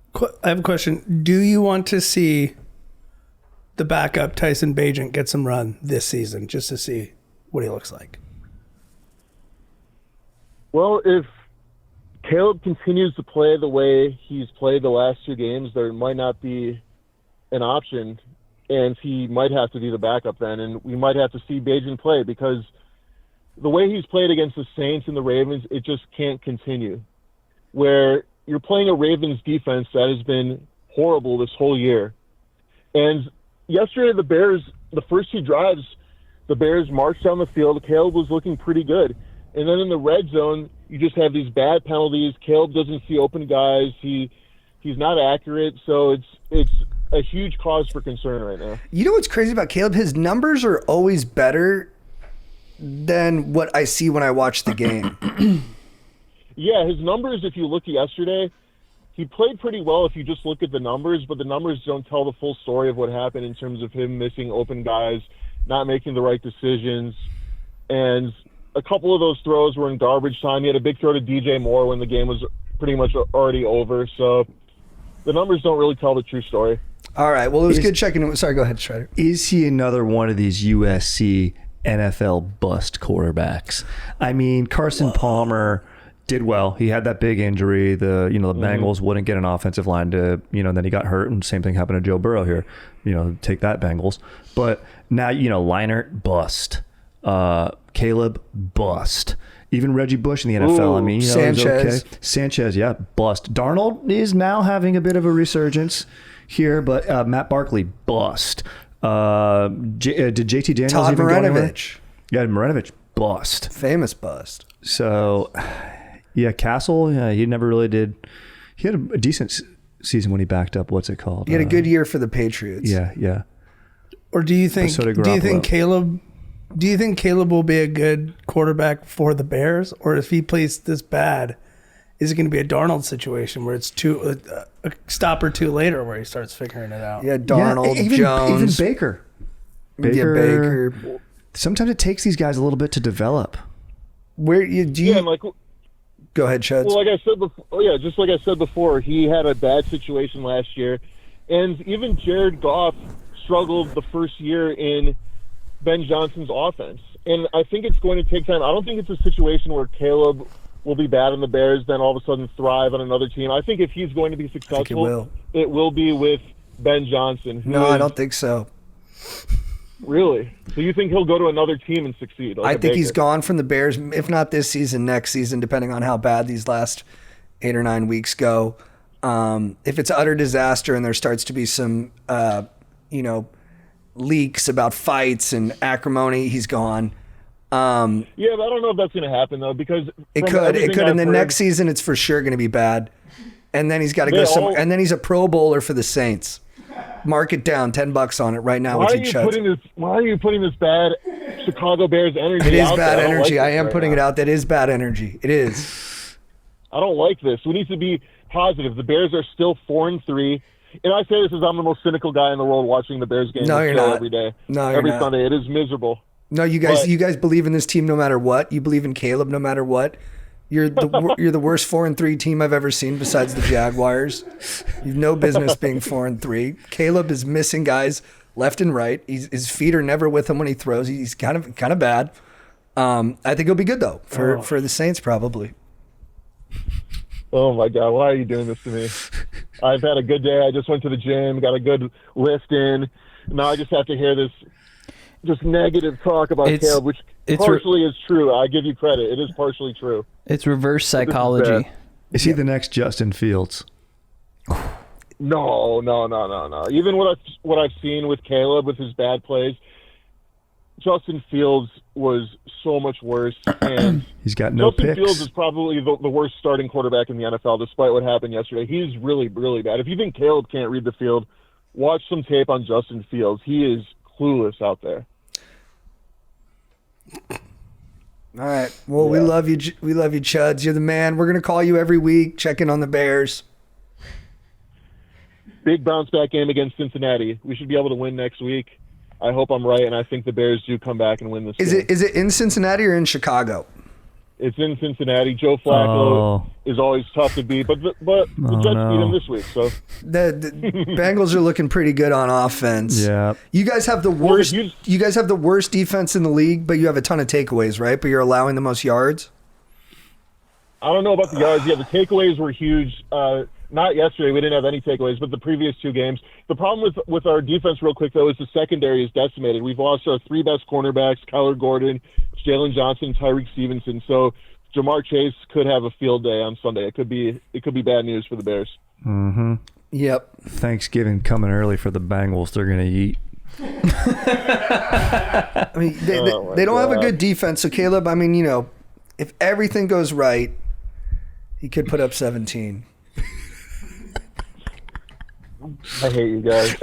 I have a question. Do you want to see the backup Tyson Bagent get some run this season just to see what he looks like? Well, if Caleb continues to play the way he's played the last two games, there might not be an option, and he might have to be the backup then, and we might have to see Bagent play because the way he's played against the Saints and the Ravens, it just can't continue. Where you're playing a Ravens defense that has been horrible this whole year. And yesterday, the Bears, the first two drives, the Bears marched down the field. Caleb was looking pretty good. And then in the red zone, you just have these bad penalties. Caleb doesn't see open guys. He's not accurate. So it's a huge cause for concern right now. You know what's crazy about Caleb? His numbers are always better than what I see when I watch the game. Yeah, his numbers, if you look yesterday, he played pretty well if you just look at the numbers, but the numbers don't tell the full story of what happened in terms of him missing open guys, not making the right decisions, and a couple of those throws were in garbage time. He had a big throw to DJ Moore when the game was pretty much already over, so the numbers don't really tell the true story. All right, well, it was good checking in. Sorry, go ahead, Shredder. Is he another one of these USC NFL bust quarterbacks? I mean, Carson Palmer did well. He had that big injury. The Bengals wouldn't get an offensive line to, then he got hurt, and same thing happened to Joe Burrow here. Take that, Bengals. But now, Leinart, bust. Caleb, bust. Even Reggie Bush in the NFL. I mean, Sanchez. Okay. Sanchez, yeah, bust. Darnold is now having a bit of a resurgence here, but Matt Barkley, bust. Did JT Daniels Todd even go anywhere? Marinovich. Yeah, Marinovich, bust. Famous bust. So, yeah, Castle, he never really did. He had a decent season when he backed up. What's it called? He had a good year for the Patriots. Yeah. Or do you think Caleb will be a good quarterback for the Bears? Or if he plays this bad, is it going to be a Darnold situation where it's a stop or two later where he starts figuring it out? Yeah, Darnold, even Jones. Even Baker. Baker. Sometimes it takes these guys a little bit to develop. Where you do you? Yeah, like, Go ahead, Chuds. well, like I said before, just like I said before, he had a bad situation last year, and even Jared Goff struggled the first year in Ben Johnson's offense. And I think it's going to take time. I don't think it's a situation where Caleb will be bad on the Bears, then all of a sudden thrive on another team. I think if he's going to be successful, it will be with Ben Johnson. No, I don't think so. Really? So you think he'll go to another team and succeed? Like I think he's Baker? gone from the Bears, if not this season, next season, depending on how bad these last 8 or 9 weeks go. If it's utter disaster and there starts to be some, leaks about fights and acrimony, he's gone. Yeah, but I don't know if that's going to happen though, because It could. And then next season, it's for sure going to be bad. And then he's got to go somewhere. And then he's a Pro Bowler for the Saints. Mark it down, $10 on it right now. Why are you putting this bad Chicago Bears energy? It is out bad there? energy. I am right putting now. it out. That is bad energy. It is. I don't like this. We need to be positive. The Bears are still 4-3, and I say this as I'm the most cynical guy in the world watching the Bears game. No, you're not. Every day. No, you're every not. Sunday. It is miserable. No, you guys believe in this team no matter what. You believe in Caleb no matter what. You're the worst 4-3 team I've ever seen besides the Jaguars. You've no business being 4-3. Caleb is missing guys left and right. His feet are never with him when he throws. He's kind of bad. I think he'll be good though for the Saints probably. Oh my God, why are you doing this to me? I've had a good day. I just went to the gym, got a good lift in. Now I just have to hear this just negative talk about Caleb, which partially is true. I give you credit. It is partially true. It's reverse psychology. Is he the next Justin Fields? No. Even what I've seen with Caleb with his bad plays, Justin Fields was so much worse. And he's got no Justin picks. Fields is probably the worst starting quarterback in the NFL, despite what happened yesterday. He's really, really bad. If you think Caleb can't read the field, watch some tape on Justin Fields. He is clueless out there. All right. Well, we love you. We love you, Chuds. You're the man. We're gonna call you every week, check in on the Bears. Big bounce back game against Cincinnati. We should be able to win next week. I hope I'm right, and I think the Bears do come back and win this game. Is it in Cincinnati or in Chicago? It's in Cincinnati. Joe Flacco is always tough to beat, but the Jets beat him this week. So the Bengals are looking pretty good on offense. Yeah. You guys have the worst. You guys have the worst defense in the league, but you have a ton of takeaways, right? But you're allowing the most yards. I don't know about the yards. Yeah, the takeaways were huge. Not yesterday. We didn't have any takeaways, but the previous 2 games. The problem with our defense, real quick, though, is the secondary is decimated. We've lost our 3 best cornerbacks, Kyler Gordon, Jalen Johnson, Tyreek Stevenson. So Jamar Chase could have a field day on Sunday. It could be bad news for the Bears. Mm-hmm. Yep. Thanksgiving coming early for the Bengals. They're going to eat. I mean, they don't have a good defense. So Caleb, I mean, if everything goes right, he could put up 17. I hate you guys.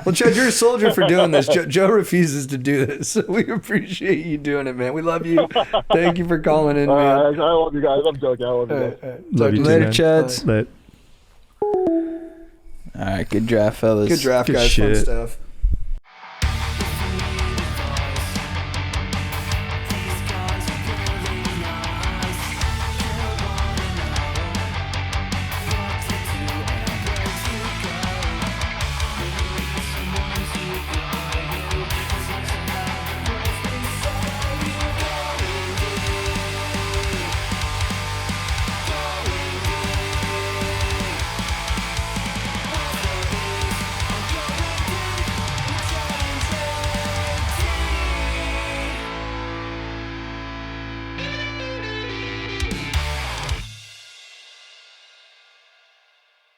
Well, Chad, you're a soldier for doing this. Joe refuses to do this, so we appreciate you doing it, man. We love you. Thank you for calling in, man. I love you guys. I'm joking. I love you guys. Love you too, Later, man. Chads. But All right, good draft, fellas. Good draft, Good guys. Fun shit. stuff.